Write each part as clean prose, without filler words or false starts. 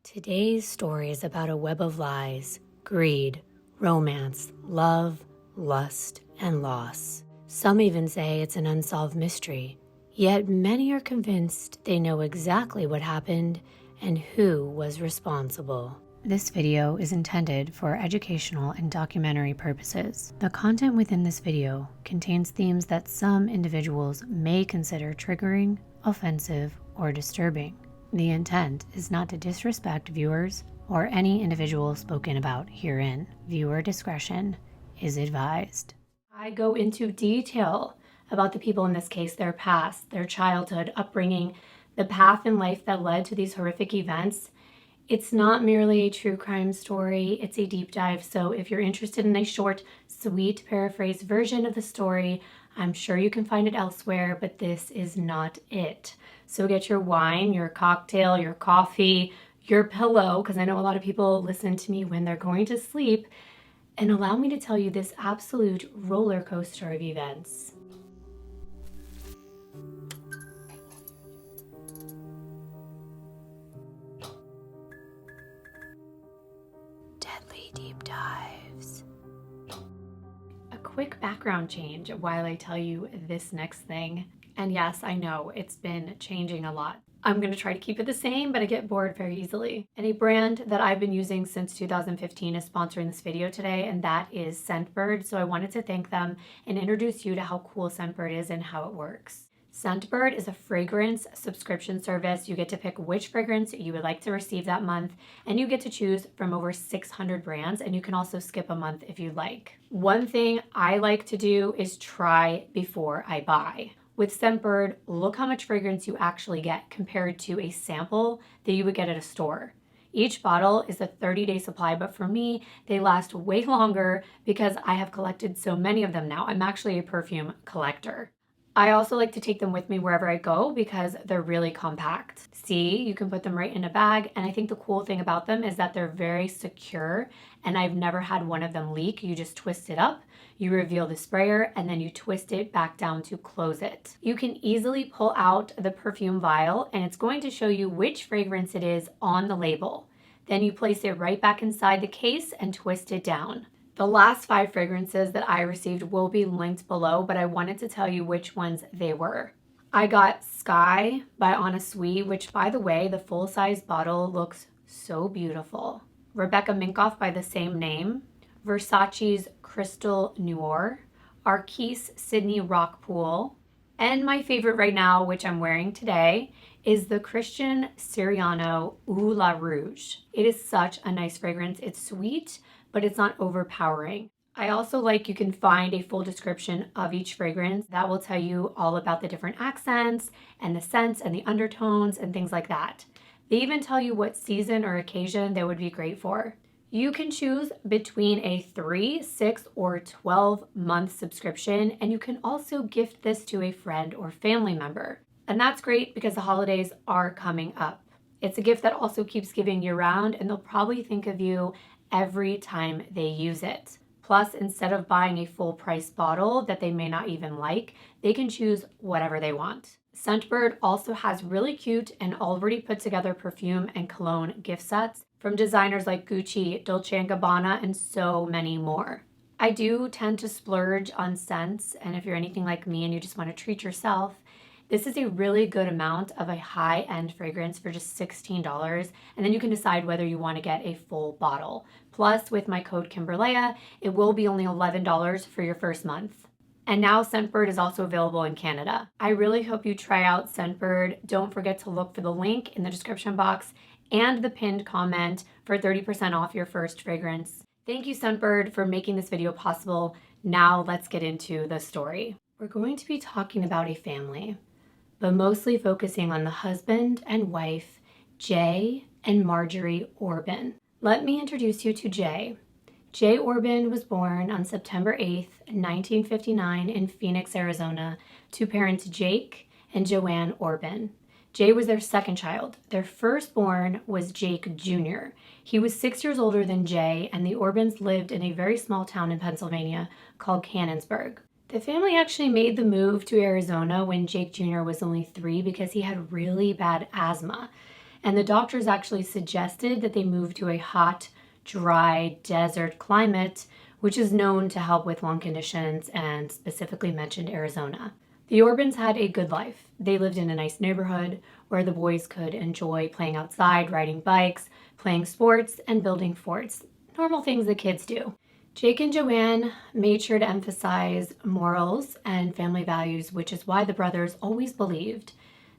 Today's story is about a web of lies, greed, romance, love, lust, and loss. Some even say it's an unsolved mystery, yet many are convinced they know exactly what happened and who was responsible. This video is intended for educational and documentary purposes. The content within this video contains themes that some individuals may consider triggering, offensive, or disturbing. The intent is not to disrespect viewers or any individual spoken about herein. Viewer discretion is advised. I go into detail about the people in this case, their past, their childhood, upbringing, the path in life that led to these horrific events. It's not merely a true crime story, it's a deep dive. So if you're interested in a short, sweet, paraphrased version of the story, I'm sure you can find it elsewhere, but this is not it. So get your wine, your cocktail, your coffee, your pillow, because I know a lot of people listen to me when they're going to sleep, and allow me to tell you this absolute roller coaster of events. Deadly deep dives. A quick background change while I tell you this next thing. And yes, I know it's been changing a lot. I'm going to try to keep it the same, but I get bored very easily. And a brand that I've been using since 2015 is sponsoring this video today, and that is Scentbird. So I wanted to thank them and introduce you to how cool Scentbird is and how it works. Scentbird is a fragrance subscription service. You get to pick which fragrance you would like to receive that month, and you get to choose from over 600 brands, and you can also skip a month if you'd like. One thing I like to do is try before I buy. With Scentbird, look how much fragrance you actually get compared to a sample that you would get at a store. Each bottle is a 30-day supply, but for me, they last way longer because I have collected so many of them now. I'm actually a perfume collector. I also like to take them with me wherever I go because they're really compact. See, you can put them right in a bag, and I think the cool thing about them is that they're very secure, and I've never had one of them leak. You just twist it up, you reveal the sprayer, and then you twist it back down to close it. You can easily pull out the perfume vial, and it's going to show you which fragrance it is on the label. Then you place it right back inside the case and twist it down. The last 5 fragrances that I received will be linked below, but I wanted to tell you which ones they were. I got Sky by Anna Sui, which, by the way, the full-size bottle looks so beautiful. Rebecca Minkoff by the same name. Versace's Crystal Noir. Arquise Sydney Rock Pool. And my favorite right now, which I'm wearing today, is the Christian Siriano Eau La Rouge. It is such a nice fragrance. It's sweet, but it's not overpowering. I also like you can find a full description of each fragrance that will tell you all about the different accents and the scents and the undertones and things like that. They even tell you what season or occasion they would be great for. You can choose between a 3, 6, or 12-month subscription, and you can also gift this to a friend or family member. And that's great because the holidays are coming up. It's a gift that also keeps giving year-round, and they'll probably think of you every time they use it. Plus, instead of buying a full price bottle that they may not even like, they can choose whatever they want. Scentbird also has really cute and already put together perfume and cologne gift sets from designers like Gucci, Dolce & Gabbana, and so many more. I do tend to splurge on scents, and if you're anything like me and you just want to treat yourself, this is a really good amount of a high-end fragrance for just $16, and then you can decide whether you want to get a full bottle. Plus, with my code Kimbyrleigha, it will be only $11 for your first month. And now Scentbird is also available in Canada. I really hope you try out Scentbird. Don't forget to look for the link in the description box and the pinned comment for 30% off your first fragrance. Thank you, Scentbird, for making this video possible. Now let's get into the story. We're going to be talking about a family, but mostly focusing on the husband and wife, Jay and Marjorie Orban. Let me introduce you to Jay. Jay Orban was born on September 8th, 1959 in Phoenix, Arizona, to parents Jake and Joanne Orban. Jay was their second child. Their firstborn was Jake Jr. He was 6 years older than Jay, and the Orbans lived in a very small town in Pennsylvania called Cannonsburg. The family actually made the move to Arizona when Jake Jr. was only 3 because he had really bad asthma. and the doctors actually suggested that they move to a hot, dry, desert climate, which is known to help with lung conditions, and specifically mentioned Arizona. The Orbans had a good life. They lived in a nice neighborhood where the boys could enjoy playing outside, riding bikes, playing sports, and building forts. Normal things that kids do. Jake and Joanne made sure to emphasize morals and family values, which is why the brothers always believed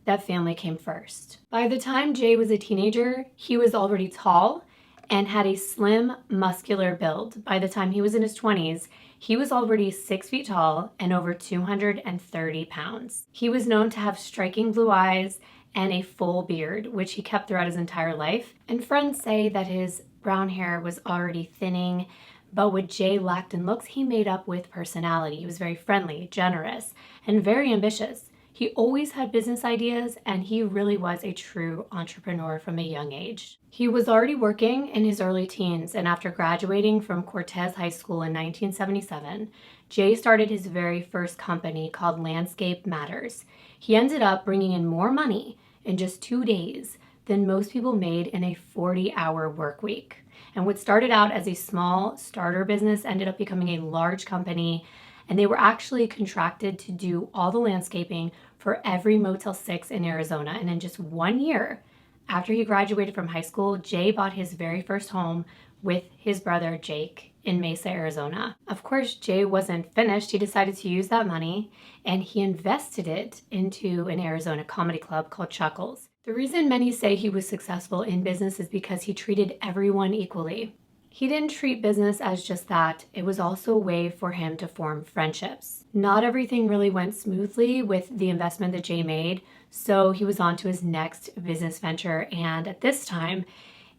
that family came first. By the time Jay was a teenager, he was already tall and had a slim, muscular build. By the time he was in his 20s, he was already 6 feet tall and over 230 pounds. He was known to have striking blue eyes and a full beard, which he kept throughout his entire life. And friends say that his brown hair was already thinning, but what Jay lacked in looks, he made up with personality. He was very friendly, generous, and very ambitious. He always had business ideas, and he really was a true entrepreneur from a young age. He was already working in his early teens, and after graduating from Cortez High School in 1977, Jay started his very first company called Landscape Matters. He ended up bringing in more money in just 2 days than most people made in a 40-hour work week. And what started out as a small starter business ended up becoming a large company, and they were actually contracted to do all the landscaping for every Motel 6 in Arizona. And in just 1 year after he graduated from high school, Jay bought his very first home with his brother Jake in Mesa, Arizona. Of course, Jay wasn't finished. He decided to use that money and he invested it into an Arizona comedy club called Chuckles. The reason many say he was successful in business is because he treated everyone equally. He didn't treat business as just that. It was also a way for him to form friendships. Not everything really went smoothly with the investment that Jay made, so he was on to his next business venture. And at this time,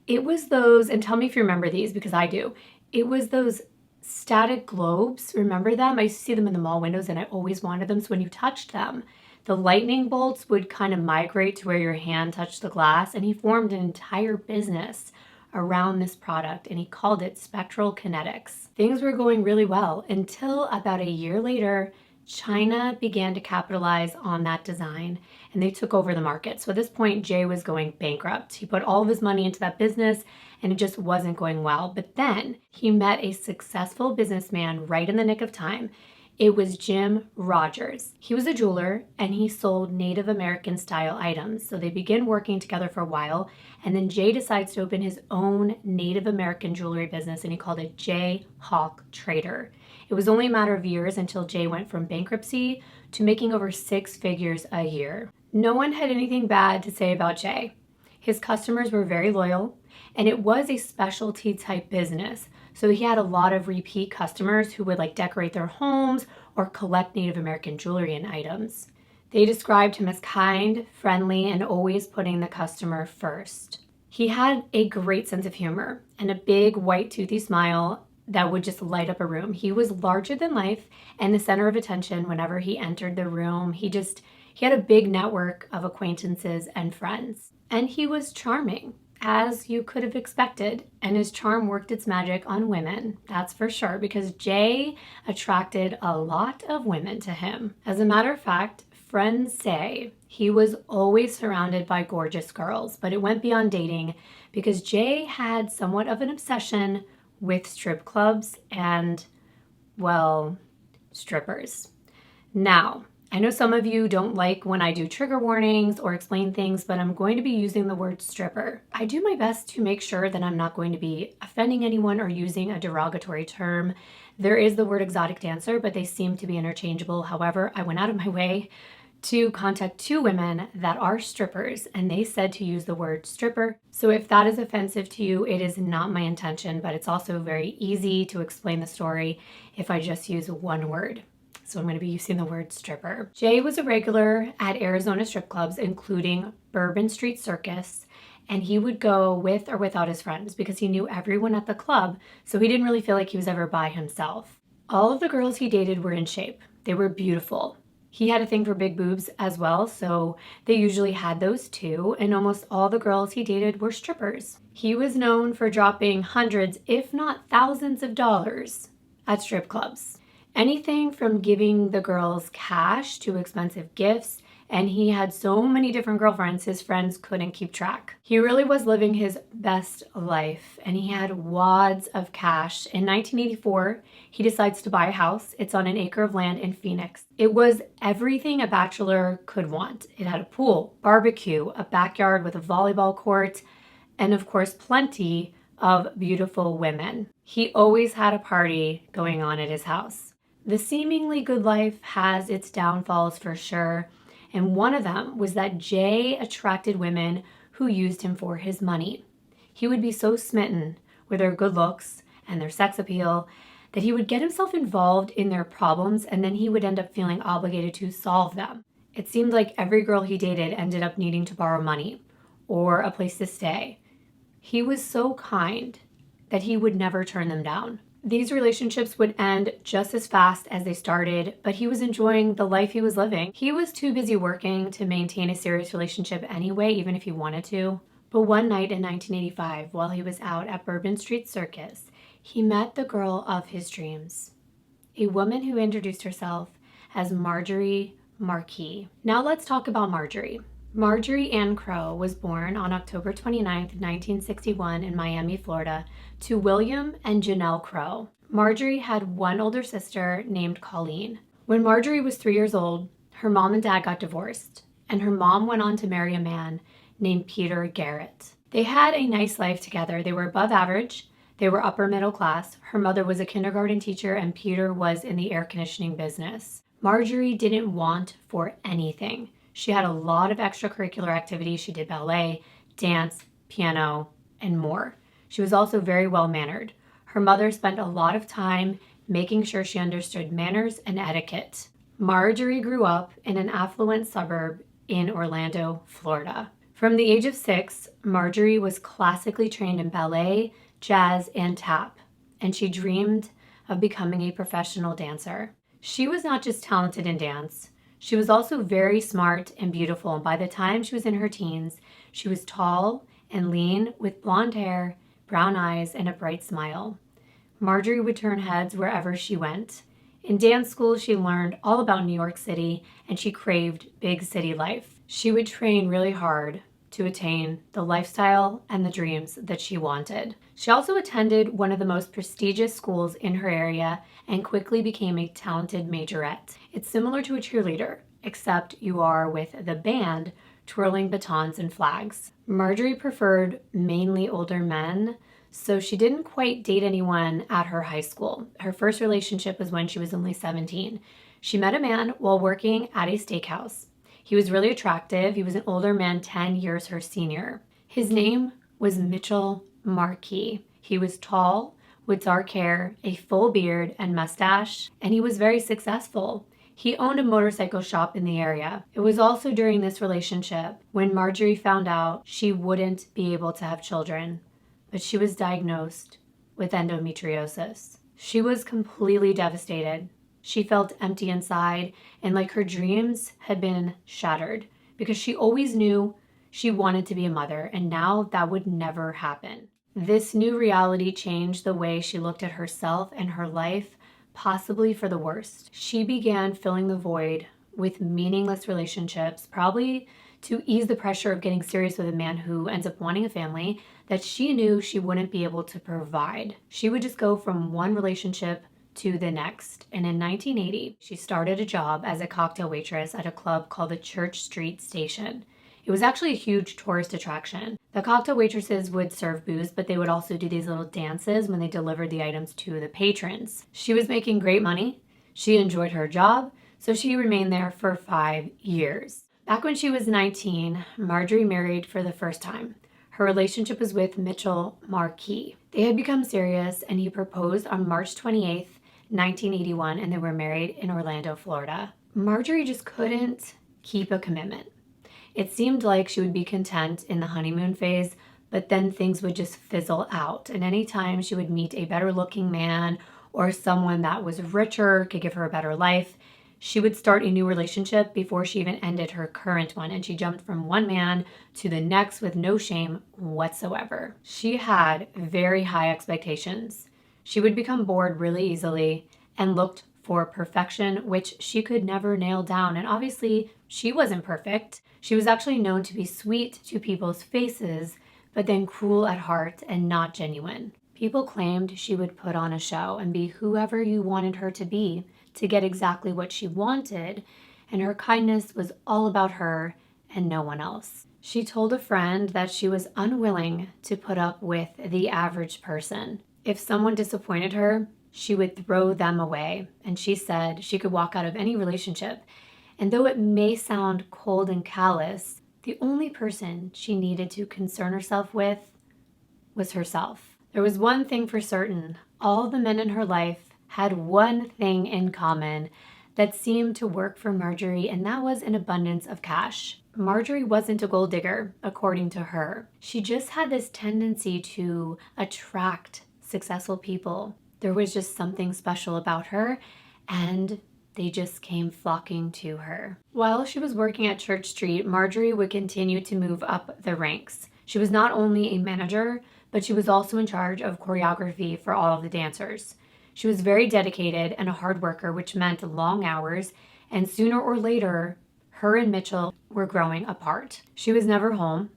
it was those, and tell me if you remember these because I do, it was those static globes. Remember them? I used to see them in the mall windows and I always wanted them. So when you touched them, the lightning bolts would kind of migrate to where your hand touched the glass, and he formed an entire business around this product and he called it Spectral Kinetics. Things were going really well until about a year later, China began to capitalize on that design and they took over the market. So at this point, Jay was going bankrupt. He put all of his money into that business and it just wasn't going well. But then he met a successful businessman right in the nick of time. It was Jim Rogers. He was a jeweler and he sold Native American style items. So they begin working together for a while, and then Jay decides to open his own Native American jewelry business and he called it Jay Hawk Trader. It was only a matter of years until Jay went from bankruptcy to making over 6 figures a year. No one had anything bad to say about Jay. His customers were very loyal and it was a specialty type business. So he had a lot of repeat customers who would like decorate their homes or collect Native American jewelry and items. They described him as kind, friendly, and always putting the customer first. He had a great sense of humor and a big white toothy smile that would just light up a room. He was larger than life and the center of attention whenever he entered the room. He had a big network of acquaintances and friends. And he was charming, as you could have expected, and his charm worked its magic on women, that's for sure, because Jay attracted a lot of women to him. As a matter of fact, friends say he was always surrounded by gorgeous girls, but it went beyond dating because Jay had somewhat of an obsession with strip clubs and, well, strippers. Now, I know some of you don't like when I do trigger warnings or explain things, but I'm going to be using the word stripper. I do my best to make sure that I'm not going to be offending anyone or using a derogatory term. There is the word exotic dancer, but they seem to be interchangeable. However, I went out of my way to contact 2 women that are strippers, and they said to use the word stripper. So if that is offensive to you, it is not my intention, but it's also very easy to explain the story if I just use one word. So I'm going to be using the word stripper. Jay was a regular at Arizona strip clubs, including Bourbon Street Circus, and he would go with or without his friends because he knew everyone at the club, so he didn't really feel like he was ever by himself. All of the girls he dated were in shape. They were beautiful. He had a thing for big boobs as well, so they usually had those too, and almost all the girls he dated were strippers. He was known for dropping hundreds, if not thousands of dollars at strip clubs. Anything from giving the girls cash to expensive gifts and he had so many different girlfriends, his friends couldn't keep track. He really was living his best life, and he had wads of cash. In 1984, he decides to buy a house. It's on an acre of land in Phoenix. It was everything a bachelor could want. It had a pool, barbecue, a backyard with a volleyball court, and of course, plenty of beautiful women. He always had a party going on at his house. The seemingly good life has its downfalls for sure, and one of them was that Jay attracted women who used him for his money. He would be so smitten with their good looks and their sex appeal that he would get himself involved in their problems, and then he would end up feeling obligated to solve them. It seemed like every girl he dated ended up needing to borrow money or a place to stay. He was so kind that he would never turn them down. These relationships would end just as fast as they started, but he was enjoying the life he was living. He was too busy working to maintain a serious relationship anyway, even if he wanted to. But one night in 1985, while he was out at Bourbon Street Circus, he met the girl of his dreams, a woman who introduced herself as Marjorie Marquis. Now let's talk about Marjorie. Marjorie Ann Crow was born on October 29, 1961 in Miami, Florida, to William and Janelle Crow. Marjorie had one older sister named Colleen. When Marjorie was 3 years old, her mom and dad got divorced, and her mom went on to marry a man named Peter Garrett. They had a nice life together. They were above average. They were upper middle class. Her mother was a kindergarten teacher, and Peter was in the air conditioning business. Marjorie didn't want for anything. She had a lot of extracurricular activities. She did ballet, dance, piano, and more. She was also very well-mannered. Her mother spent a lot of time making sure she understood manners and etiquette. Marjorie grew up in an affluent suburb in Orlando, Florida. From the age of 6, Marjorie was classically trained in ballet, jazz, and tap, and she dreamed of becoming a professional dancer. She was not just talented in dance. She was also very smart and beautiful, and by the time she was in her teens, she was tall and lean with blonde hair, brown eyes, and a bright smile. Marjorie would turn heads wherever she went. In dance school, she learned all about New York City, and she craved big city life. She would train really hard to attain the lifestyle and the dreams that she wanted. She also attended one of the most prestigious schools in her area and quickly became a talented majorette. It's similar to a cheerleader, except you are with the band twirling batons and flags. Marjorie preferred mainly older men, so she didn't quite date anyone at her high school. Her first relationship was when she was only 17. She met a man while working at a steakhouse. He was really attractive. He was an older man, 10 years her senior. His name was Mitchell Marquis. He was tall, with dark hair, a full beard and mustache, and he was very successful. He owned a motorcycle shop in the area. It was also during this relationship when Marjorie found out she wouldn't be able to have children, but she was diagnosed with endometriosis. She was completely devastated. She felt empty inside and like her dreams had been shattered because she always knew she wanted to be a mother, and now that would never happen. This new reality changed the way she looked at herself and her life, possibly for the worst. She began filling the void with meaningless relationships, probably to ease the pressure of getting serious with a man who ends up wanting a family that she knew she wouldn't be able to provide. She would just go from one relationship to the next. And in 1980, she started a job as a cocktail waitress at a club called the Church Street Station. It was actually a huge tourist attraction. The cocktail waitresses would serve booze, but they would also do these little dances when they delivered the items to the patrons. She was making great money. She enjoyed her job, so she remained there for 5 years. Back when she was 19, Marjorie married for the first time. Her relationship was with Mitchell Marquis. They had become serious, and he proposed on March 28th, 1981, and they were married in Orlando, Florida. Marjorie just couldn't keep a commitment. It seemed like she would be content in the honeymoon phase, but then things would just fizzle out. And anytime she would meet a better looking man or someone that was richer, could give her a better life, she would start a new relationship before she even ended her current one. And she jumped from one man to the next with no shame whatsoever. She had very high expectations. She would become bored really easily and looked for perfection, which she could never nail down. And obviously, she wasn't perfect. She was actually known to be sweet to people's faces, but then cruel at heart and not genuine. People claimed she would put on a show and be whoever you wanted her to be to get exactly what she wanted, and her kindness was all about her and no one else. She told a friend that she was unwilling to put up with the average person. If someone disappointed her, she would throw them away, and she said she could walk out of any relationship. And though it may sound cold and callous, the only person she needed to concern herself with was herself. There was one thing for certain: all the men in her life had one thing in common that seemed to work for Marjorie, and that was an abundance of cash. Marjorie wasn't a gold digger, according to her. She just had this tendency to attract successful people. There was just something special about her, and they just came flocking to her. While she was working at Church Street, Marjorie would continue to move up the ranks. She was not only a manager, but she was also in charge of choreography for all of the dancers. She was very dedicated and a hard worker, which meant long hours, and sooner or later, her and Mitchell were growing apart. She was never home,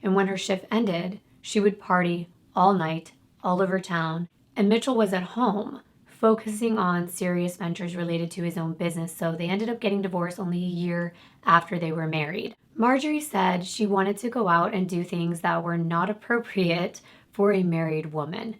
and when her shift ended, she would party all night, all over town, and Mitchell was at home, focusing on serious ventures related to his own business, so they ended up getting divorced only a year after they were married. Marjorie said she wanted to go out and do things that were not appropriate for a married woman.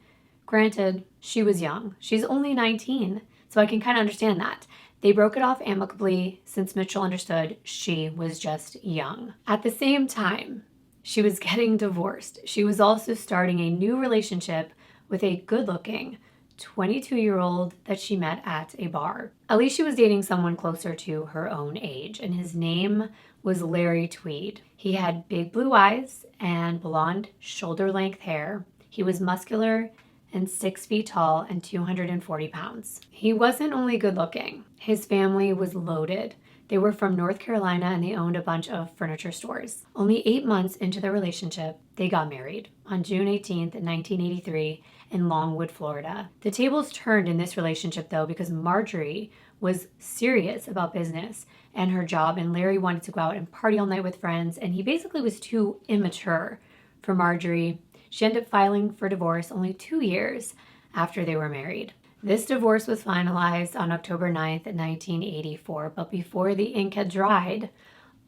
Granted, she was young. She's only 19, so I can kind of understand that. They broke it off amicably since Mitchell understood she was just young. At the same time, she was getting divorced. She was also starting a new relationship with a good-looking 22-year-old that she met at a bar. At least she was dating someone closer to her own age, and his name was Larry Tweed. He had big blue eyes and blonde shoulder-length hair. He was muscular and 6 feet tall and 240 pounds. He wasn't only good looking. His family was loaded. They were from North Carolina and they owned a bunch of furniture stores. Only 8 months into their relationship, they got married on June 18th, 1983 in Longwood, Florida. The tables turned in this relationship though, because Marjorie was serious about business and her job, and Larry wanted to go out and party all night with friends, and he basically was too immature for Marjorie. She ended up filing for divorce only 2 years after they were married. This divorce was finalized on October 9th, 1984, but before the ink had dried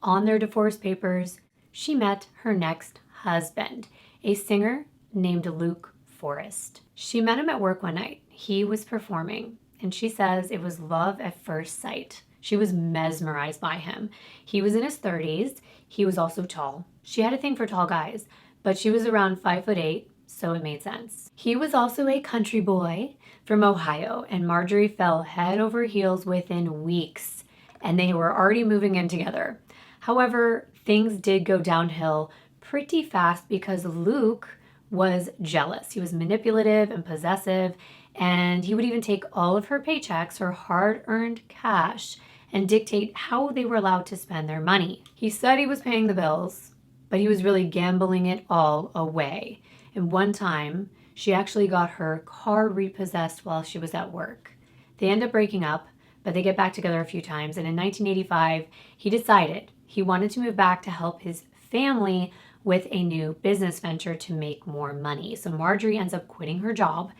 on their divorce papers, she met her next husband, a singer named Luke Forrest. She met him at work one night. He was performing, and she says it was love at first sight. She was mesmerized by him. He was in his 30s. He was also tall. She had a thing for tall guys, but she was around 5'8", so it made sense. He was also a country boy from Ohio, and Marjorie fell head over heels within weeks, and they were already moving in together. However, things did go downhill pretty fast because Luke was jealous. He was manipulative and possessive, and he would even take all of her paychecks, her hard-earned cash, and dictate how they were allowed to spend their money. He said he was paying the bills, but he was really gambling it all away. And one time, she actually got her car repossessed while she was at work. They end up breaking up, but they get back together a few times. And in 1985, he decided he wanted to move back to help his family with a new business venture to make more money. So Marjorie ends up quitting her job,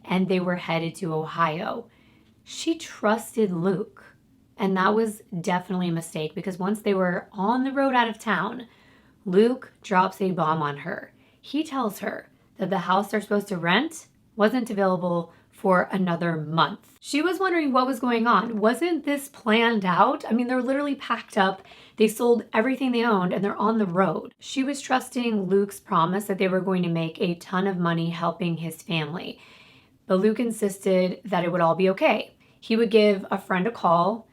and they were headed to Ohio. She trusted Luke, and that was definitely a mistake, because once they were on the road out of town, Luke drops a bomb on her. He tells her that the house they're supposed to rent wasn't available for another month. She was wondering what was going on. Wasn't this planned out? I mean, they're literally packed up. They sold everything they owned and they're on the road. She was trusting Luke's promise that they were going to make a ton of money helping his family. But Luke insisted that it would all be okay. He would give a friend a call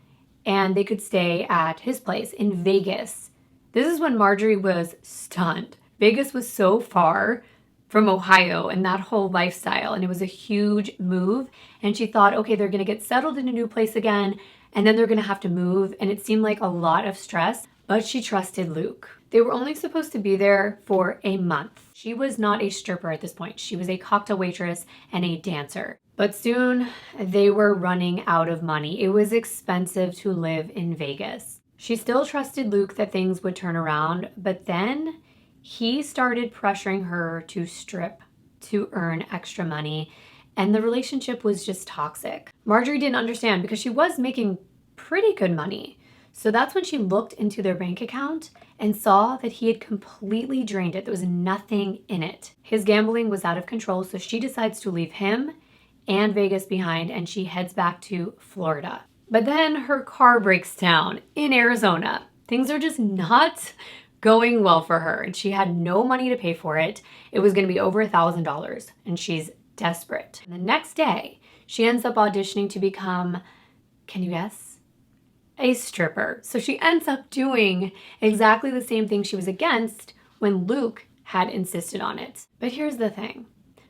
and they could stay at his place in Vegas. This is when Marjorie was stunned. Vegas was so far from Ohio and that whole lifestyle, and it was a huge move. And she thought, okay, they're going to get settled in a new place again, and then they're going to have to move. And it seemed like a lot of stress, but she trusted Luke. They were only supposed to be there for a month. She was not a stripper at this point. She was a cocktail waitress and a dancer. But soon they were running out of money. It was expensive to live in Vegas. She still trusted Luke that things would turn around, but then he started pressuring her to strip to earn extra money, and the relationship was just toxic. Marjorie didn't understand because she was making pretty good money. So that's when she looked into their bank account and saw that he had completely drained it. There was nothing in it. His gambling was out of control, so she decides to leave him and Vegas behind, and she heads back to Florida. But then her car breaks down in Arizona. Things are just not going well for her, and she had no money to pay for it. It was going to be over $1,000, and she's desperate. And the next day, she ends up auditioning to become, can you guess? A stripper. So she ends up doing exactly the same thing she was against when Luke had insisted on it. But here's the thing.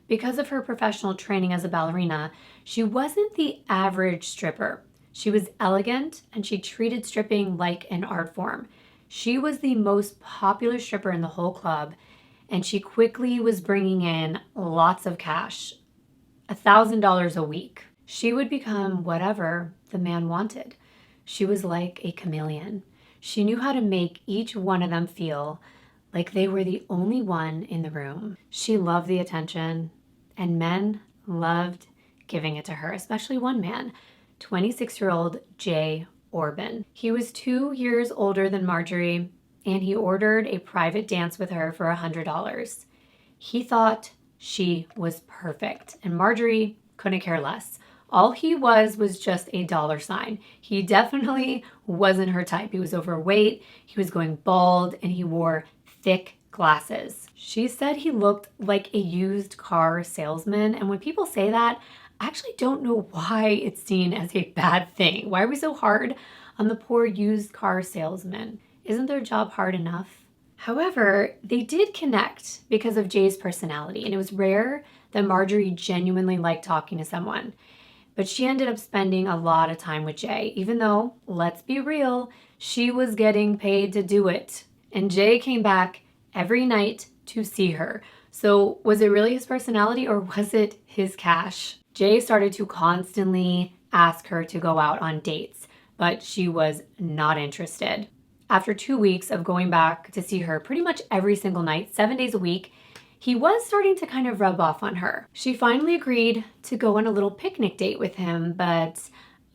Because of her professional training as a ballerina, she wasn't the average stripper. She was elegant, and she treated stripping like an art form. She was the most popular stripper in the whole club, and she quickly was bringing in lots of cash, $1,000 a week. She would become whatever the man wanted. She was like a chameleon. She knew how to make each one of them feel like they were the only one in the room. She loved the attention, and men loved giving it to her, especially one man, 26-year-old Jay Orban. He was 2 years older than Marjorie, and he ordered a private dance with her for $100. He thought she was perfect, and Marjorie couldn't care less. All he was just a dollar sign. He definitely wasn't her type. He was overweight, he was going bald, and he wore thick glasses. She said he looked like a used car salesman, and when people say that, I actually don't know why it's seen as a bad thing. Why are we so hard on the poor used car salesman? Isn't their job hard enough? However, they did connect because of Jay's personality, and it was rare that Marjorie genuinely liked talking to someone. But she ended up spending a lot of time with Jay, even though, let's be real, she was getting paid to do it. And Jay came back every night to see her. So was it really his personality, or was it his cash? Jay started to constantly ask her to go out on dates, but she was not interested. After 2 weeks of going back to see her pretty much every single night, 7 days a week, he was starting to kind of rub off on her. She finally agreed to go on a little picnic date with him, but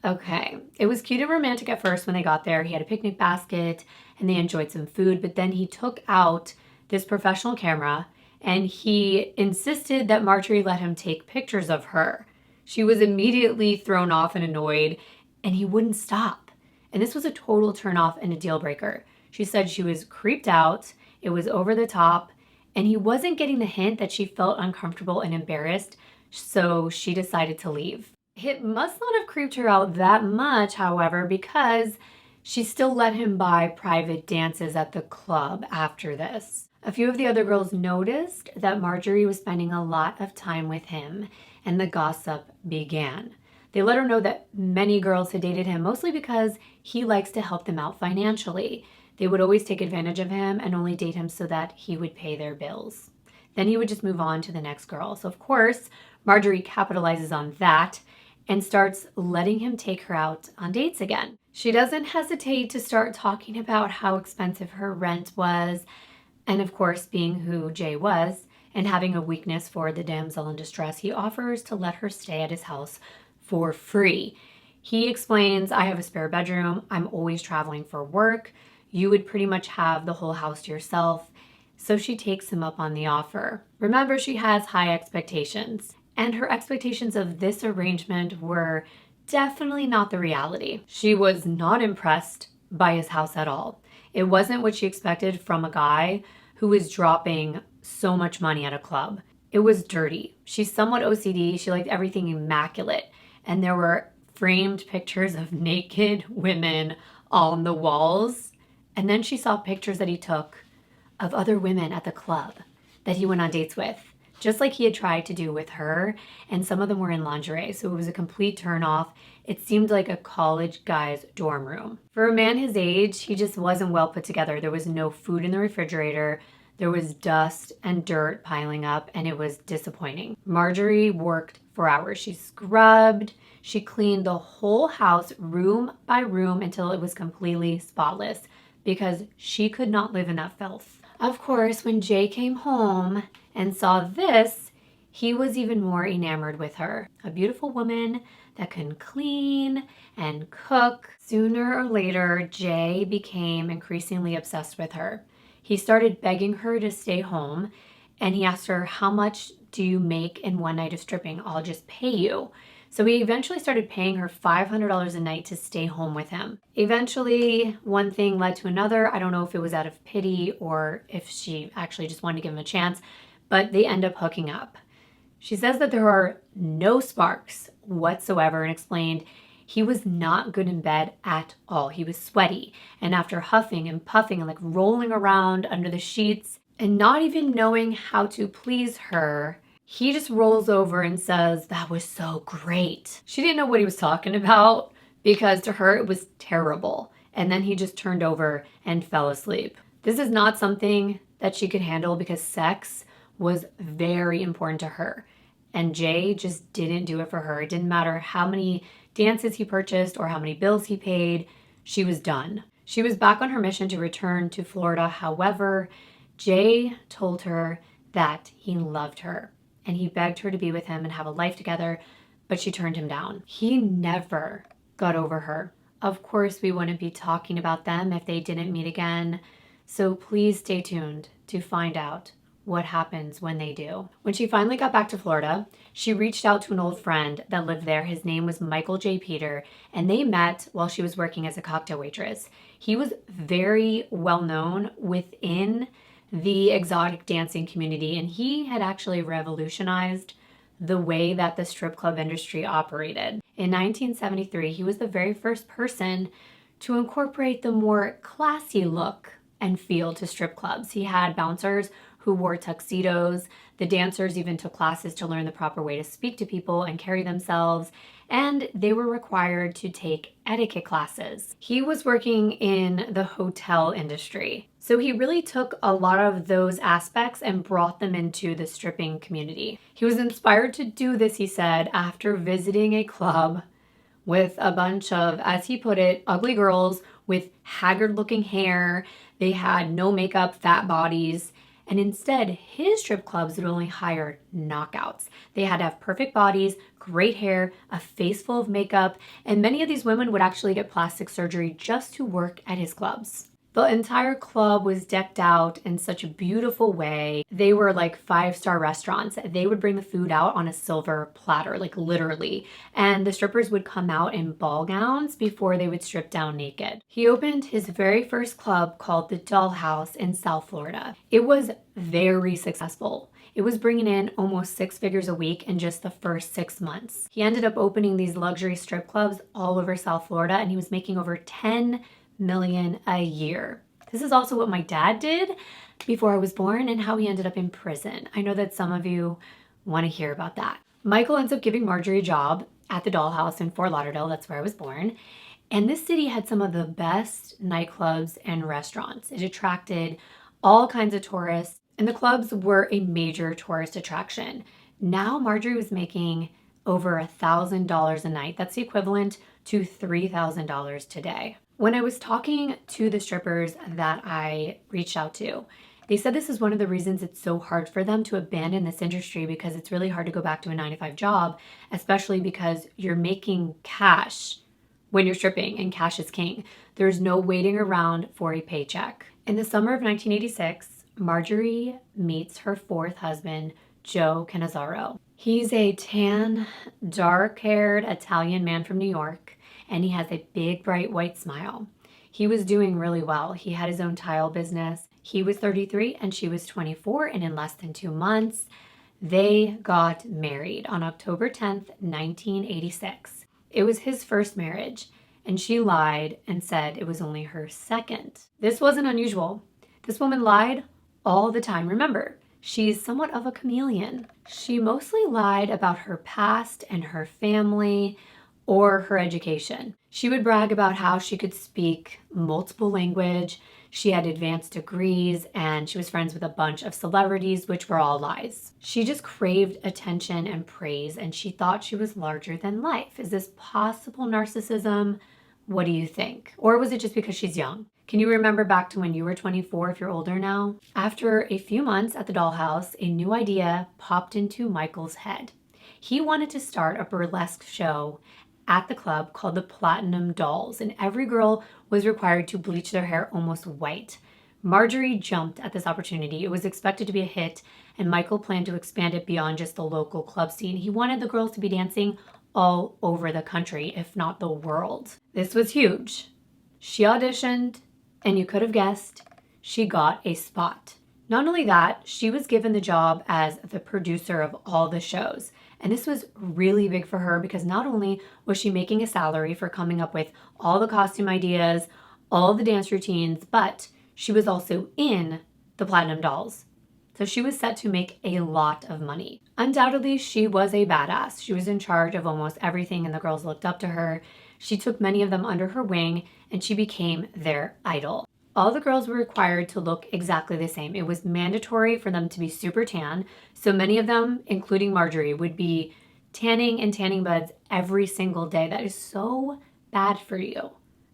okay. It was cute and romantic at first when they got there. He had a picnic basket and they enjoyed some food, but then he took out this professional camera and he insisted that Marjorie let him take pictures of her. She was immediately thrown off and annoyed, and he wouldn't stop. And this was a total turnoff and a deal breaker. She said she was creeped out, it was over the top, and he wasn't getting the hint that she felt uncomfortable and embarrassed, so she decided to leave. It must not have creeped her out that much, however, because she still let him buy private dances at the club after this. A few of the other girls noticed that Marjorie was spending a lot of time with him, and the gossip began. They let her know that many girls had dated him, mostly because he likes to help them out financially. They would always take advantage of him and only date him so that he would pay their bills. Then he would just move on to the next girl. So of course, Marjorie capitalizes on that and starts letting him take her out on dates again. She doesn't hesitate to start talking about how expensive her rent was, and of course, being who Jay was and having a weakness for the damsel in distress, he offers to let her stay at his house for free. He explains, I have a spare bedroom, I'm always traveling for work, you would pretty much have the whole house to yourself. So she takes him up on the offer. Remember, she has high expectations, and her expectations of this arrangement were definitely not the reality. She was not impressed by his house at all. It wasn't what she expected from a guy who was dropping so much money at a club. It was dirty. She's somewhat OCD. She liked everything immaculate. And there were framed pictures of naked women on the walls. And then she saw pictures that he took of other women at the club that he went on dates with, just like he had tried to do with her. And some of them were in lingerie. So it was a complete turnoff. It seemed like a college guy's dorm room. For a man his age, he just wasn't well put together. There was no food in the refrigerator. There was dust and dirt piling up, and it was disappointing. Marjorie worked for hours. She scrubbed, she cleaned the whole house room by room until it was completely spotless because she could not live in that filth. Of course, when Jay came home and saw this, he was even more enamored with her. A beautiful woman that can clean and cook. Sooner or later, Jay became increasingly obsessed with her. He started begging her to stay home, and he asked her, "How much do you make in one night of stripping? I'll just pay you." So he eventually started paying her $500 a night to stay home with him. Eventually, one thing led to another. I don't know if it was out of pity or if she actually just wanted to give him a chance, but they end up hooking up. She says that there are no sparks whatsoever and explained he was not good in bed at all. He was sweaty, and after huffing and puffing and like rolling around under the sheets and not even knowing how to please her, he just rolls over and says, "That was so great." She didn't know what he was talking about because to her it was terrible. And then he just turned over and fell asleep. This is not something that she could handle because sex was very important to her. And Jay just didn't do it for her. It didn't matter how many dances he purchased or how many bills he paid. She was done. She was back on her mission to return to Florida. However, Jay told her that he loved her and he begged her to be with him and have a life together, but she turned him down. He never got over her. Of course, we wouldn't be talking about them if they didn't meet again. So please stay tuned to find out what happens when they do. When she finally got back to Florida, she reached out to an old friend that lived there. His name was Michael J. Peter, and they met while she was working as a cocktail waitress. He was very well known within the exotic dancing community, and he had actually revolutionized the way that the strip club industry operated. In 1973, he was the very first person to incorporate the more classy look and feel to strip clubs. He had bouncers who wore tuxedos. The dancers even took classes to learn the proper way to speak to people and carry themselves, and they were required to take etiquette classes. He was working in the hotel industry, so he really took a lot of those aspects and brought them into the stripping community. He was inspired to do this, he said, after visiting a club with a bunch of, as he put it, ugly girls with haggard-looking hair. They had no makeup, fat bodies. And instead, his strip clubs would only hire knockouts. They had to have perfect bodies, great hair, a face full of makeup, and many of these women would actually get plastic surgery just to work at his clubs. The entire club was decked out in such a beautiful way. They were like five-star restaurants. They would bring the food out on a silver platter, like literally. And the strippers would come out in ball gowns before they would strip down naked. He opened his very first club called the Dollhouse in South Florida. It was very successful. It was bringing in almost 6 figures a week in just the first 6 months. He ended up opening these luxury strip clubs all over South Florida, and he was making over $10 million a year. This is also what my dad did before I was born and how he ended up in prison. I know that some of you want to hear about that. Michael ends up giving Marjorie a job at the Dollhouse in Fort Lauderdale. That's where I was born. And this city had some of the best nightclubs and restaurants. It attracted all kinds of tourists, and the clubs were a major tourist attraction. Now Marjorie was making over $1,000 a night. That's the equivalent to $3,000 today. When I was talking to the strippers that I reached out to, they said this is one of the reasons it's so hard for them to abandon this industry, because it's really hard to go back to a 9-to-5 job, especially because you're making cash when you're stripping, and cash is king. There's no waiting around for a paycheck. In the summer of 1986, Marjorie meets her fourth husband, Joe Cannizzaro. He's a tan, dark-haired Italian man from New York, and he has a big, bright white smile. He was doing really well. He had his own tile business. He was 33 and she was 24, and in less than 2 months, they got married on October 10th, 1986. It was his first marriage, and she lied and said it was only her second. This wasn't unusual. This woman lied all the time. Remember, she's somewhat of a chameleon. She mostly lied about her past and her family or her education. She would brag about how she could speak multiple language. She had advanced degrees and she was friends with a bunch of celebrities, which were all lies. She just craved attention and praise and she thought she was larger than life. Is this possible narcissism? What do you think? Or was it just because she's young? Can you remember back to when you were 24 if you're older now? After a few months at the dollhouse, a new idea popped into Michael's head. He wanted to start a burlesque show at the club called the Platinum Dolls, and every girl was required to bleach their hair almost white. Marjorie jumped at this opportunity. It was expected to be a hit, and Michael planned to expand it beyond just the local club scene. He wanted the girls to be dancing all over the country, if not the world. This was huge. She auditioned, and you could have guessed, she got a spot. Not only that, she was given the job as the producer of all the shows. And this was really big for her because not only was she making a salary for coming up with all the costume ideas, all the dance routines, but she was also in the Platinum Dolls. So she was set to make a lot of money. Undoubtedly, she was a badass. She was in charge of almost everything and the girls looked up to her. She took many of them under her wing and she became their idol. All the girls were required to look exactly the same. It was mandatory for them to be super tan. So many of them, including Marjorie, would be tanning and tanning beds every single day. That is so bad for you.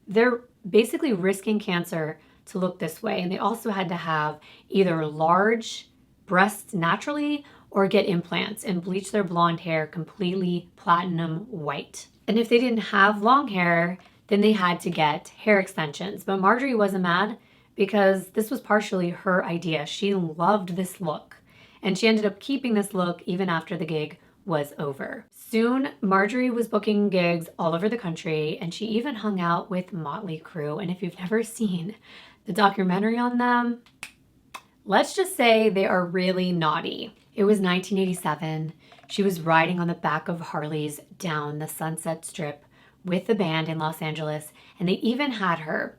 They're basically risking cancer to look this way. And they also had to have either large breasts naturally or get implants and bleach their blonde hair completely platinum white. And if they didn't have long hair, then they had to get hair extensions. But Marjorie wasn't mad because this was partially her idea. She loved this look and she ended up keeping this look even after the gig was over. Soon, Marjorie was booking gigs all over the country and she even hung out with Motley Crue. And if you've never seen the documentary on them, let's just say they are really naughty. It was 1987. She was riding on the back of Harleys down the Sunset Strip with the band in Los Angeles, and they even had her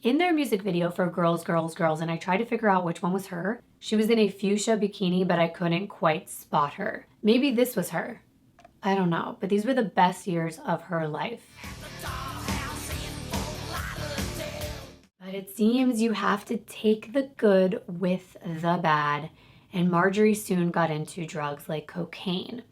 in their music video for Girls, Girls, Girls, and I tried to figure out which one was her. She was in a fuchsia bikini, but I couldn't quite spot her. Maybe this was her. I don't know, but these were the best years of her life. But it seems you have to take the good with the bad, and Marjorie soon got into drugs like cocaine.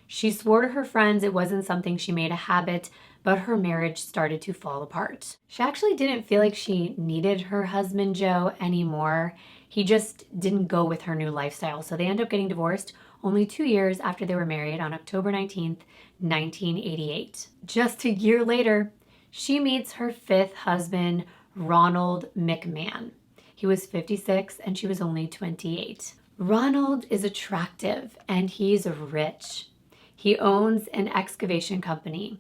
She swore to her friends it wasn't something she made a habit, but her marriage started to fall apart. She actually didn't feel like she needed her husband, Joe, anymore. He just didn't go with her new lifestyle. So they ended up getting divorced only 2 years after they were married on October 19th, 1988. Just a year later, she meets her fifth husband, Ronald McMahon. He was 56 and she was only 28. Ronald is attractive and he's rich. He owns an excavation company.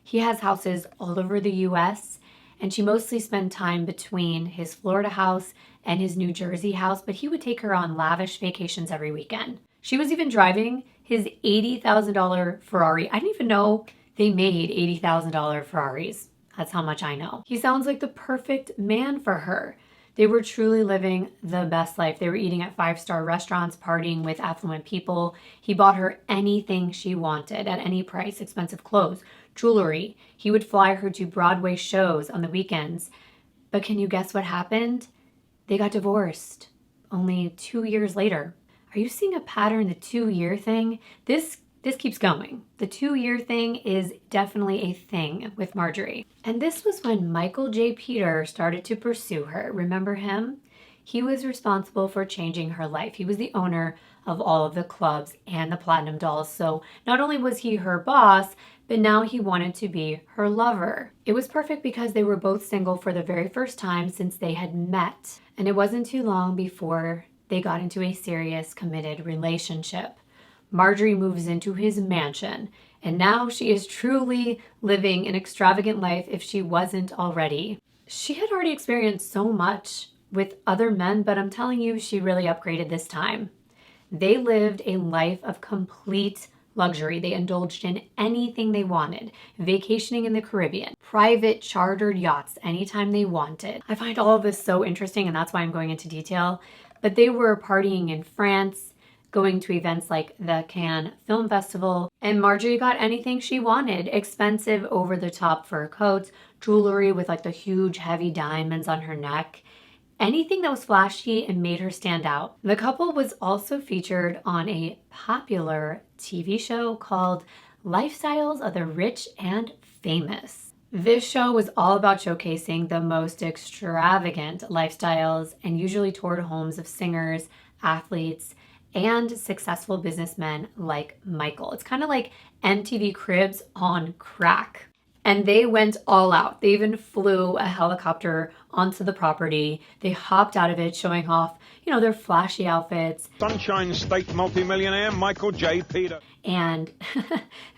He has houses all over the US, and she mostly spent time between his Florida house and his New Jersey house, but he would take her on lavish vacations every weekend. She was even driving his $80,000 Ferrari. I didn't even know they made $80,000 Ferraris. That's how much I know. He sounds like the perfect man for her. They were truly living the best life. They were eating at 5-star restaurants, partying with affluent people. He bought her anything she wanted at any price, expensive clothes, jewelry. He would fly her to Broadway shows on the weekends. But can you guess what happened? They got divorced only 2 years later. Are you seeing a pattern, the 2-year thing? This keeps going. The 2-year thing is definitely a thing with Marjorie. And this was when Michael J. Peter started to pursue her. Remember him? He was responsible for changing her life. He was the owner of all of the clubs and the Platinum Dolls. So not only was he her boss, but now he wanted to be her lover. It was perfect because they were both single for the very first time since they had met. And it wasn't too long before they got into a serious, committed relationship. Marjorie moves into his mansion, and now she is truly living an extravagant life if she wasn't already. She had already experienced so much with other men, but I'm telling you, she really upgraded this time. They lived a life of complete luxury. They indulged in anything they wanted, vacationing in the Caribbean, private chartered yachts anytime they wanted. I find all of this so interesting, and that's why I'm going into detail. But they were partying in France, going to events like the Cannes Film Festival, and Marjorie got anything she wanted. Expensive over-the-top fur coats, jewelry with like the huge heavy diamonds on her neck. anything that was flashy and made her stand out. The couple was also featured on a popular TV show called Lifestyles of the Rich and Famous. This show was all about showcasing the most extravagant lifestyles and usually toured homes of singers, athletes, and successful businessmen like Michael. It's kind of like MTV Cribs on crack. And they went all out. They even flew a helicopter onto the property. They hopped out of it, showing off, their flashy outfits. Sunshine State multimillionaire Michael J. Peter. And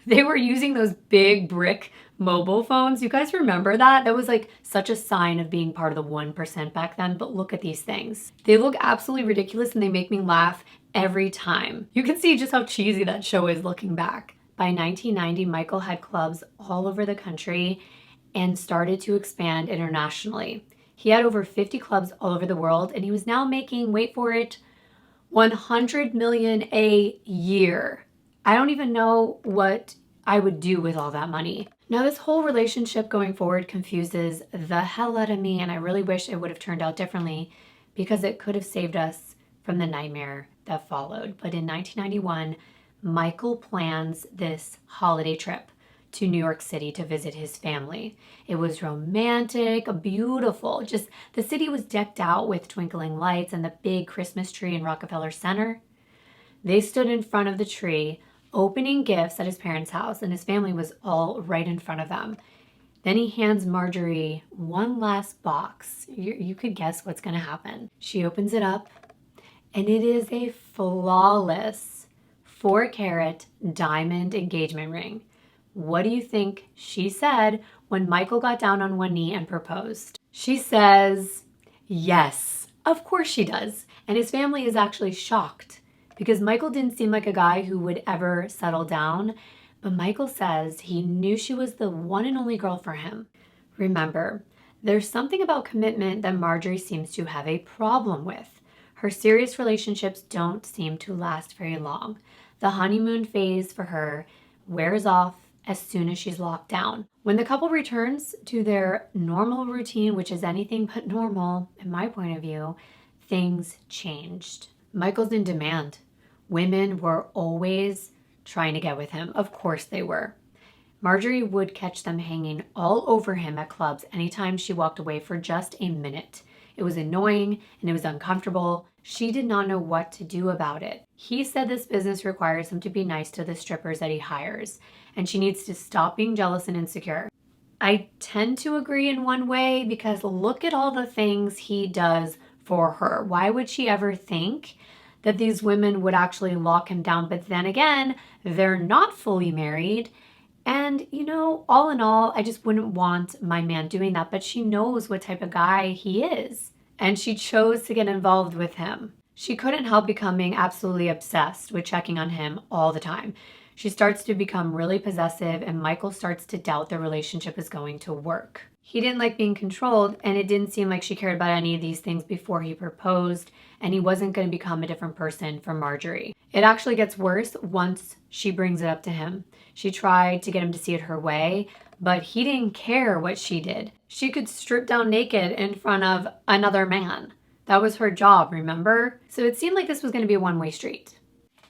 they were using those big brick mobile phones. You guys remember that? That was like such a sign of being part of the 1% back then. But look at these things. They look absolutely ridiculous and they make me laugh every time. You can see just how cheesy that show is looking back. By 1990, Michael had clubs all over the country and started to expand internationally. He had over 50 clubs all over the world, and he was now making, wait for it, $100 million a year. I don't even know what I would do with all that money. Now, this whole relationship going forward confuses the hell out of me, and I really wish it would have turned out differently because it could have saved us from the nightmare that followed. But in 1991, Michael plans this holiday trip to New York City to visit his family. It was romantic, beautiful. Just the city was decked out with twinkling lights and the big Christmas tree in Rockefeller Center. They stood in front of the tree, opening gifts at his parents' house, and his family was all right in front of them. Then he hands Marjorie one last box. You could guess what's going to happen. She opens it up, and it is a flawless 4-carat diamond engagement ring. What do you think she said when Michael got down on one knee and proposed? She says, yes, of course she does. And his family is actually shocked because Michael didn't seem like a guy who would ever settle down. But Michael says he knew she was the one and only girl for him. Remember, there's something about commitment that Marjorie seems to have a problem with. Her serious relationships don't seem to last very long. The honeymoon phase for her wears off as soon as she's locked down. When the couple returns to their normal routine, which is anything but normal, in my point of view, things changed. Michael's in demand. Women were always trying to get with him. Of course they were. Marjorie would catch them hanging all over him at clubs anytime she walked away for just a minute. It was annoying and it was uncomfortable. She did not know what to do about it. He said this business requires him to be nice to the strippers that he hires, and she needs to stop being jealous and insecure. I tend to agree in one way because look at all the things he does for her. Why would she ever think that these women would actually lock him down? But then again, they're not fully married. And, all in all, I just wouldn't want my man doing that. But she knows what type of guy he is. And she chose to get involved with him. She couldn't help becoming absolutely obsessed with checking on him all the time. She starts to become really possessive, and Michael starts to doubt their relationship is going to work. He didn't like being controlled, and it didn't seem like she cared about any of these things before he proposed, and he wasn't going to become a different person for Marjorie. It actually gets worse once she brings it up to him. She tried to get him to see it her way, but he didn't care what she did. She could strip down naked in front of another man. That was her job, remember? So it seemed like this was going to be a one-way street.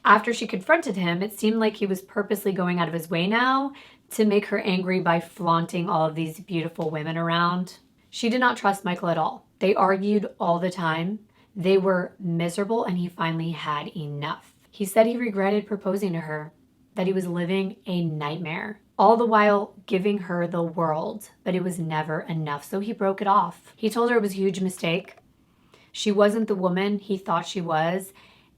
After she confronted him, it seemed like he was purposely going out of his way now to make her angry by flaunting all of these beautiful women around. She did not trust Michael at all. They argued all the time. They were miserable, and he finally had enough. He said he regretted proposing to her, that he was living a nightmare, all the while giving her the world, but it was never enough, so he broke it off. He told her it was a huge mistake. She wasn't the woman he thought she was,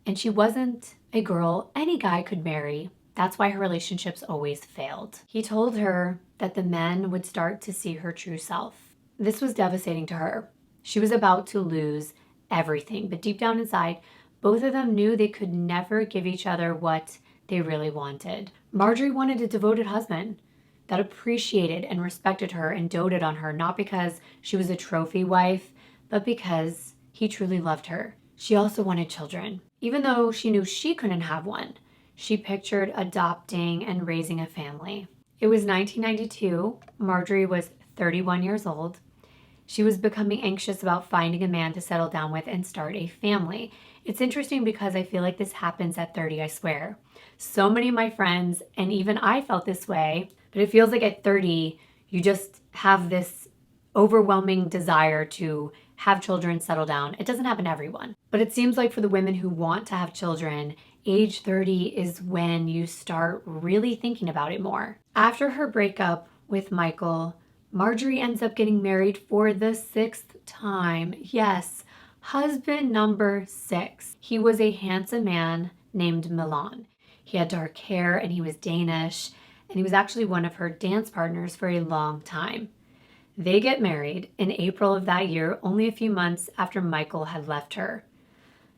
and she wasn't a girl any guy could marry. That's why her relationships always failed. He told her that the men would start to see her true self. This was devastating to her. She was about to lose everything, but deep down inside, both of them knew they could never give each other what they really wanted. Marjorie wanted a devoted husband that appreciated and respected her and doted on her, not because she was a trophy wife, but because he truly loved her. She also wanted children. Even though she knew she couldn't have one, she pictured adopting and raising a family. It was 1992. Marjorie was 31 years old. She was becoming anxious about finding a man to settle down with and start a family. It's interesting because I feel like this happens at 30, I swear. So many of my friends, and even I felt this way, but it feels like at 30, you just have this overwhelming desire to have children, settle down. It doesn't happen to everyone. But it seems like for the women who want to have children, age 30 is when you start really thinking about it more. After her breakup with Michael, Marjorie ends up getting married for the 6th time. Yes, husband number 6. He was a handsome man named Milan. He had dark hair and he was Danish, and he was actually one of her dance partners for a long time. They get married in April of that year, only a few months after Michael had left her.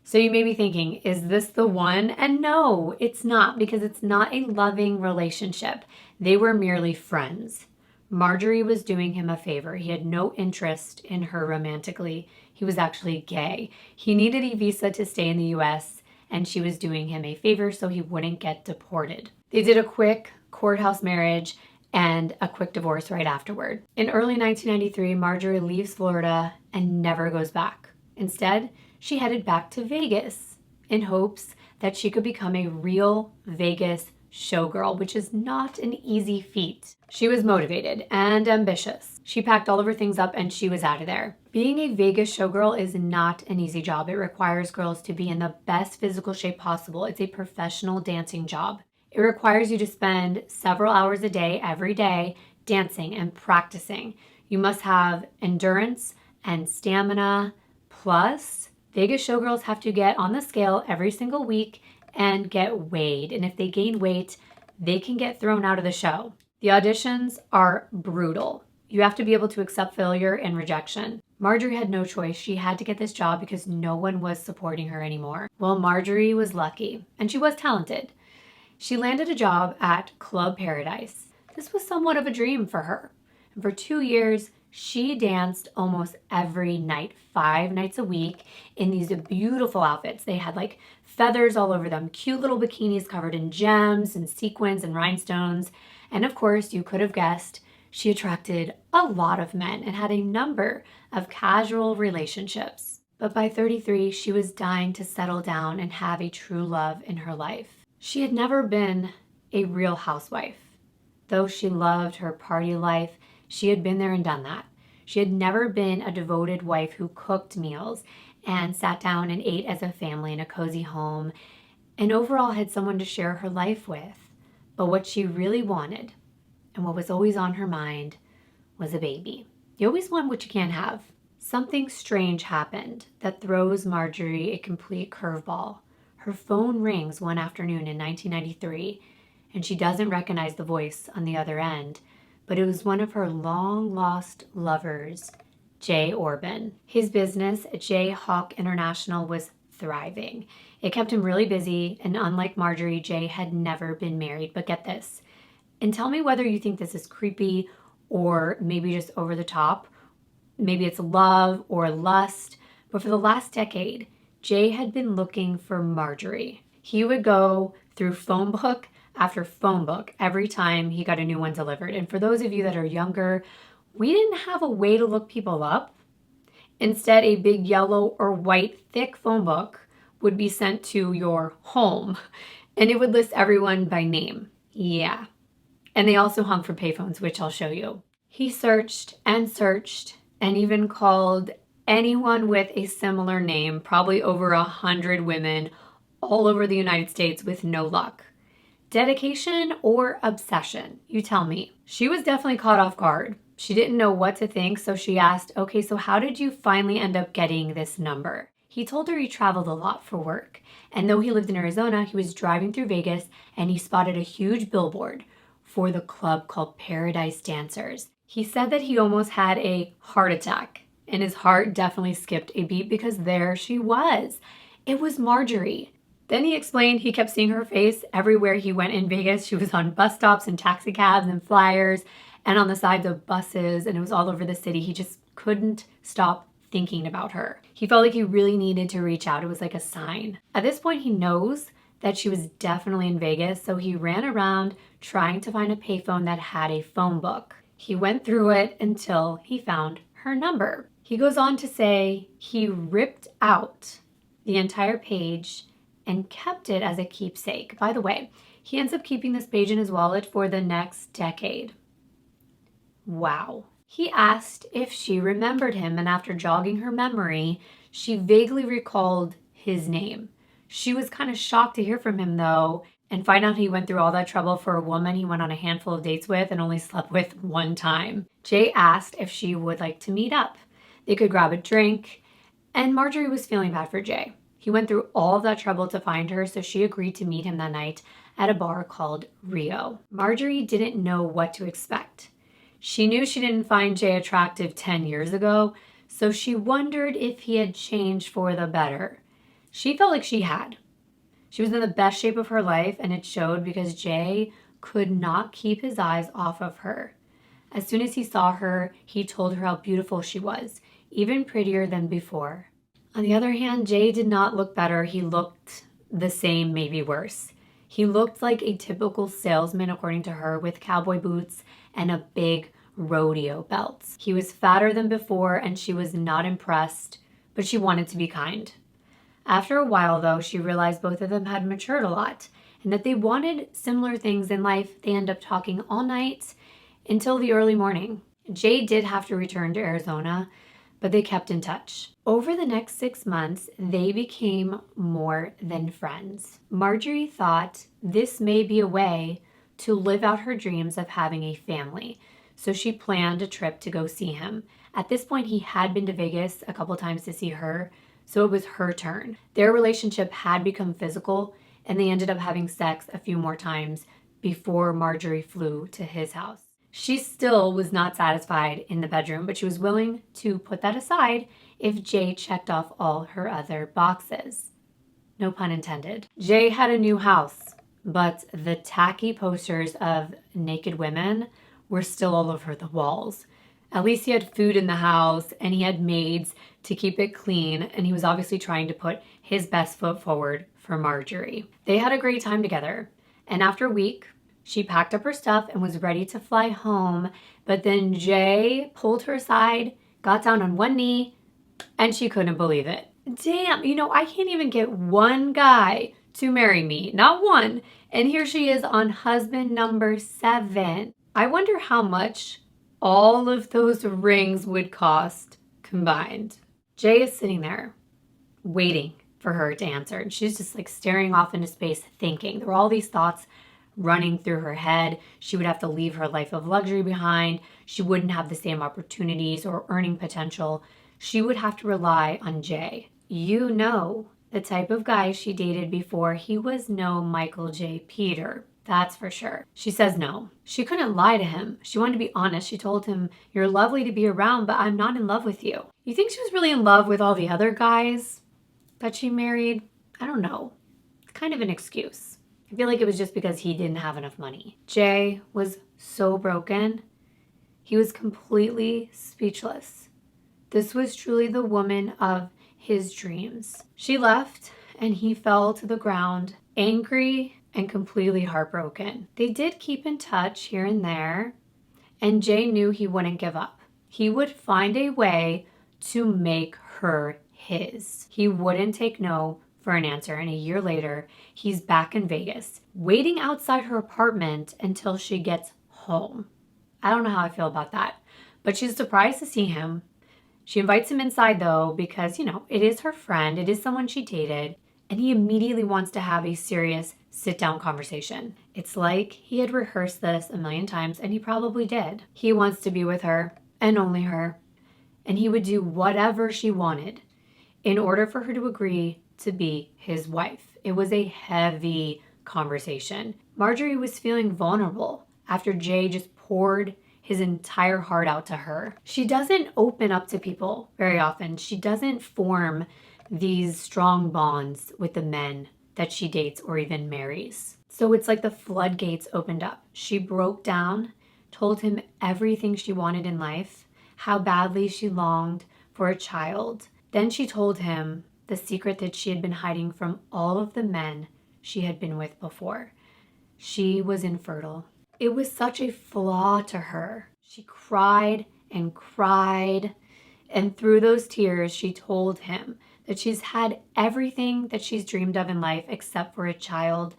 So you may be thinking, is this the one? And no, it's not, because it's not a loving relationship. They were merely friends. Marjorie was doing him a favor. He had no interest in her romantically. He was actually gay. He needed a visa to stay in the US, and she was doing him a favor so he wouldn't get deported. They did a quick courthouse marriage and a quick divorce right afterward. In early 1993, Marjorie leaves Florida and never goes back. Instead, she headed back to Vegas in hopes that she could become a real Vegas showgirl, which is not an easy feat. She was motivated and ambitious. She packed all of her things up and she was out of there. Being a Vegas showgirl is not an easy job. It requires girls to be in the best physical shape possible. It's a professional dancing job. It requires you to spend several hours a day, every day, dancing and practicing. You must have endurance and stamina. Plus, Vegas showgirls have to get on the scale every single week and get weighed. And if they gain weight, they can get thrown out of the show. The auditions are brutal. You have to be able to accept failure and rejection. Marjorie had no choice. She had to get this job because no one was supporting her anymore. Well, Marjorie was lucky, and she was talented. She landed a job at Club Paradise. This was somewhat of a dream for her. And for 2 years, she danced almost every night, 5 nights a week, in these beautiful outfits. They had like feathers all over them, cute little bikinis covered in gems and sequins and rhinestones. And of course, you could have guessed, she attracted a lot of men and had a number of casual relationships. But by 33, she was dying to settle down and have a true love in her life. She had never been a real housewife. Though she loved her party life, she had been there and done that. She had never been a devoted wife who cooked meals and sat down and ate as a family in a cozy home, and overall had someone to share her life with. But what she really wanted, and what was always on her mind, was a baby. You always want what you can't have. Something strange happened that throws Marjorie a complete curveball. Her phone rings one afternoon in 1993, and she doesn't recognize the voice on the other end, but it was one of her long-lost lovers, Jay Orban. His business, Jay Hawk International, was thriving. It kept him really busy, and unlike Marjorie, Jay had never been married. But get this, and tell me whether you think this is creepy or maybe just over the top. Maybe it's love or lust, but for the last decade, Jay had been looking for Marjorie. He would go through phone book after phone book every time he got a new one delivered. And for those of you that are younger, we didn't have a way to look people up. Instead, a big yellow or white thick phone book would be sent to your home, and it would list everyone by name. Yeah. And they also hung from payphones, which I'll show you. He searched and even called anyone with a similar name, probably over 100 women all over the United States, with no luck. Dedication or obsession? You tell me. She was definitely caught off guard. She didn't know what to think, so she asked, okay, so how did you finally end up getting this number? He told her he traveled a lot for work, and though he lived in Arizona, he was driving through Vegas and he spotted a huge billboard for the club called Paradise Dancers. He said that he almost had a heart attack, and his heart definitely skipped a beat because there she was. It was Marjorie. Then he explained he kept seeing her face everywhere he went in Vegas. She was on bus stops and taxi cabs and flyers and on the sides of buses, and it was all over the city. He just couldn't stop thinking about her. He felt like he really needed to reach out. It was like a sign. At this point, he knows that she was definitely in Vegas, so he ran around trying to find a payphone that had a phone book. He went through it until he found her number. He goes on to say he ripped out the entire page and kept it as a keepsake. By the way, he ends up keeping this page in his wallet for the next decade. Wow. He asked if she remembered him, and after jogging her memory, she vaguely recalled his name. She was kind of shocked to hear from him, though, and find out he went through all that trouble for a woman he went on a handful of dates with and only slept with one time. Jay asked if she would like to meet up. They could grab a drink, and Marjorie was feeling bad for Jay. He went through all of that trouble to find her, so she agreed to meet him that night at a bar called Rio. Marjorie didn't know what to expect. She knew she didn't find Jay attractive 10 years ago, so she wondered if he had changed for the better. She felt like she had. She was in the best shape of her life, and it showed because Jay could not keep his eyes off of her. As soon as he saw her, he told her how beautiful she was, even prettier than before. On the other hand, Jay did not look better. He looked the same, maybe worse. He looked like a typical salesman, according to her, with cowboy boots and a big rodeo belt. He was fatter than before, and she was not impressed, but she wanted to be kind. After a while, though, she realized both of them had matured a lot and that they wanted similar things in life. They ended up talking all night until the early morning. Jay did have to return to Arizona, but they kept in touch. Over the next 6 months, they became more than friends. Marjorie thought this may be a way to live out her dreams of having a family, so she planned a trip to go see him. At this point, he had been to Vegas a couple times to see her, so it was her turn. Their relationship had become physical, and they ended up having sex a few more times before Marjorie flew to his house. She still was not satisfied in the bedroom, but she was willing to put that aside if Jay checked off all her other boxes. No pun intended. Jay had a new house, but the tacky posters of naked women were still all over the walls. At least he had food in the house, and he had maids to keep it clean, and he was obviously trying to put his best foot forward for Marjorie. They had a great time together, and after a week, she packed up her stuff and was ready to fly home, but then Jay pulled her aside, got down on one knee, and she couldn't believe it. Damn, I can't even get one guy to marry me, not one, and here she is on husband number 7. I wonder how much all of those rings would cost combined. Jay is sitting there waiting for her to answer, and she's just like staring off into space thinking. There were all these thoughts running through her head. She would have to leave her life of luxury behind. She wouldn't have the same opportunities or earning potential. She would have to rely on Jay. The type of guy she dated before. He was no Michael J. Peter. That's for sure. She says no. She couldn't lie to him. She wanted to be honest. She told him, "You're lovely to be around, but I'm not in love with you." You think she was really in love with all the other guys that she married? I don't know. It's kind of an excuse. I feel like it was just because he didn't have enough money. Jay was so broken. He was completely speechless. This was truly the woman of his dreams. She left, and he fell to the ground, angry and completely heartbroken. They did keep in touch here and there, and Jay knew he wouldn't give up. He would find a way to make her his. He wouldn't take no for an answer, and a year later, he's back in Vegas, waiting outside her apartment until she gets home. I don't know how I feel about that, but she's surprised to see him. She invites him inside, though, because, it is her friend, it is someone she dated, and he immediately wants to have a serious sit-down conversation. It's like he had rehearsed this a million times, and he probably did. He wants to be with her, and only her, and he would do whatever she wanted in order for her to agree to be his wife. It was a heavy conversation. Marjorie was feeling vulnerable after Jay just poured his entire heart out to her. She doesn't open up to people very often. She doesn't form these strong bonds with the men that she dates or even marries. So it's like the floodgates opened up. She broke down, told him everything she wanted in life, how badly she longed for a child. Then she told him the secret that she had been hiding from all of the men she had been with before. She was infertile. It was such a flaw to her. She cried and cried. And through those tears, she told him that she's had everything that she's dreamed of in life except for a child,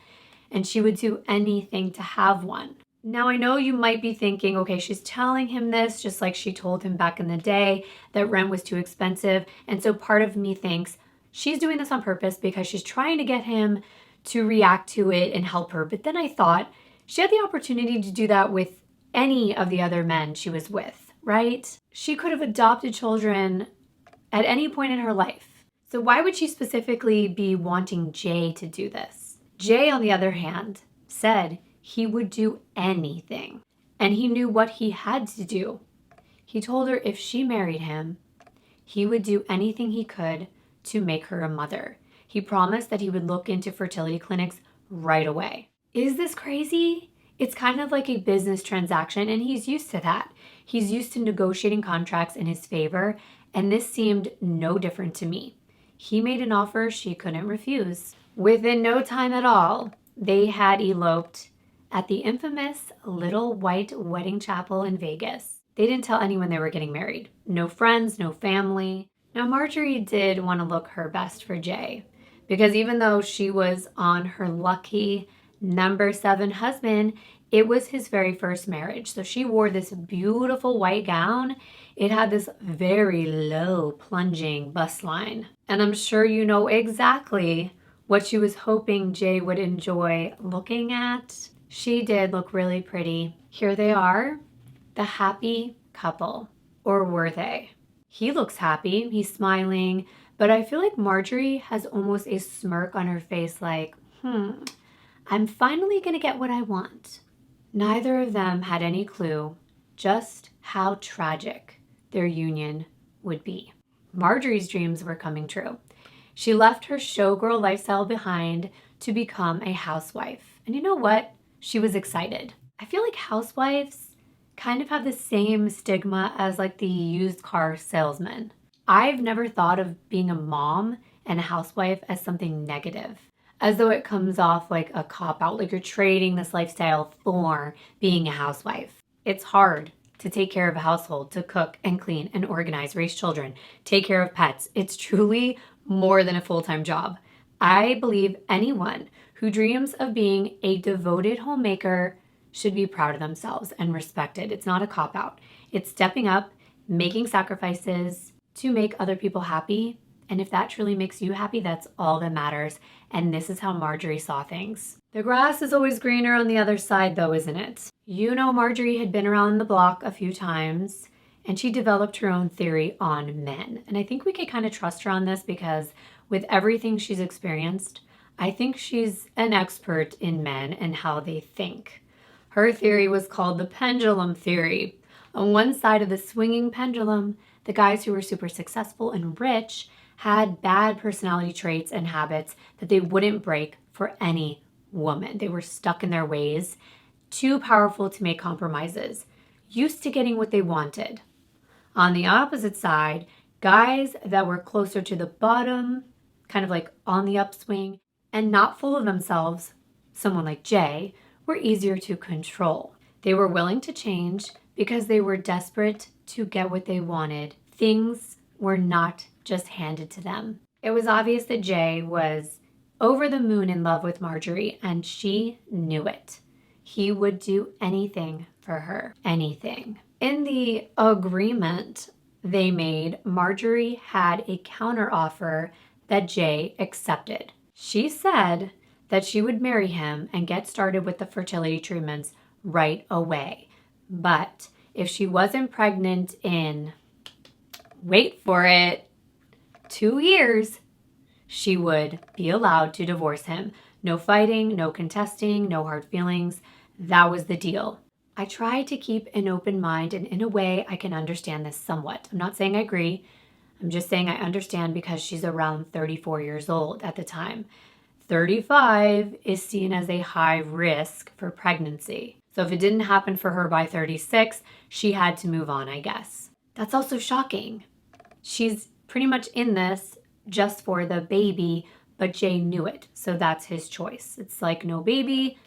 and she would do anything to have one. Now, I know you might be thinking, okay, she's telling him this just like she told him back in the day that rent was too expensive. And so part of me thinks she's doing this on purpose because she's trying to get him to react to it and help her. But then I thought she had the opportunity to do that with any of the other men she was with, right? She could have adopted children at any point in her life. So why would she specifically be wanting Jay to do this? Jay, on the other hand, said he would do anything, and he knew what he had to do. He told her if she married him, he would do anything he could to make her a mother. He promised that he would look into fertility clinics right away. Is this crazy? It's kind of like a business transaction, and he's used to that. He's used to negotiating contracts in his favor, and this seemed no different to me. He made an offer she couldn't refuse. Within no time at all, they had eloped at the infamous Little White Wedding Chapel in Vegas. They didn't tell anyone they were getting married. No friends, no family. Now, Marjorie did want to look her best for Jay, because even though she was on her lucky number 7 husband, it was his very first marriage. So she wore this beautiful white gown. It had this very low plunging bust line. And I'm sure you know exactly what she was hoping Jay would enjoy looking at. She did look really pretty. Here they are, the happy couple. Or were they? He looks happy, he's smiling, but I feel like Marjorie has almost a smirk on her face like, I'm finally gonna get what I want. Neither of them had any clue just how tragic their union would be. Marjorie's dreams were coming true. She left her showgirl lifestyle behind to become a housewife. And you know what? She was excited. I feel like housewives kind of have the same stigma as like the used car salesman. I've never thought of being a mom and a housewife as something negative, as though it comes off like a cop-out, like you're trading this lifestyle for being a housewife. It's hard to take care of a household, to cook and clean and organize, raise children, take care of pets. It's truly more than a full-time job. I believe anyone who dreams of being a devoted homemaker should be proud of themselves and respected. It's not a cop-out. It's stepping up, making sacrifices to make other people happy. And if that truly makes you happy, that's all that matters. And this is how Marjorie saw things. The grass is always greener on the other side though, isn't it? You know, Marjorie had been around the block a few times and she developed her own theory on men. And I think we could kind of trust her on this because with everything she's experienced, I think she's an expert in men and how they think. Her theory was called the pendulum theory. On one side of the swinging pendulum, the guys who were super successful and rich had bad personality traits and habits that they wouldn't break for any woman. They were stuck in their ways, too powerful to make compromises, used to getting what they wanted. On the opposite side, guys that were closer to the bottom, kind of like on the upswing, and not full of themselves, someone like Jay, were easier to control. They were willing to change because they were desperate to get what they wanted. Things were not just handed to them. It was obvious that Jay was over the moon in love with Marjorie, and she knew it. He would do anything for her, anything. In the agreement they made, Marjorie had a counteroffer that Jay accepted. She said that she would marry him and get started with the fertility treatments right away. But if she wasn't pregnant in, wait for it, 2 years, she would be allowed to divorce him. No fighting, no contesting, no hard feelings. That was the deal. I try to keep an open mind, and in a way I can understand this somewhat. I'm not saying I agree. I'm just saying I understand because she's around 34 years old at the time. 35 is seen as a high risk for pregnancy. So if it didn't happen for her by 36, she had to move on, I guess. That's also shocking. She's pretty much in this just for the baby, but Jay knew it, so that's his choice. It's like, no baby,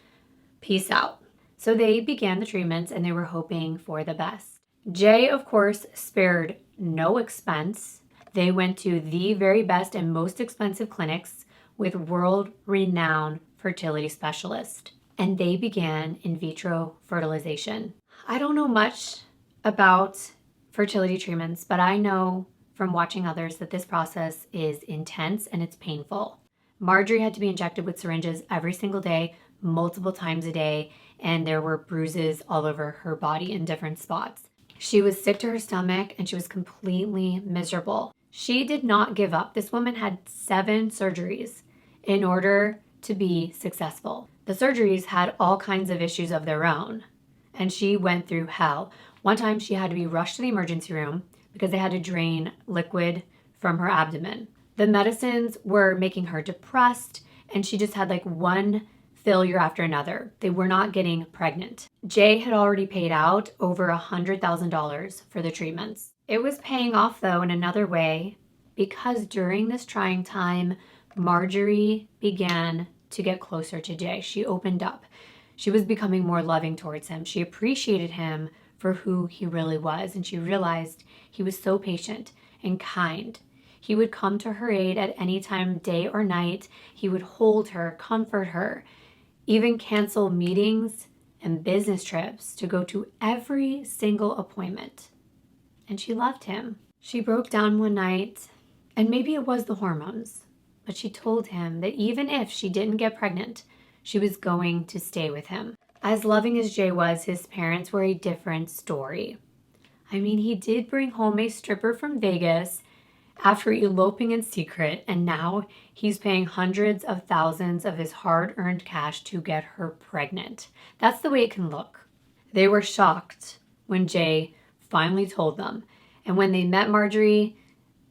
peace out. So they began the treatments and they were hoping for the best. Jay, of course, spared no expense. They went to the very best and most expensive clinics with world-renowned fertility specialists, and they began in vitro fertilization. I don't know much about fertility treatments, but I know from watching others that this process is intense and it's painful. Marjorie had to be injected with syringes every single day, multiple times a day, and there were bruises all over her body in different spots. She was sick to her stomach and she was completely miserable. She did not give up. This woman had 7 surgeries in order to be successful. The surgeries had all kinds of issues of their own, and she went through hell. One time she had to be rushed to the emergency room because they had to drain liquid from her abdomen. The medicines were making her depressed, and she just had like one failure after another. They were not getting pregnant. Jay had already paid out over $100,000 for the treatments. It was paying off though in another way, because during this trying time, Marjorie began to get closer to Jay. She opened up. She was becoming more loving towards him. She appreciated him for who he really was, and she realized he was so patient and kind. He would come to her aid at any time, day or night. He would hold her, comfort her, even cancel meetings and business trips to go to every single appointment. And she loved him. She broke down one night, and maybe it was the hormones, but she told him that even if she didn't get pregnant, she was going to stay with him. As loving as Jay was, his parents were a different story. I mean, he did bring home a stripper from Vegas after eloping in secret, and now he's paying hundreds of thousands of his hard-earned cash to get her pregnant. That's the way it can look. They were shocked when Jay finally told them. And when they met Marjorie,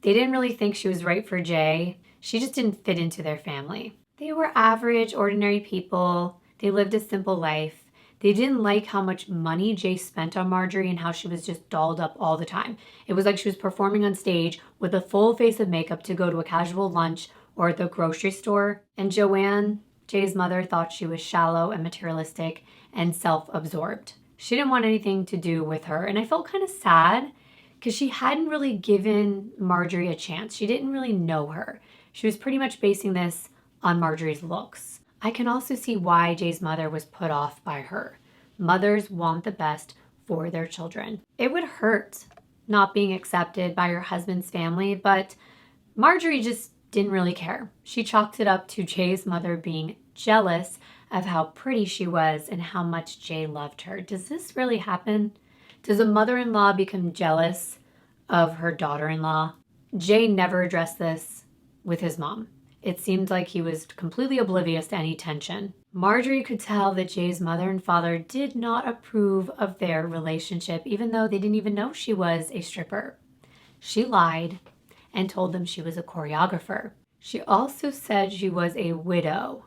they didn't really think she was right for Jay. She just didn't fit into their family. They were average, ordinary people. They lived a simple life. They didn't like how much money Jay spent on Marjorie and how she was just dolled up all the time. It was like she was performing on stage with a full face of makeup to go to a casual lunch or the grocery store. And Joanne, Jay's mother, thought she was shallow and materialistic and self-absorbed. She didn't want anything to do with her. And I felt kind of sad because she hadn't really given Marjorie a chance. She didn't really know her. She was pretty much basing this on Marjorie's looks. I can also see why Jay's mother was put off by her. Mothers want the best for their children. It would hurt not being accepted by her husband's family, but Marjorie just didn't really care. She chalked it up to Jay's mother being jealous of how pretty she was and how much Jay loved her. Does this really happen? Does a mother-in-law become jealous of her daughter-in-law? Jay never addressed this with his mom. It seemed like he was completely oblivious to any tension. Marjorie could tell that Jay's mother and father did not approve of their relationship, even though they didn't even know she was a stripper. She lied and told them she was a choreographer. She also said she was a widow,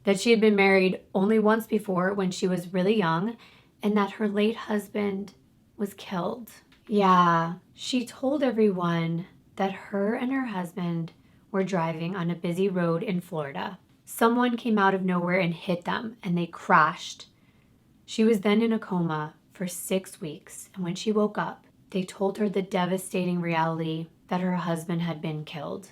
that she had been married only once before when she was really young, and that her late husband was killed. Yeah, she told everyone that her and her husband were driving on a busy road in Florida. Someone came out of nowhere and hit them, and they crashed. She was then in a coma for 6 weeks, and when she woke up, they told her the devastating reality that her husband had been killed.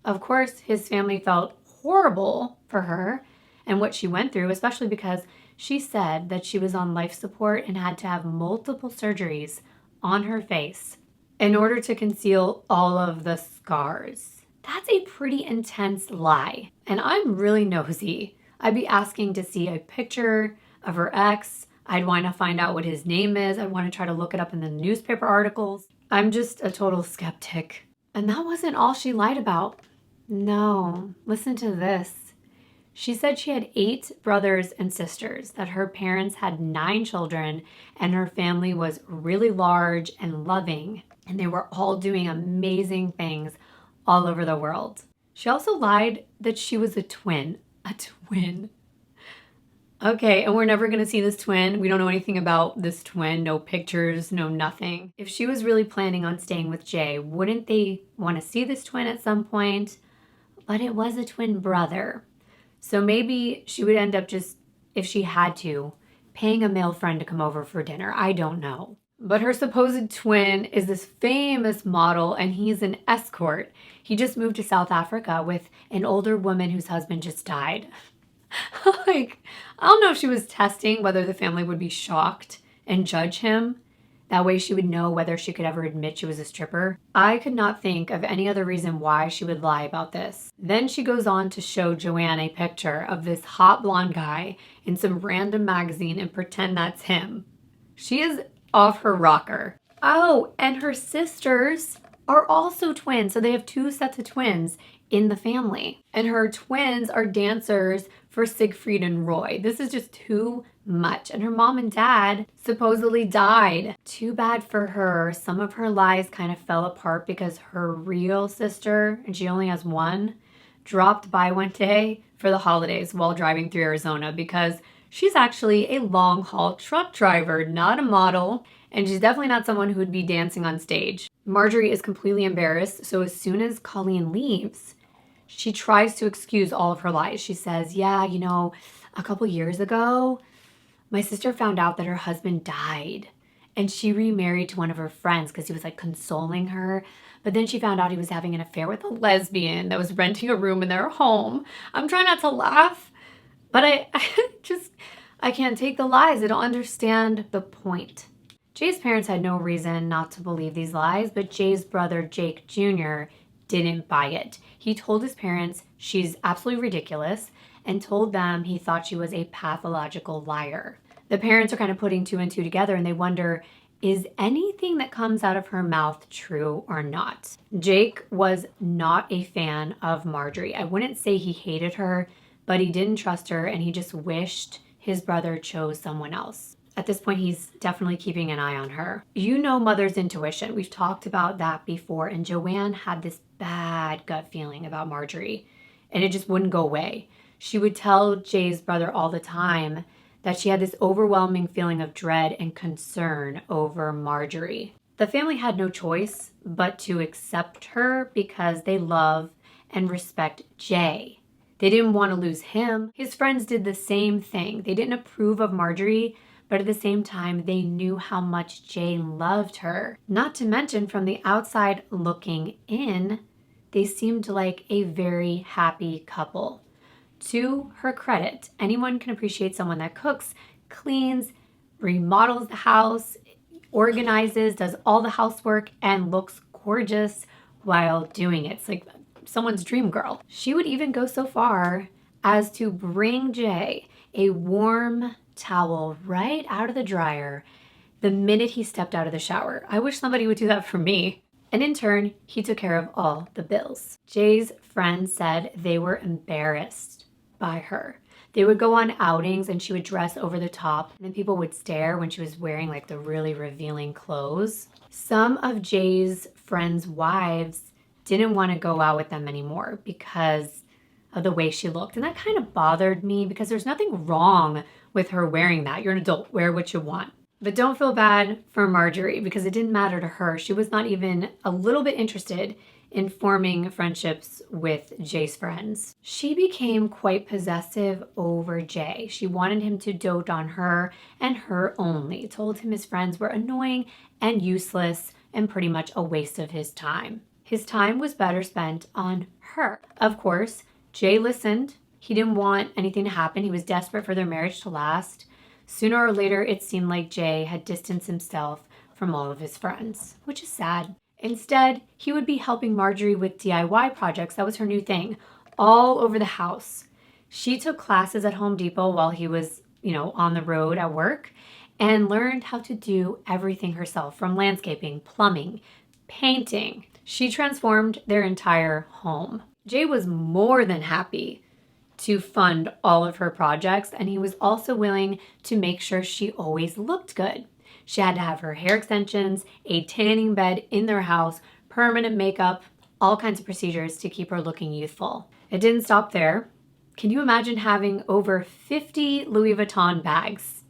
Of course, his family felt horrible for her and what she went through, especially because she said that she was on life support and had to have multiple surgeries on her face in order to conceal all of the scars. That's a pretty intense lie. And I'm really nosy. I'd be asking to see a picture of her ex. I'd want to find out what his name is. I'd want to try to look it up in the newspaper articles. I'm just a total skeptic. And that wasn't all she lied about. No, listen to this. She said she had 8 brothers and sisters, that her parents had 9 children, and her family was really large and loving, and they were all doing amazing things all over the world. She also lied that she was a twin. A twin. Okay, and we're never gonna see this twin. We don't know anything about this twin, no pictures, no nothing. If she was really planning on staying with Jay, wouldn't they want to see this twin at some point? But it was a twin brother. So maybe she would end up just, if she had to, paying a male friend to come over for dinner. I don't know. But her supposed twin is this famous model, and he's an escort. He just moved to South Africa with an older woman whose husband just died. Like, I don't know if she was testing whether the family would be shocked and judge him. That way she would know whether she could ever admit she was a stripper. I could not think of any other reason why she would lie about this. Then she goes on to show Joanne a picture of this hot blonde guy in some random magazine and pretend that's him. She is off her rocker. Oh, and her sisters are also twins. So they have two sets of twins in the family. And her twins are dancers for Siegfried and Roy. This is just too much. And her mom and dad supposedly died. Too bad for her. Some of her lies kind of fell apart because her real sister, and she only has one, dropped by one day for the holidays while driving through Arizona because she's actually a long-haul truck driver, not a model, and she's definitely not someone who would be dancing on stage. Marjorie is completely embarrassed, so as soon as Colleen leaves, she tries to excuse all of her lies. She says, yeah, a couple years ago, my sister found out that her husband died, and she remarried to one of her friends because he was like consoling her. But then she found out he was having an affair with a lesbian that was renting a room in their home. I'm trying not to laugh, but I can't take the lies. I don't understand the point. Jay's parents had no reason not to believe these lies, but Jay's brother, Jake Jr., didn't buy it. He told his parents she's absolutely ridiculous and told them he thought she was a pathological liar. The parents are kind of putting two and two together and they wonder, is anything that comes out of her mouth true or not? Jake was not a fan of Marjorie. I wouldn't say he hated her, but he didn't trust her and he just wished his brother chose someone else. At this point, he's definitely keeping an eye on her. Mother's intuition. We've talked about that before, and Joanne had this bad gut feeling about Marjorie, and it just wouldn't go away. She would tell Jay's brother all the time that she had this overwhelming feeling of dread and concern over Marjorie. The family had no choice but to accept her because they love and respect Jay. They didn't want to lose him. His friends did the same thing. They didn't approve of Marjorie, but at the same time, they knew how much Jay loved her. Not to mention, from the outside looking in, they seemed like a very happy couple. To her credit, anyone can appreciate someone that cooks, cleans, remodels the house, organizes, does all the housework, and looks gorgeous while doing it. It's like someone's dream girl. She would even go so far as to bring Jay a warm towel right out of the dryer the minute he stepped out of the shower. I wish somebody would do that for me. And in turn, he took care of all the bills. Jay's friends said they were embarrassed by her. They would go on outings and she would dress over the top, and then people would stare when she was wearing like the really revealing clothes. Some of Jay's friends' wives didn't want to go out with them anymore because of the way she looked. And that kind of bothered me because there's nothing wrong with her wearing that. You're an adult, wear what you want. But don't feel bad for Marjorie because it didn't matter to her. She was not even a little bit interested in forming friendships with Jay's friends. She became quite possessive over Jay. She wanted him to dote on her and her only, told him his friends were annoying and useless and pretty much a waste of his time. His time was better spent on her. Of course, Jay listened. He didn't want anything to happen. He was desperate for their marriage to last. Sooner or later, it seemed like Jay had distanced himself from all of his friends, which is sad. Instead, he would be helping Marjorie with DIY projects. That was her new thing, all over the house. She took classes at Home Depot while he was, on the road at work and learned how to do everything herself, from landscaping, plumbing, painting. She transformed their entire home. Jay was more than happy to fund all of her projects, and he was also willing to make sure she always looked good. She had to have her hair extensions, a tanning bed in their house, permanent makeup, all kinds of procedures to keep her looking youthful. It didn't stop there. Can you imagine having over 50 Louis Vuitton bags?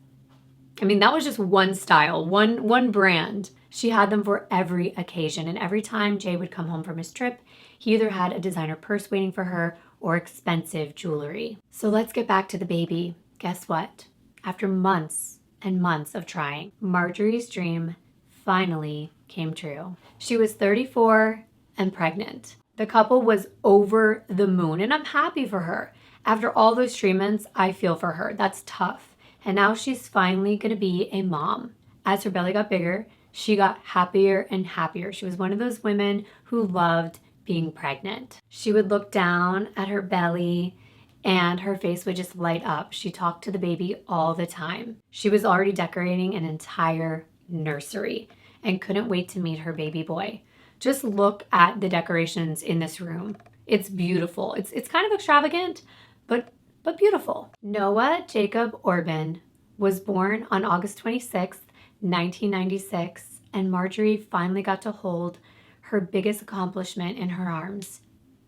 I mean, that was just one style, one brand. She had them for every occasion, and every time Jay would come home from his trip, he either had a designer purse waiting for her or expensive jewelry. So let's get back to the baby. Guess what? After months and months of trying, Marjorie's dream finally came true. She was 34 and pregnant. The couple was over the moon, and I'm happy for her. After all those treatments, I feel for her. That's tough. And now she's finally going to be a mom. As her belly got bigger, she got happier and happier. She was one of those women who loved being pregnant. She would look down at her belly and her face would just light up. She talked to the baby all the time. She was already decorating an entire nursery and couldn't wait to meet her baby boy. Just look at the decorations in this room. It's beautiful. It's kind of extravagant, but beautiful. Noah Jacob Orban was born on August 26th, 1996, and Marjorie finally got to hold her biggest accomplishment in her arms.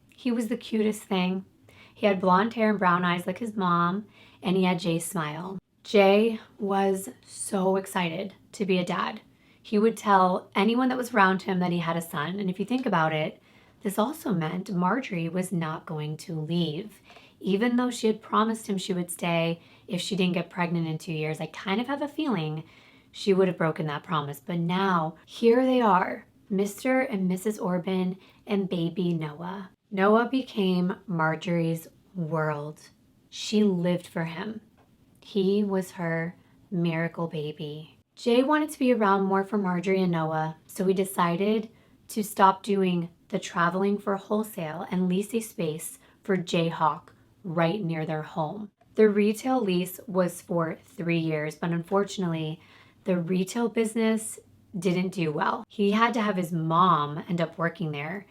He was the cutest thing. He had blonde hair and brown eyes like his mom, and he had Jay's smile. Jay was so excited to be a dad. He would tell anyone that was around him that he had a son, and if you think about it, this also meant Marjorie was not going to leave. Even though she had promised him she would stay if she didn't get pregnant in 2 years, I kind of have a feeling she would have broken that promise. But now, here they are, Mr. and Mrs. Orban and baby Noah. Noah became Marjorie's world. She lived for him. He was her miracle baby. Jay wanted to be around more for Marjorie and Noah, so we decided to stop doing the traveling for wholesale and lease a space for Jayhawk right near their home. The retail lease was for 3 years, but unfortunately, the retail business didn't do well. He had to have his mom end up working there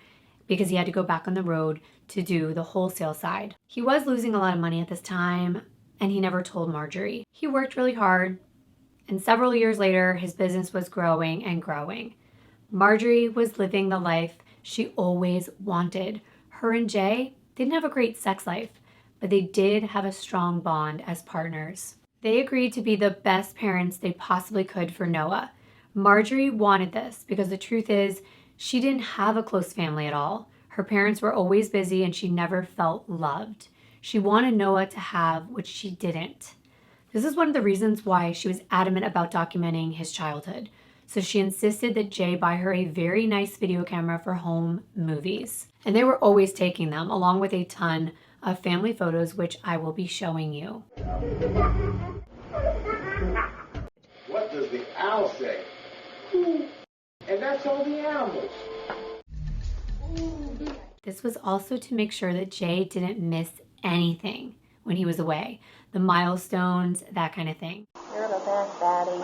because he had to go back on the road to do the wholesale side. He was losing a lot of money at this time, and he never told Marjorie. He worked really hard, and several years later, his business was growing and growing. Marjorie was living the life she always wanted. Her and Jay didn't have a great sex life, but they did have a strong bond as partners. They agreed to be the best parents they possibly could for Noah. Marjorie wanted this because the truth is, she didn't have a close family at all. Her parents were always busy and she never felt loved. She wanted Noah to have what she didn't. This is one of the reasons why she was adamant about documenting his childhood. So she insisted that Jay buy her a very nice video camera for home movies. And they were always taking them, along with a ton of family photos, which I will be showing you. What does the owl say? Ooh. And that's all the animals. Ooh. This was also to make sure that Jay didn't miss anything when he was away. The milestones, that kind of thing. You're the best, Daddy.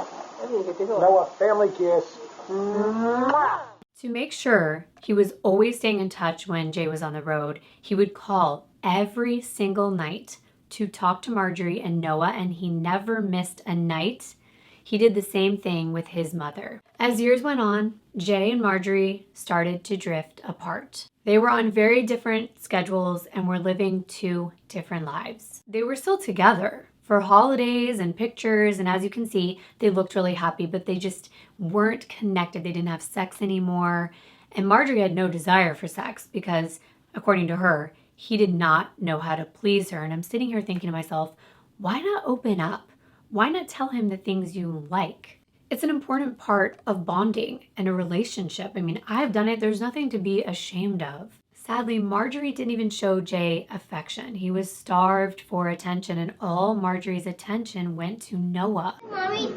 Noah, family kiss. To make sure he was always staying in touch when Jay was on the road, he would call every single night to talk to Marjorie and Noah, and he never missed a night. He did the same thing with his mother. As years went on, Jay and Marjorie started to drift apart. They were on very different schedules and were living 2 different lives. They were still together for holidays and pictures, and as you can see, they looked really happy, but they just weren't connected. They didn't have sex anymore, and Marjorie had no desire for sex because, according to her, he did not know how to please her. And I'm sitting here thinking to myself, why not open up? Why not tell him the things you like? It's an important part of bonding and a relationship. I mean, I've done it. There's nothing to be ashamed of. Sadly, Marjorie didn't even show Jay affection. He was starved for attention, and all Marjorie's attention went to Noah. Mommy.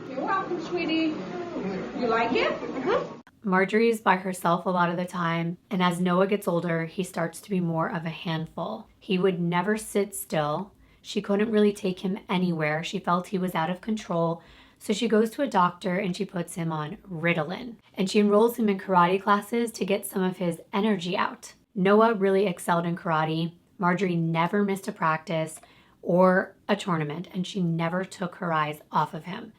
You're welcome, sweetie. You like it? Marjorie is by herself a lot of the time, and as Noah gets older, he starts to be more of a handful. He would never sit still. She couldn't really take him anywhere. She felt he was out of control. So she goes to a doctor and she puts him on Ritalin. And she enrolls him in karate classes to get some of his energy out. Noah really excelled in karate. Marjorie never missed a practice or a tournament, and she never took her eyes off of him.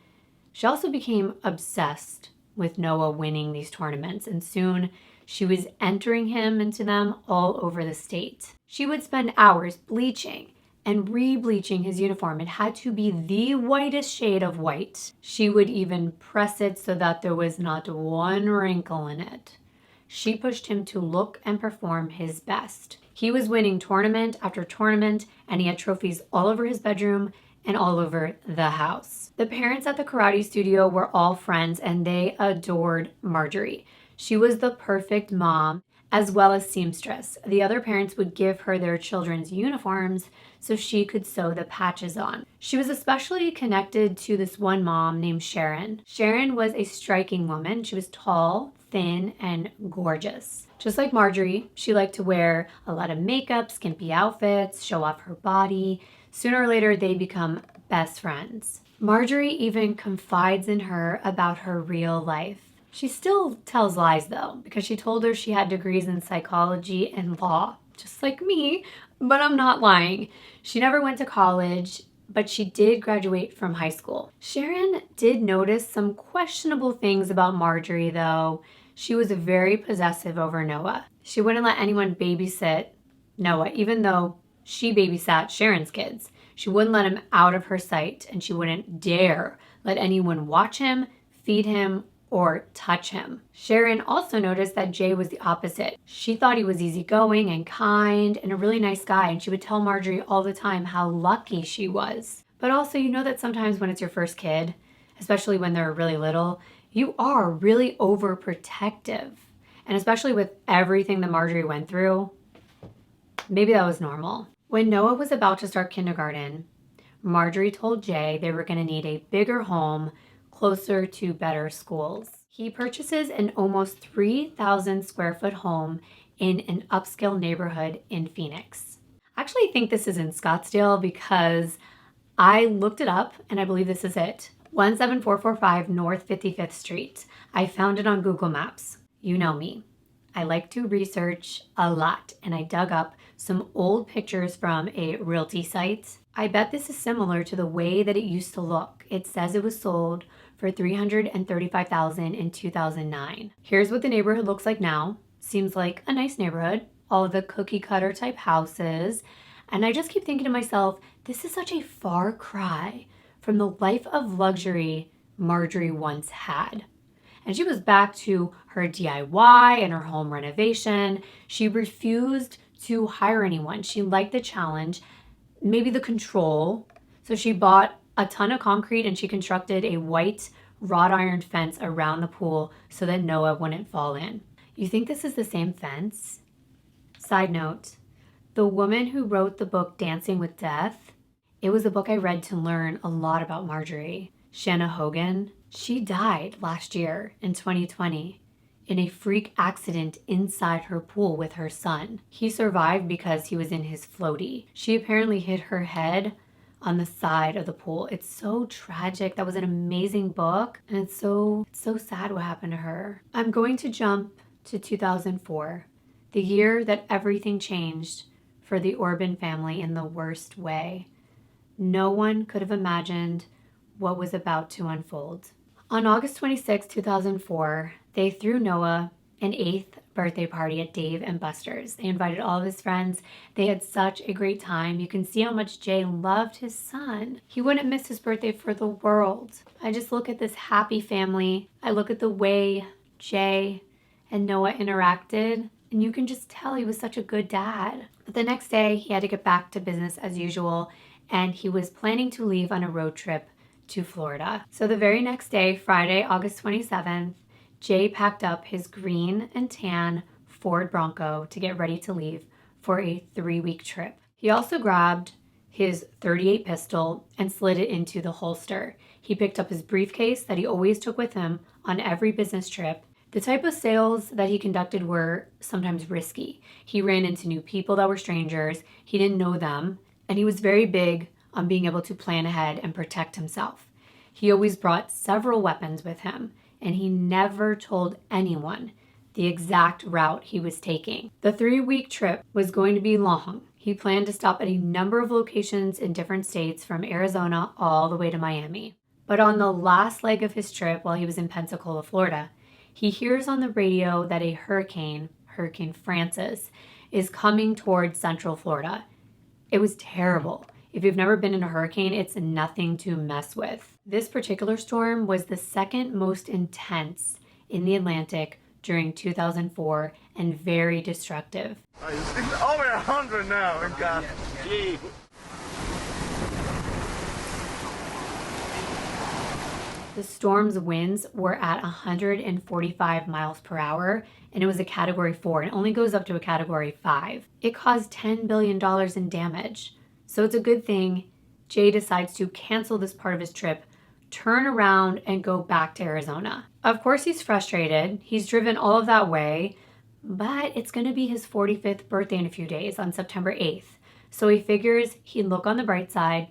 She also became obsessed with Noah winning these tournaments, and soon she was entering him into them all over the state. She would spend hours bleaching and re-bleaching his uniform. It had to be the whitest shade of white. She would even press it so that there was not one wrinkle in it. She pushed him to look and perform his best. He was winning tournament after tournament, and he had trophies all over his bedroom and all over the house. The parents at the karate studio were all friends and they adored Marjorie. She was the perfect mom as well as seamstress. The other parents would give her their children's uniforms so she could sew the patches on. She was especially connected to this one mom named Sharon. Sharon was a striking woman. She was tall, thin, and gorgeous. Just like Marjorie, she liked to wear a lot of makeup, skimpy outfits, show off her body. Sooner or later, they become best friends. Marjorie even confides in her about her real life. She still tells lies though, because she told her she had degrees in psychology and law, just like me, but I'm not lying. She never went to college, but she did graduate from high school. Sharon did notice some questionable things about Marjorie though. She was very possessive over Noah. She wouldn't let anyone babysit Noah, even though she babysat Sharon's kids. She wouldn't let him out of her sight, and she wouldn't dare let anyone watch him, feed him, or touch him. Sharon also noticed that Jay was the opposite. She thought he was easygoing and kind and a really nice guy, and she would tell Marjorie all the time how lucky she was. But also, you know that sometimes when it's your first kid, especially when they're really little, you are really overprotective. And especially with everything that Marjorie went through, maybe that was normal. When Noah was about to start kindergarten, Marjorie told Jay they were going to need a bigger home closer to better schools. He purchases an almost 3,000 square foot home in an upscale neighborhood in Phoenix. I actually think this is in Scottsdale because I looked it up and I believe this is it. 17445 North 55th Street. I found it on Google Maps. You know me. I like to research a lot, and I dug up some old pictures from a realty site. I bet this is similar to the way that it used to look. It says it was sold for $335,000 in 2009. Here's what the neighborhood looks like now. Seems like a nice neighborhood. All of the cookie cutter type houses. And I just keep thinking to myself, this is such a far cry from the life of luxury Marjorie once had. And she was back to her DIY and her home renovation. She refused to hire anyone. She liked the challenge, maybe the control. So she bought a ton of concrete and she constructed a white wrought iron fence around the pool so that Noah wouldn't fall in. You think this is the same fence? Side note, the woman who wrote the book Dancing with Death, it was a book I read to learn a lot about Marjorie. Shanna Hogan, she died last year in 2020 in a freak accident inside her pool with her son. He survived because he was in his floaty. She apparently hit her head on the side of the pool. It's so tragic. That was an amazing book, and it's so sad what happened to her. I'm going to jump to 2004, the year that everything changed for the Orban family in the worst way. No one could have imagined what was about to unfold. On August 26, 2004, they threw Noah an 8th birthday party at Dave and Buster's. They invited all of his friends. They had such a great time. You can see how much Jay loved his son. He wouldn't miss his birthday for the world. I just look at this happy family. I look at the way Jay and Noah interacted, and you can just tell he was such a good dad. But the next day, he had to get back to business as usual, and he was planning to leave on a road trip to Florida. So the very next day, Friday, August 27th, Jay packed up his green and tan Ford Bronco to get ready to leave for a 3-week trip. He also grabbed his .38 pistol and slid it into the holster. He picked up his briefcase that he always took with him on every business trip. The type of sales that he conducted were sometimes risky. He ran into new people that were strangers. He didn't know them, and he was very big on being able to plan ahead and protect himself. He always brought several weapons with him, and he never told anyone the exact route he was taking. The 3-week trip was going to be long. He planned to stop at a number of locations in different states from Arizona all the way to Miami. But on the last leg of his trip, while he was in Pensacola, Florida, he hears on the radio that a hurricane, Hurricane Francis, is coming towards Central Florida. It was terrible. If you've never been in a hurricane, it's nothing to mess with. This particular storm was the second most intense in the Atlantic during 2004 and very destructive. It's over 100 now, God. Gee. The storm's winds were at 145 miles per hour, and it was a Category 4, and it only goes up to a Category 5. It caused $10 billion in damage. So it's a good thing Jay decides to cancel this part of his trip, turn around, and go back to Arizona. Of course, he's frustrated. He's driven all of that way, but it's going to be his 45th birthday in a few days on September 8th. So he figures he'd look on the bright side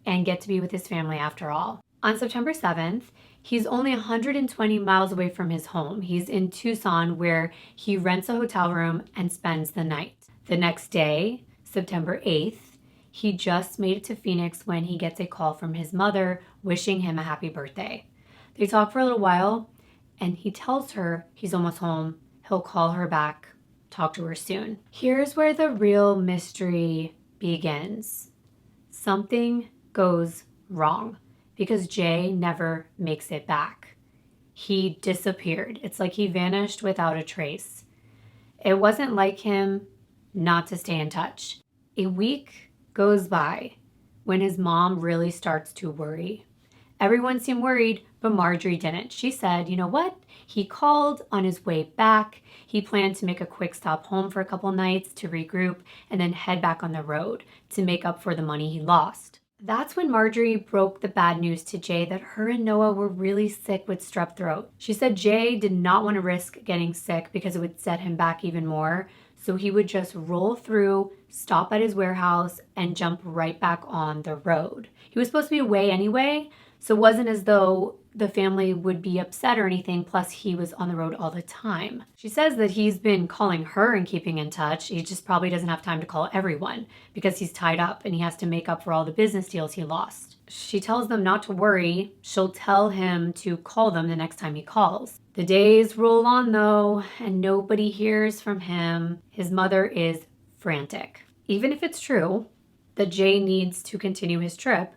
and get to be with his family after all. On September 7th, he's only 120 miles away from his home. He's in Tucson, where he rents a hotel room and spends the night. The next day, September 8th, he just made it to Phoenix when he gets a call from his mother wishing him a happy birthday. They talk for a little while, and he tells her he's almost home. He'll call her back, talk to her soon. Here's where the real mystery begins. Something goes wrong because Jay never makes it back. He disappeared. It's like he vanished without a trace. It wasn't like him not to stay in touch. A week goes by when his mom really starts to worry. Everyone seemed worried, but Marjorie didn't. She said, you know what? He called on his way back. He planned to make a quick stop home for a couple nights to regroup and then head back on the road to make up for the money he lost. That's when Marjorie broke the bad news to Jay that her and Noah were really sick with strep throat. She said Jay did not want to risk getting sick because it would set him back even more, so he would just roll through, stop at his warehouse, and jump right back on the road. He was supposed to be away anyway, so it wasn't as though the family would be upset or anything, plus he was on the road all the time. She says that he's been calling her and keeping in touch. He just probably doesn't have time to call everyone because he's tied up and he has to make up for all the business deals he lost. She tells them not to worry. She'll tell him to call them the next time he calls. The days roll on though, and nobody hears from him. His mother is frantic. Even if it's true that Jay needs to continue his trip,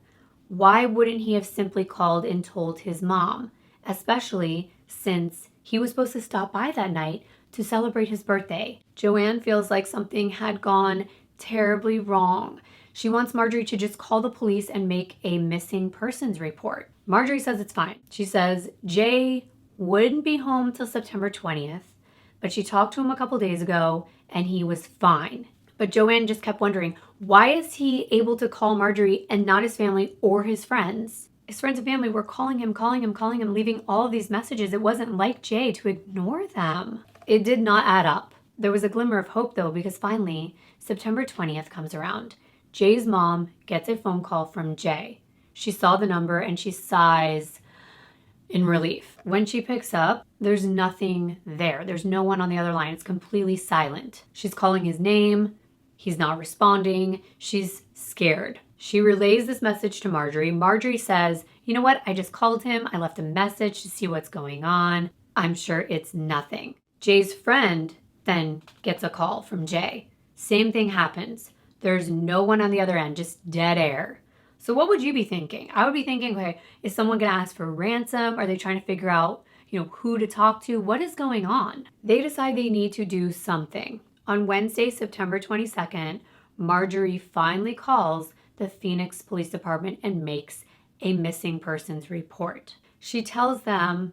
why wouldn't he have simply called and told his mom, especially since he was supposed to stop by that night to celebrate his birthday? Joanne feels like something had gone terribly wrong. She wants Marjorie to just call the police and make a missing persons report. Marjorie says it's fine. She says Jay wouldn't be home till September 20th, but she talked to him a couple days ago and he was fine. But Joanne just kept wondering, why is he able to call Marjorie and not his family or his friends? His friends and family were calling him, leaving all of these messages. It wasn't like Jay to ignore them. It did not add up. There was a glimmer of hope though, because finally, September 20th comes around. Jay's mom gets a phone call from Jay. She saw the number and she sighs in relief. When she picks up, there's nothing there. There's no one on the other line. It's completely silent. She's calling his name. He's not responding. She's scared. She relays this message to Marjorie. Marjorie says, you know what? I just called him. I left a message to see what's going on. I'm sure it's nothing. Jay's friend then gets a call from Jay. Same thing happens. There's no one on the other end, just dead air. So what would you be thinking? I would be thinking, okay, is someone going to ask for ransom? Are they trying to figure out, who to talk to? What is going on? They decide they need to do something. On Wednesday, September 22nd, Marjorie finally calls the Phoenix Police Department and makes a missing persons report. She tells them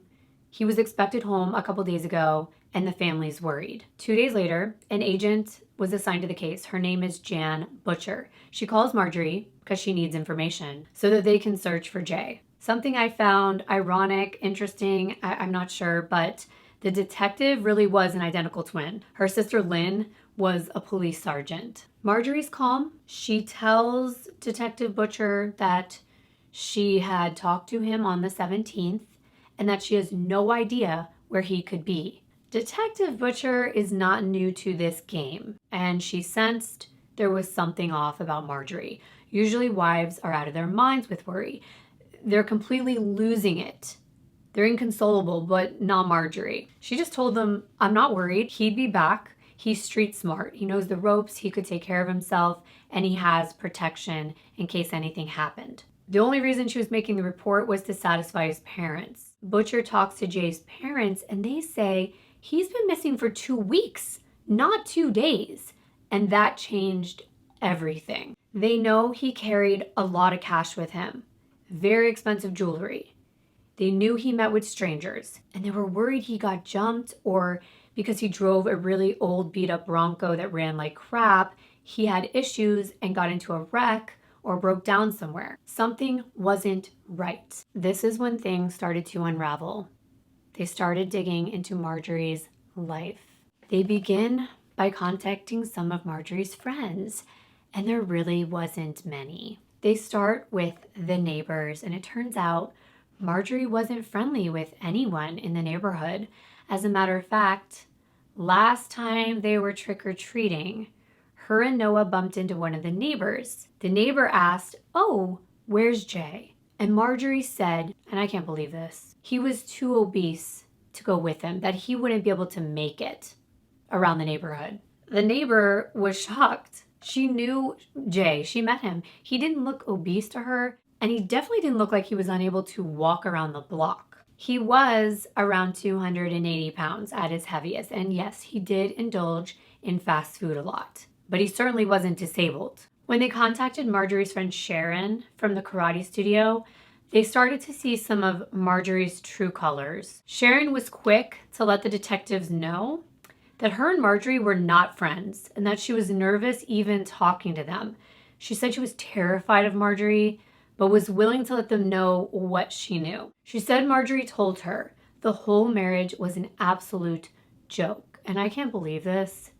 he was expected home a couple days ago and the family's worried. 2 days later, an agent was assigned to the case. Her name is Jan Butcher. She calls Marjorie because she needs information so that they can search for Jay. Something I found ironic, interesting, I'm not sure, but the detective really was an identical twin. Her sister Lynn was a police sergeant. Marjorie's calm. She tells Detective Butcher that she had talked to him on the 17th and that she has no idea where he could be. Detective Butcher is not new to this game, and she sensed there was something off about Marjorie. Usually wives are out of their minds with worry. They're completely losing it. They're inconsolable, but not Marjorie. She just told them, I'm not worried. He'd be back. He's street smart. He knows the ropes. He could take care of himself, and he has protection in case anything happened. The only reason she was making the report was to satisfy his parents. Butcher talks to Jay's parents, and they say he's been missing for 2 weeks, not 2 days. And that changed everything. They know he carried a lot of cash with him, very expensive jewelry. They knew he met with strangers, and they were worried he got jumped, or because he drove a really old beat-up Bronco that ran like crap, he had issues and got into a wreck or broke down somewhere. Something wasn't right. This is when things started to unravel. They started digging into Marjorie's life. They begin by contacting some of Marjorie's friends, and there really wasn't many. They start with the neighbors, and it turns out Marjorie wasn't friendly with anyone in the neighborhood. As a matter of fact, last time they were trick-or-treating, her and Noah bumped into one of the neighbors. The neighbor asked, "Oh, where's Jay?" And Marjorie said, and I can't believe this, he was too obese to go with him, that he wouldn't be able to make it around the neighborhood. The neighbor was shocked. She knew Jay. She met him. He didn't look obese to her, and he definitely didn't look like he was unable to walk around the block. He was around 280 pounds at his heaviest, and yes, he did indulge in fast food a lot, but he certainly wasn't disabled. When they contacted Marjorie's friend Sharon from the karate studio, they started to see some of Marjorie's true colors. Sharon was quick to let the detectives know that her and Marjorie were not friends and that she was nervous even talking to them. She said she was terrified of Marjorie, but was willing to let them know what she knew. She said Marjorie told her the whole marriage was an absolute joke. And I can't believe this,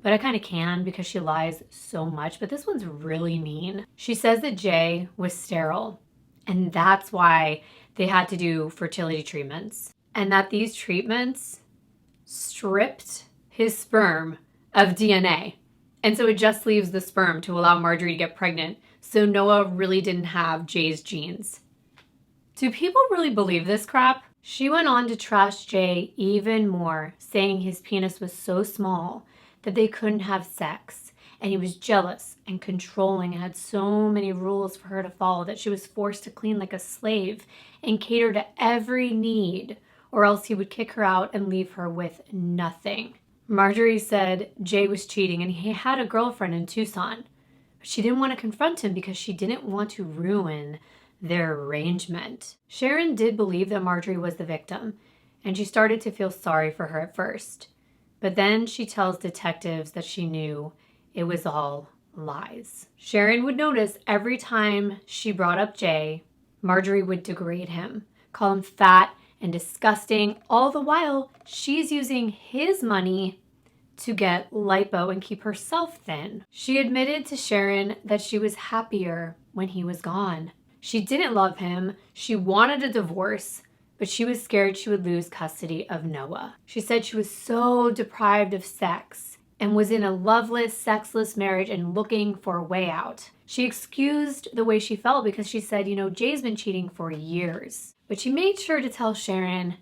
but I kind of can because she lies so much, but this one's really mean. She says that Jay was sterile, and that's why they had to do fertility treatments, and that these treatments stripped his sperm of DNA. And so it just leaves the sperm to allow Marjorie to get pregnant. So Noah really didn't have Jay's genes. Do people really believe this crap? She went on to trash Jay even more, saying his penis was so small that they couldn't have sex. And he was jealous and controlling and had so many rules for her to follow that she was forced to clean like a slave and cater to every need, or else he would kick her out and leave her with nothing. Marjorie said Jay was cheating and he had a girlfriend in Tucson. But she didn't want to confront him because she didn't want to ruin their arrangement. Sharon did believe that Marjorie was the victim, and she started to feel sorry for her at first. But then she tells detectives that she knew it was all lies. Sharon would notice every time she brought up Jay, Marjorie would degrade him, call him fat and disgusting. All the while, she's using his money to get lipo and keep herself thin. She admitted to Sharon that she was happier when he was gone. She didn't love him. She wanted a divorce, but she was scared she would lose custody of Noah. She said she was so deprived of sex and was in a loveless, sexless marriage and looking for a way out. She excused the way she felt because she said, Jay's been cheating for years. But she made sure to tell Sharon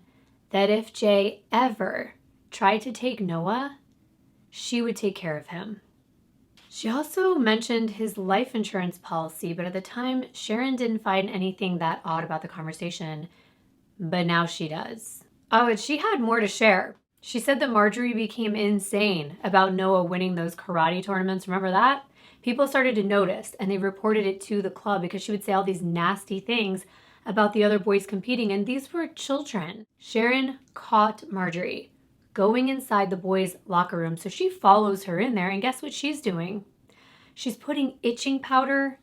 that if Jay ever tried to take Noah, she would take care of him. She also mentioned his life insurance policy, but at the time, Sharon didn't find anything that odd about the conversation, but now she does. Oh, and she had more to share. She said that Marjorie became insane about Noah winning those karate tournaments. Remember that? People started to notice, and they reported it to the club because she would say all these nasty things about the other boys competing, and these were children. Sharon caught Marjorie going inside the boys' locker room, so she follows her in there, and guess what she's doing? She's putting itching powder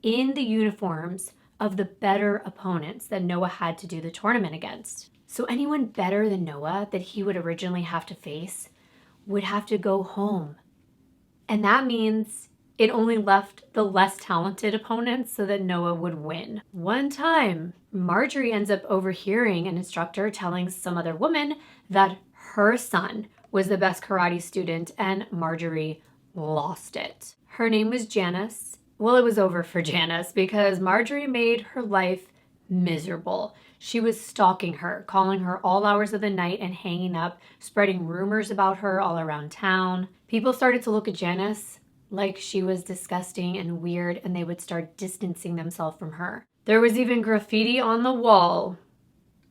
in the uniforms of the better opponents that Noah had to do the tournament against. So anyone better than Noah that he would originally have to face would have to go home. And that means it only left the less talented opponents so that Noah would win. One time, Marjorie ends up overhearing an instructor telling some other woman that her son was the best karate student, and Marjorie lost it. Her name was Janice. Well, it was over for Janice because Marjorie made her life miserable. She was stalking her, calling her all hours of the night and hanging up, spreading rumors about her all around town. People started to look at Janice like she was disgusting and weird, and they would start distancing themselves from her. There was even graffiti on the wall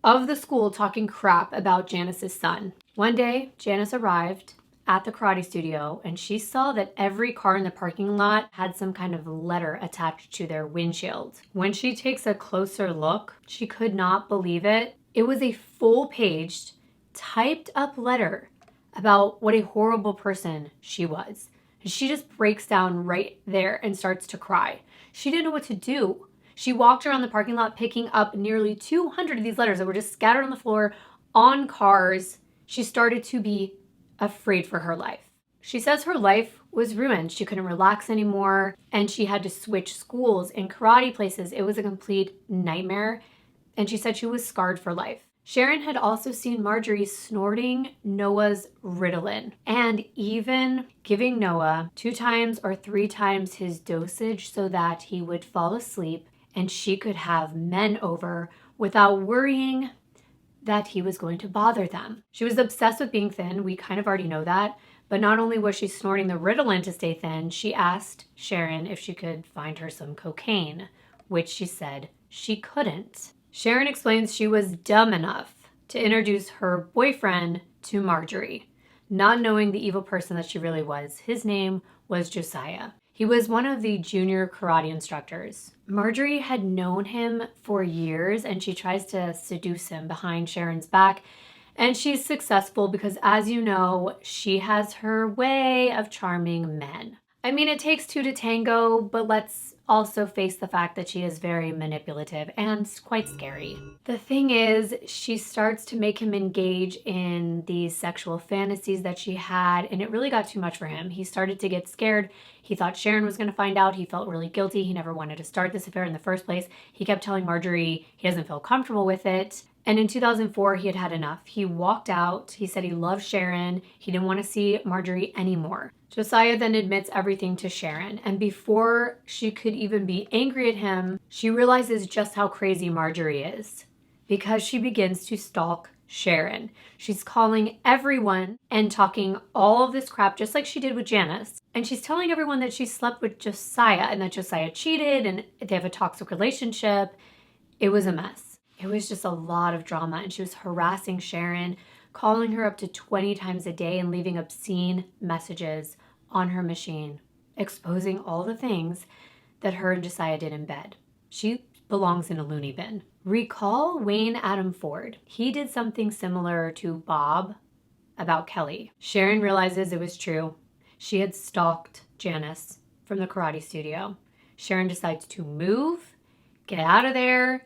of the school talking crap about Janice's son. One day, Janice arrived at the karate studio and she saw that every car in the parking lot had some kind of letter attached to their windshield. When she takes a closer look, she could not believe it. It was a full-paged, typed up letter about what a horrible person she was. And she just breaks down right there and starts to cry. She didn't know what to do. She walked around the parking lot picking up nearly 200 of these letters that were just scattered on the floor on cars. She started to be afraid for her life. She says her life was ruined. She couldn't relax anymore, and she had to switch schools and karate places. It was a complete nightmare, and she said she was scarred for life. Sharon had also seen Marjorie snorting Noah's Ritalin and even giving Noah 2 times or 3 times his dosage so that he would fall asleep and she could have men over without worrying that he was going to bother them. She was obsessed with being thin. We kind of already know that. But not only was she snorting the Ritalin to stay thin, she asked Sharon if she could find her some cocaine, which she said she couldn't. Sharon explains she was dumb enough to introduce her boyfriend to Marjorie, not knowing the evil person that she really was. His name was Josiah. He was one of the junior karate instructors. Marjorie had known him for years and she tries to seduce him behind Sharon's back. And she's successful because, as you know, she has her way of charming men. I mean, it takes 2 to tango, but let's also face the fact that she is very manipulative and quite scary. The thing is, she starts to make him engage in these sexual fantasies that she had, and it really got too much for him. He started to get scared. He thought Sharon was going to find out. He felt really guilty. He never wanted to start this affair in the first place. He kept telling Marjorie he doesn't feel comfortable with it. And in 2004, he had had enough. He walked out. He said he loved Sharon. He didn't want to see Marjorie anymore. Josiah then admits everything to Sharon. And before she could even be angry at him, she realizes just how crazy Marjorie is because she begins to stalk Sharon. She's calling everyone and talking all of this crap, just like she did with Janice. And she's telling everyone that she slept with Josiah and that Josiah cheated and they have a toxic relationship. It was a mess. It was just a lot of drama, and she was harassing Sharon, calling her up to 20 times a day and leaving obscene messages on her machine, exposing all the things that her and Josiah did in bed. She belongs in a loony bin. Recall Wayne Adam Ford. He did something similar to Bob about Kelly. Sharon realizes it was true. She had stalked Janice from the karate studio. Sharon decides to move, get out of there,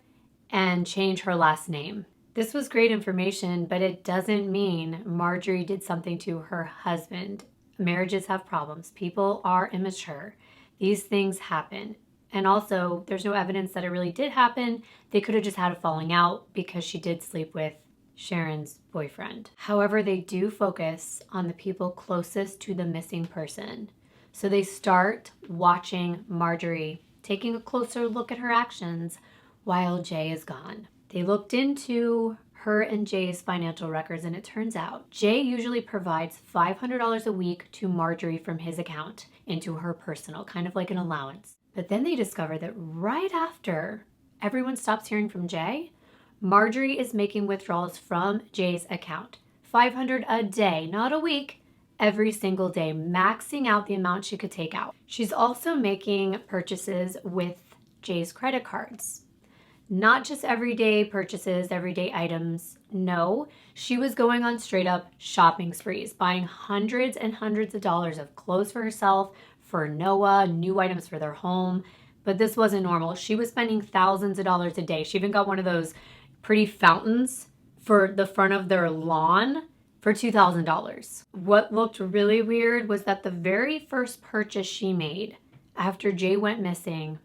and change her last name. This was great information, but it doesn't mean Marjorie did something to her husband. Marriages have problems. People are immature. These things happen. And also, there's no evidence that it really did happen. They could have just had a falling out because she did sleep with Sharon's boyfriend. However, they do focus on the people closest to the missing person. So they start watching Marjorie, taking a closer look at her actions while Jay is gone. They looked into her and Jay's financial records, and it turns out Jay usually provides $500 a week to Marjorie from his account into her personal, kind of like an allowance. But then they discover that right after everyone stops hearing from Jay, Marjorie is making withdrawals from Jay's account. $500 a day, not a week, every single day, maxing out the amount she could take out. She's also making purchases with Jay's credit cards. Not just everyday purchases, everyday items. No, she was going on straight up shopping sprees, buying hundreds and hundreds of dollars of clothes for herself, for Noah, new items for their home. But this wasn't normal. She was spending thousands of dollars a day. She even got one of those pretty fountains for the front of their lawn for $2,000. What looked really weird was that the very first purchase she made after Jay went missing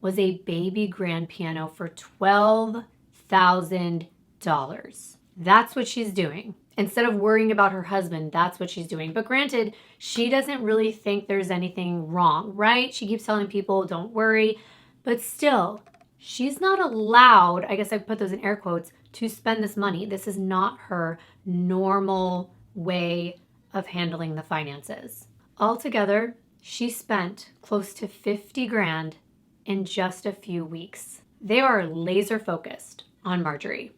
was a baby grand piano for $12,000. That's what she's doing. Instead of worrying about her husband, that's what she's doing. But granted, she doesn't really think there's anything wrong, right? She keeps telling people, don't worry. But still, she's not allowed, I guess I put those in air quotes, to spend this money. This is not her normal way of handling the finances. Altogether, she spent close to 50 grand in just a few weeks. They are laser focused on Marjorie.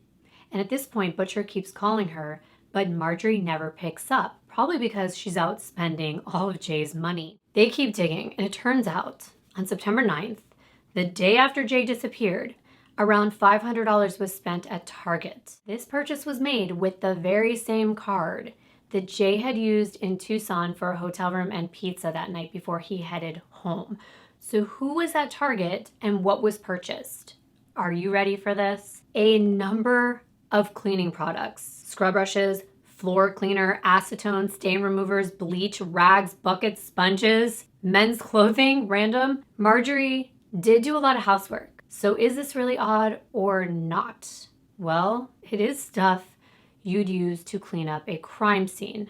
And at this point, Butcher keeps calling her, but Marjorie never picks up, probably because she's out spending all of Jay's money. They keep digging, and it turns out on September 9th, the day after Jay disappeared, around $500 was spent at Target. This purchase was made with the very same card that Jay had used in Tucson for a hotel room and pizza that night before he headed home. So who was at Target and what was purchased? Are you ready for this? A number of cleaning products: scrub brushes, floor cleaner, acetone, stain removers, bleach, rags, buckets, sponges, men's clothing, random. Marjorie did do a lot of housework. So is this really odd or not? Well, it is stuff you'd use to clean up a crime scene.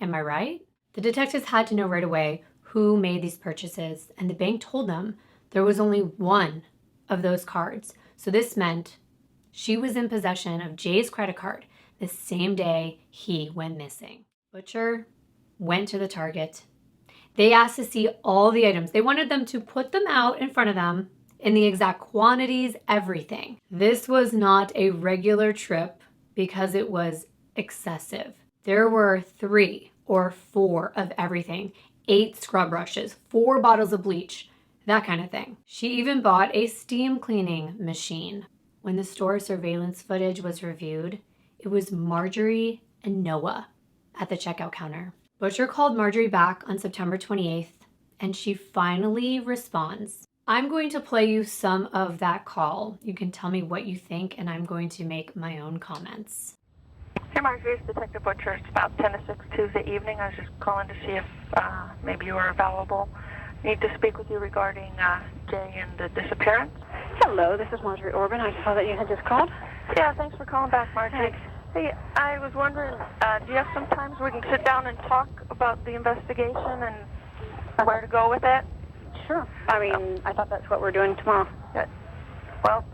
Am I right? The detectives had to know right away who made these purchases, and the bank told them there was only one of those cards. So this meant she was in possession of Jay's credit card the same day he went missing. Butcher went to the Target. They asked to see all the items. They wanted them to put them out in front of them in the exact quantities, everything. This was not a regular trip because it was excessive. There were 3 or 4 of everything, 8 scrub brushes, 4 bottles of bleach, that kind of thing. She even bought a steam cleaning machine. When the store surveillance footage was reviewed, it was Marjorie and Noah at the checkout counter. Butcher called Marjorie back on September 28th, and she finally responds. I'm going to play you some of that call. You can tell me what you think, and I'm going to make my own comments. Hey, Marjorie, it's Detective Butcher. It's about 10 to 6 Tuesday evening. I was just calling to see if maybe you were available. Need to speak with you regarding Jay and the disappearance. Hello, this is Marjorie Orban. I saw that you had just called. Yeah, thanks for calling back, Marjorie. Thanks. Hey, I was wondering, do you have some time so we can sit down and talk about the investigation and where to go with it? Sure. I mean, I thought that's what we're doing tomorrow. Yeah. Well,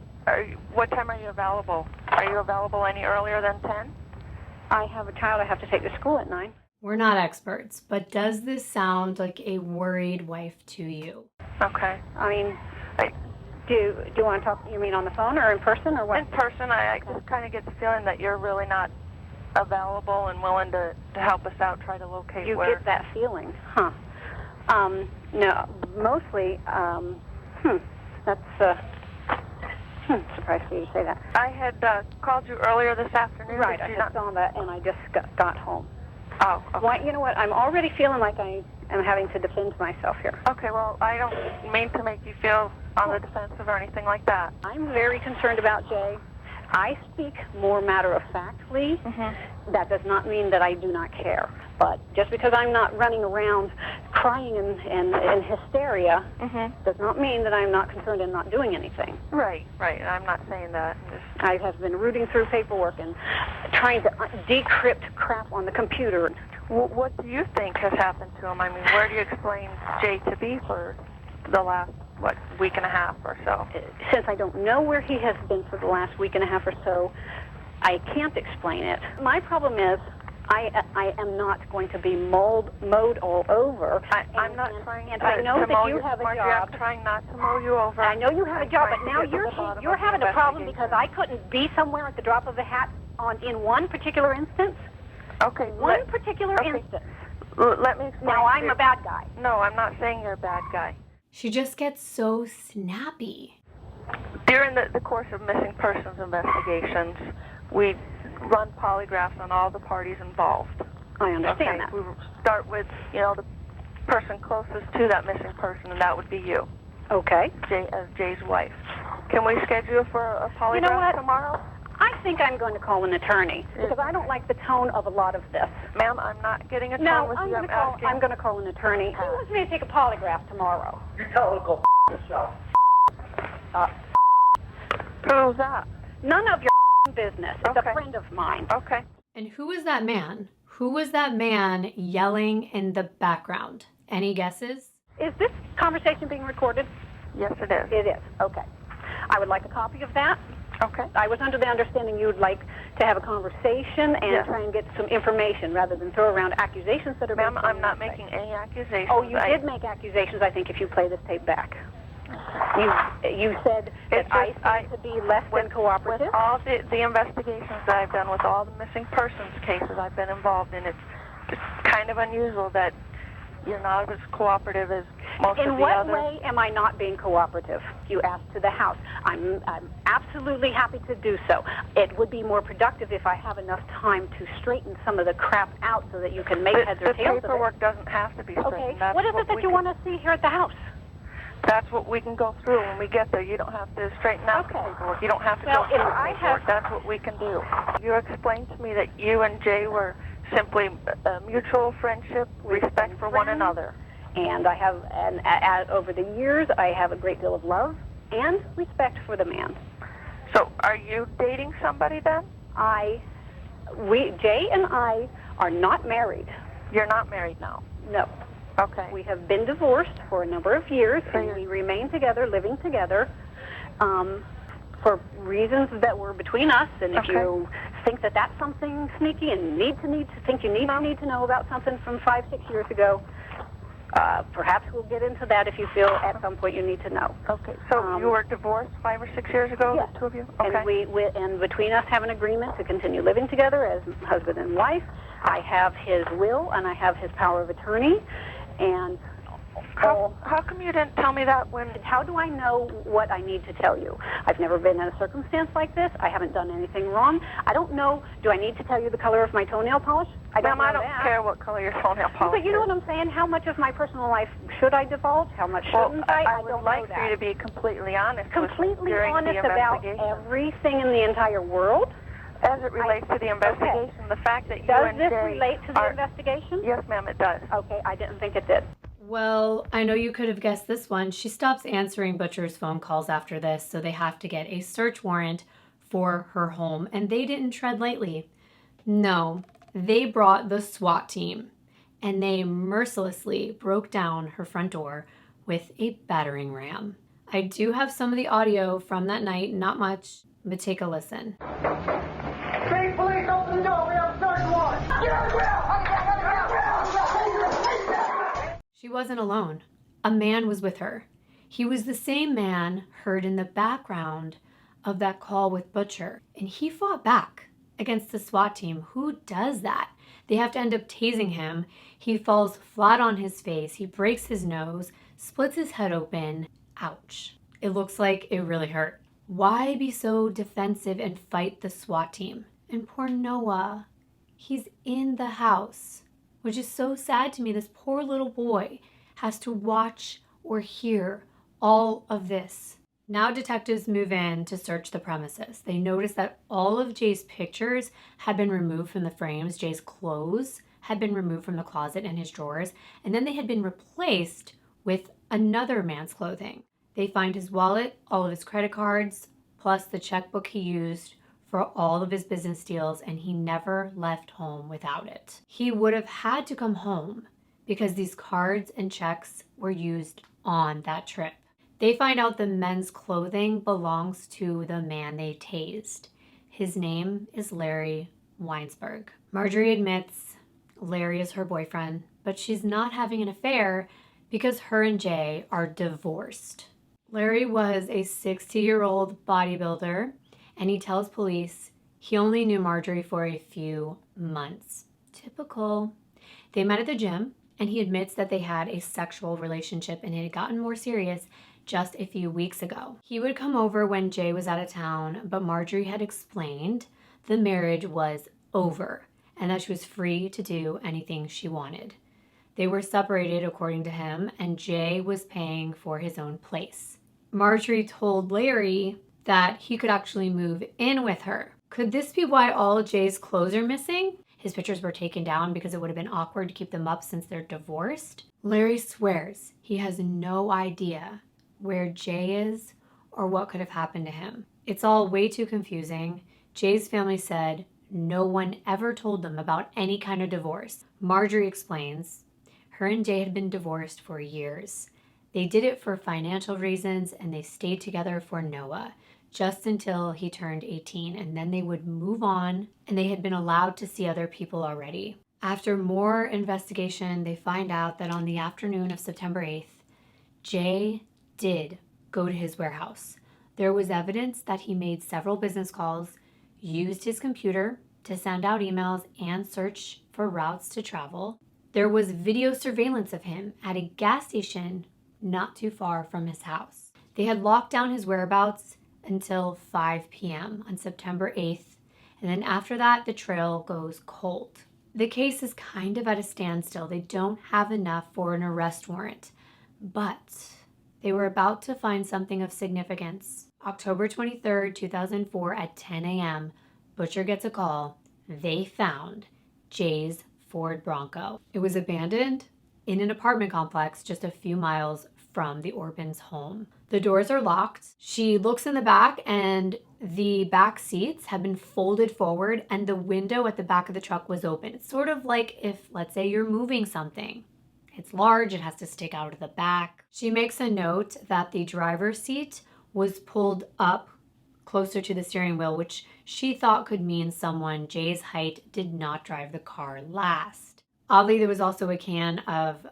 what time are you available? Are you available any earlier than 10? I have a child I have to take to school at 9. We're not experts, but does this sound like a worried wife to you? Okay. I mean, do you want to talk, you mean on the phone or in person or what? In person, I just kind of get the feeling that you're really not available and willing to help us out, try to locate You where... get that feeling, huh? No, mostly, that's, surprised for you to say that. I had called you earlier this afternoon. Right, I just saw that and I just got home. Oh, okay. Well, you know what, I'm already feeling like I am having to defend myself here. Okay, well, I don't mean to make you feel on the defensive or anything like that. I'm very concerned about Jay. I speak more matter-of-factly. Mm-hmm. That does not mean that I do not care. But just because I'm not running around crying in hysteria does not mean that I'm not concerned and not doing anything. Right. I'm not saying that. I have been rooting through paperwork and trying to decrypt crap on the computer. What do you think has happened to him? I mean, where do you explain Jay to be for the last, week and a half or so? Since I don't know where he has been for the last week and a half or so, I can't explain it. My problem is I am not going to be mowed all over. I'm not trying and to I know to that mow you have a Marjorie, job. I'm trying not to mow you over. I know you have a job, but now to get to the bottom you're of the having a problem investigation. because I couldn't be somewhere at the drop of a hat in one particular instance. Okay. One particular instance. Let me explain. Now I'm a bad guy. No, I'm not saying you're a bad guy. She just gets so snappy. During the course of missing persons investigations, we run polygraphs on all the parties involved. I understand that. We start with, the person closest to that missing person, and that would be you, Okay. Jay's wife. Can we schedule for a polygraph You know what? tomorrow? I think I'm going to call an attorney because I don't like the tone of a lot of this. Ma'am, I'm not getting a tone No, with I'm you. going to call an attorney. He wants me to take a polygraph tomorrow. You tell her to go yourself. Who's that? None of your business. It's Okay. a friend of mine. Okay. And who was that man? Who was that man yelling in the background? Any guesses? Is this conversation being recorded? Yes, it is. It is. Okay. I would like a copy of that. Okay. I was under the understanding you'd like to have a conversation and Yes. try and get some information rather than throw around accusations that are Ma'am, based on I'm not nothing. making any accusations. Oh, you did make accusations, I think, if you play this tape back. You said that It's I just- seem to be less than cooperative? With all the investigations that I've done, with all the missing persons cases I've been involved in, it's kind of unusual that you're not as cooperative as most of the In what other. way am I not being cooperative? You asked to the house. I'm absolutely happy to do so. It would be more productive if I have enough time to straighten some of the crap out so that you can make heads or The tails of it. paperwork doesn't have to be straightened. Okay. That's What is it that we you can- want to see here at the house? That's what we can go through when we get there. You don't have to straighten out the Okay. paperwork. You don't have to Well, go through if the I paperwork. have- That's what we can do. You explained to me that you and Jay were simply a mutual friendship, respect for one friends. another. And I have, over the years, I have a great deal of love and respect for the man. So are you dating somebody then? Jay and I are not married. You're not married now. No. Okay. We have been divorced for a number of years, So and you're- we remain together, living together, for reasons that were between us. And if Okay. you think that that's something sneaky and you need to know about something from 5-6 years ago, perhaps we'll get into that if you feel at some point you need to know. Okay. So you were divorced 5 or 6 years ago, Yes. the two of you? Okay. And and between us have an agreement to continue living together as husband and wife. I have his will and I have his power of attorney. And How come you didn't tell me that when... how do I know what I need to tell you? I've never been in a circumstance like this. I haven't done anything wrong. I don't know. Do I need to tell you the color of my toenail polish? I don't Ma'am, I know don't that. care what color your toenail polish But you know is. what I'm saying? How much of my personal life should I divulge? How much Well, shouldn't I? I don't would like know for you that. to be completely honest with me Completely during honest the about investigation. everything in the entire world. As it relates to the investigation, the fact that you Does and this Jay relate to the are... investigation? Yes, ma'am, it does. Okay, I didn't think it did. Well, I know you could have guessed this one. She stops answering Butcher's phone calls after this, so they have to get a search warrant for her home. And they didn't tread lightly. No, they brought the SWAT team, and they mercilessly broke down her front door with a battering ram. I do have some of the audio from that night, not much, but take a listen. State police, open the door. We have a search warrant. Get on the ground. She wasn't alone. A man was with her. He was the same man heard in the background of that call with Butcher, and he fought back against the SWAT team. Who does that? They have to end up tasing him. He falls flat on his face. He breaks his nose, splits his head open. Ouch. It looks like it really hurt. Why be so defensive and fight the SWAT team? And poor Noah, he's in the house, which is so sad to me. This poor little boy has to watch or hear all of this. Now detectives move in to search the premises. They notice that all of Jay's pictures had been removed from the frames. Jay's clothes had been removed from the closet and his drawers, and then they had been replaced with another man's clothing. They find his wallet, all of his credit cards, plus the checkbook he used for all of his business deals, and he never left home without it. He would have had to come home because these cards and checks were used on that trip. They find out the men's clothing belongs to the man they tased. His name is Larry Weinsberg. Marjorie admits Larry is her boyfriend, but she's not having an affair because her and Jay are divorced. Larry was a 60-year-old bodybuilder, and he tells police he only knew Marjorie for a few months. Typical. They met at the gym, and he admits that they had a sexual relationship and it had gotten more serious just a few weeks ago. He would come over when Jay was out of town, but Marjorie had explained the marriage was over and that she was free to do anything she wanted. They were separated, according to him, and Jay was paying for his own place. Marjorie told Larry that he could actually move in with her. Could this be why all Jay's clothes are missing? His pictures were taken down because it would have been awkward to keep them up since they're divorced. Larry swears he has no idea where Jay is or what could have happened to him. It's all way too confusing. Jay's family said no one ever told them about any kind of divorce. Marjorie explains her and Jay had been divorced for years. They did it for financial reasons and they stayed together for Noah, just until he turned 18, and then they would move on, and they had been allowed to see other people already. After more investigation, they find out that on the afternoon of September 8th, Jay did go to his warehouse. There was evidence that he made several business calls, used his computer to send out emails and search for routes to travel. There was video surveillance of him at a gas station not too far from his house. They had locked down his whereabouts until 5 p.m. on September 8th, and then after that, the trail goes cold. The case is kind of at a standstill. They don't have enough for an arrest warrant, but they were about to find something of significance. October 23rd, 2004 at 10 a.m., Butcher gets a call. They found Jay's Ford Bronco. It was abandoned in an apartment complex just a few miles from the Orpans' home. The doors are locked. She looks in the back and the back seats have been folded forward and the window at the back of the truck was open. It's sort of like if, let's say, you're moving something. It's large, it has to stick out of the back. She makes a note that the driver's seat was pulled up closer to the steering wheel, which she thought could mean someone Jay's height did not drive the car last. Oddly, there was also a can of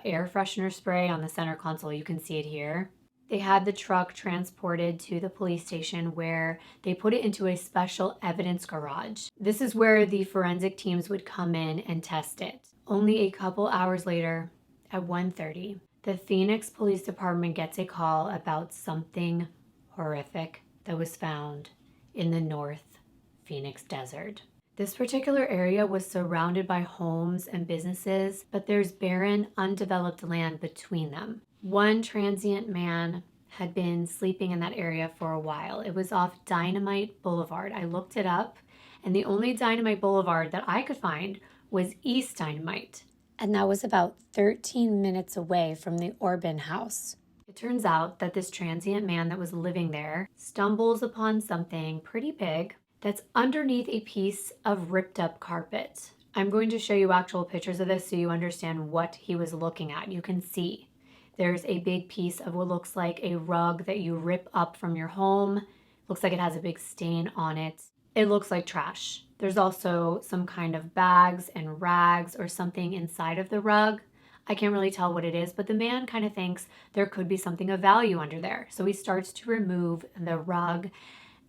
air freshener spray on the center console. You can see it here. They had the truck transported to the police station where they put it into a special evidence garage. This is where the forensic teams would come in and test it. Only a couple hours later, at 1:30, the Phoenix Police Department gets a call about something horrific that was found in the North Phoenix desert. This particular area was surrounded by homes and businesses, but there's barren, undeveloped land between them. One transient man had been sleeping in that area for a while. It was off Dynamite Boulevard. I looked it up, and the only Dynamite Boulevard that I could find was East Dynamite, and that was about 13 minutes away from the Orban house. It turns out that this transient man that was living there stumbles upon something pretty big that's underneath a piece of ripped up carpet. I'm going to show you actual pictures of this so you understand what he was looking at. You can see there's a big piece of what looks like a rug that you rip up from your home. Looks like it has a big stain on it. It looks like trash. There's also some kind of bags and rags or something inside of the rug. I can't really tell what it is, but the man kind of thinks there could be something of value under there. So he starts to remove the rug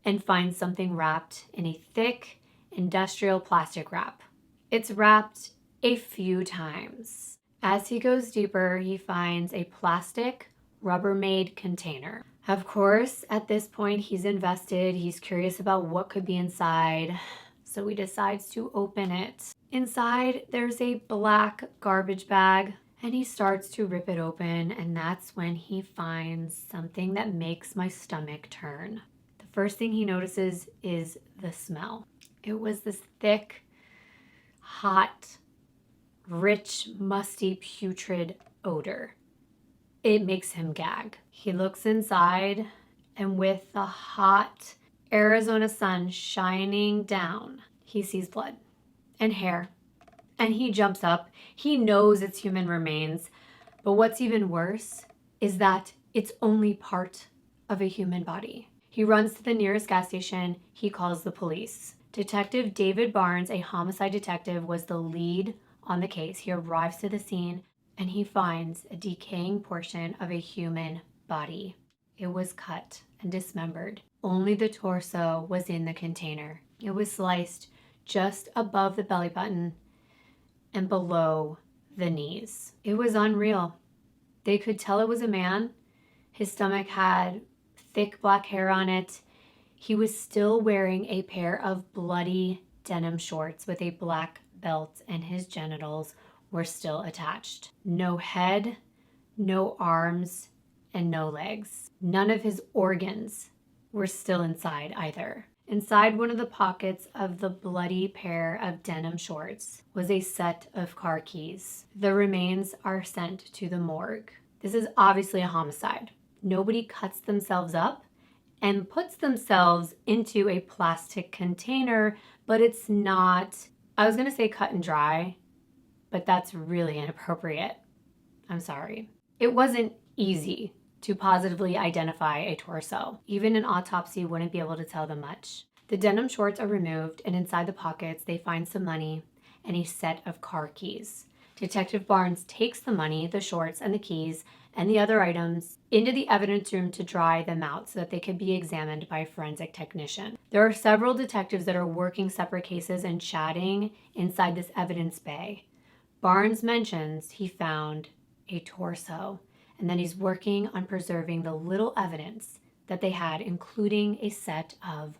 and finds something wrapped in a thick industrial plastic wrap. It's wrapped a few times. As he goes deeper, he finds a plastic Rubbermaid container. Of course, at this point, he's invested. He's curious about what could be inside, so he decides to open it. Inside, there's a black garbage bag, and he starts to rip it open, and that's when he finds something that makes my stomach turn. The first thing he notices is the smell. It was this thick, hot, rich, musty, putrid odor. It makes him gag. He looks inside, and with the hot Arizona sun shining down, he sees blood and hair, and he jumps up. He knows it's human remains, but what's even worse is that it's only part of a human body. He runs to the nearest gas station. He calls the police. Detective David Barnes, a homicide detective, was the lead on the case. He arrives to the scene and he finds a decaying portion of a human body. It was cut and dismembered. Only the torso was in the container. It was sliced just above the belly button and below the knees. It was unreal. They could tell it was a man. His stomach had thick black hair on it. He was still wearing a pair of bloody denim shorts with a black belt, and his genitals were still attached. No head, no arms, and no legs. None of his organs were still inside either. Inside one of the pockets of the bloody pair of denim shorts was a set of car keys. The remains are sent to the morgue. This is obviously a homicide. Nobody cuts themselves up and puts themselves into a plastic container, but it's not, I was gonna say cut and dry, but that's really inappropriate. I'm sorry. It wasn't easy to positively identify a torso. Even an autopsy wouldn't be able to tell them much. The denim shorts are removed, and inside the pockets, they find some money and a set of car keys. Detective Barnes takes the money, the shorts, and the keys, and the other items into the evidence room to dry them out so that they could be examined by a forensic technician. There are several detectives that are working separate cases and chatting inside this evidence bay. Barnes mentions he found a torso, and then he's working on preserving the little evidence that they had, including a set of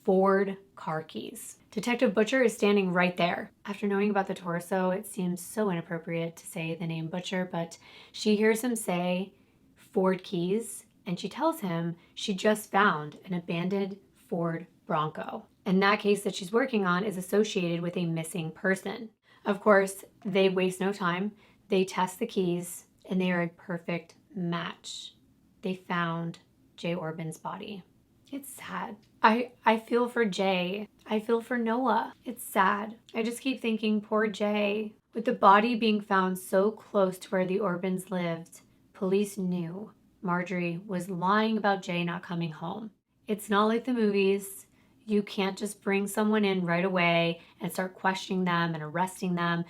Ford car keys. Detective Butcher is standing right there. After knowing about the torso, it seems so inappropriate to say the name Butcher, but she hears him say Ford keys, and she tells him she just found an abandoned Ford Bronco. And that case that she's working on is associated with a missing person. Of course, they waste no time. They test the keys, and they are a perfect match. They found Jay Orban's body. It's sad. I feel for Jay. I feel for Noah. It's sad. I just keep thinking, poor Jay. With the body being found so close to where the Orbans lived, police knew Marjorie was lying about Jay not coming home. It's not like the movies. You can't just bring someone in right away and start questioning them and arresting them.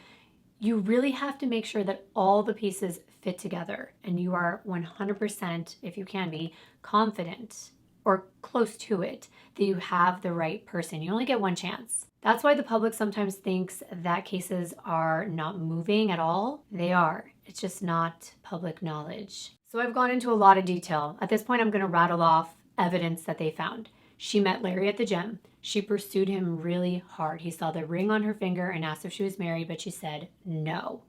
You really have to make sure that all the pieces fit together and you are 100%, if you can be, confident or close to it that you have the right person. You only get one chance. That's why the public sometimes thinks that cases are not moving at all. They are. It's just not public knowledge. So I've gone into a lot of detail. At this point, I'm going to rattle off evidence that they found. She met Larry at the gym. She pursued him really hard. He saw the ring on her finger and asked if she was married, but she said no.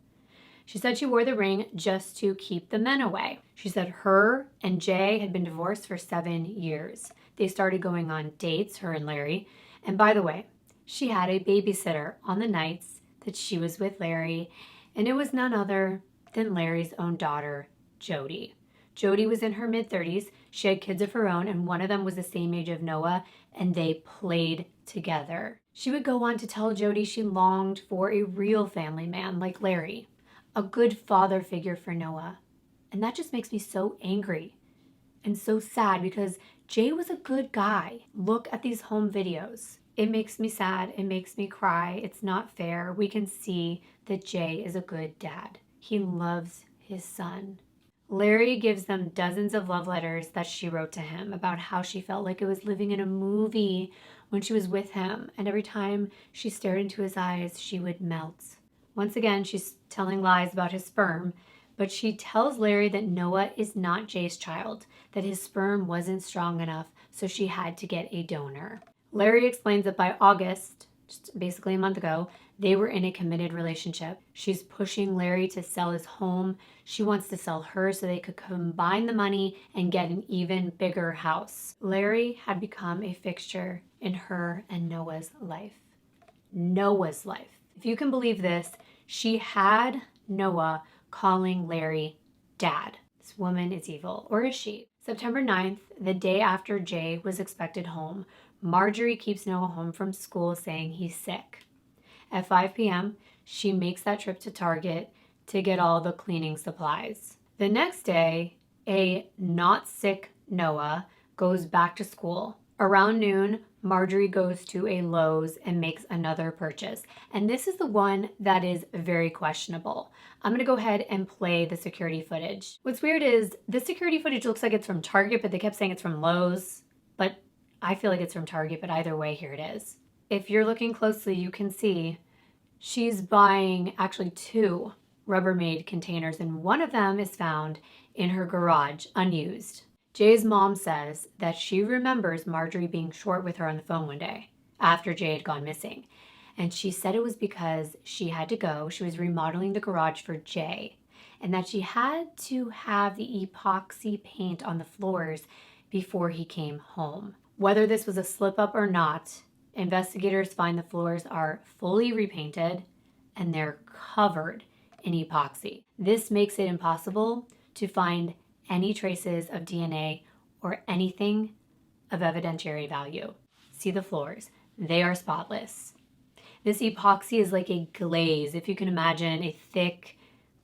She said she wore the ring just to keep the men away. She said her and Jay had been divorced for 7 years. They started going on dates, her and Larry. And by the way, she had a babysitter on the nights that she was with Larry, and it was none other than Larry's own daughter, Jody. Jody was in her mid-30s. She had kids of her own, and one of them was the same age of Noah, and they played together. She would go on to tell Jody she longed for a real family man like Larry, a good father figure for Noah. And that just makes me so angry and so sad because Jay was a good guy. Look at these home videos. It makes me sad. It makes me cry. It's not fair. We can see that Jay is a good dad. He loves his son. Larry gives them dozens of love letters that she wrote to him about how she felt like it was living in a movie when she was with him. And every time she stared into his eyes, she would melt. Once again, she's telling lies about his sperm, but she tells Larry that Noah is not Jay's child, that his sperm wasn't strong enough, so she had to get a donor. Larry explains that by August, just basically a month ago, they were in a committed relationship. She's pushing Larry to sell his home. She wants to sell her so they could combine the money and get an even bigger house. Larry had become a fixture in her and Noah's life. Noah's life. If you can believe this, she had Noah calling Larry dad. This woman is evil, or is she? September 9th, the day after Jay was expected home, Marjorie keeps Noah home from school saying he's sick. At 5 p.m., she makes that trip to Target to get all the cleaning supplies. The next day, a not sick Noah goes back to school. Around noon, Marjorie goes to a Lowe's and makes another purchase. And this is the one that is very questionable. I'm going to go ahead and play the security footage. What's weird is the security footage looks like it's from Target, but they kept saying it's from Lowe's. But I feel like it's from Target, but either way, here it is. If you're looking closely, you can see she's buying actually 2 Rubbermaid containers, and one of them is found in her garage, unused. Jay's mom says that she remembers Marjorie being short with her on the phone one day after Jay had gone missing. And she said it was because she had to go. She was remodeling the garage for Jay, and that she had to have the epoxy paint on the floors before he came home. Whether this was a slip up or not, investigators find the floors are fully repainted and they're covered in epoxy. This makes it impossible to find any traces of DNA or anything of evidentiary value. See the floors. They are spotless. This epoxy is like a glaze. If you can imagine a thick,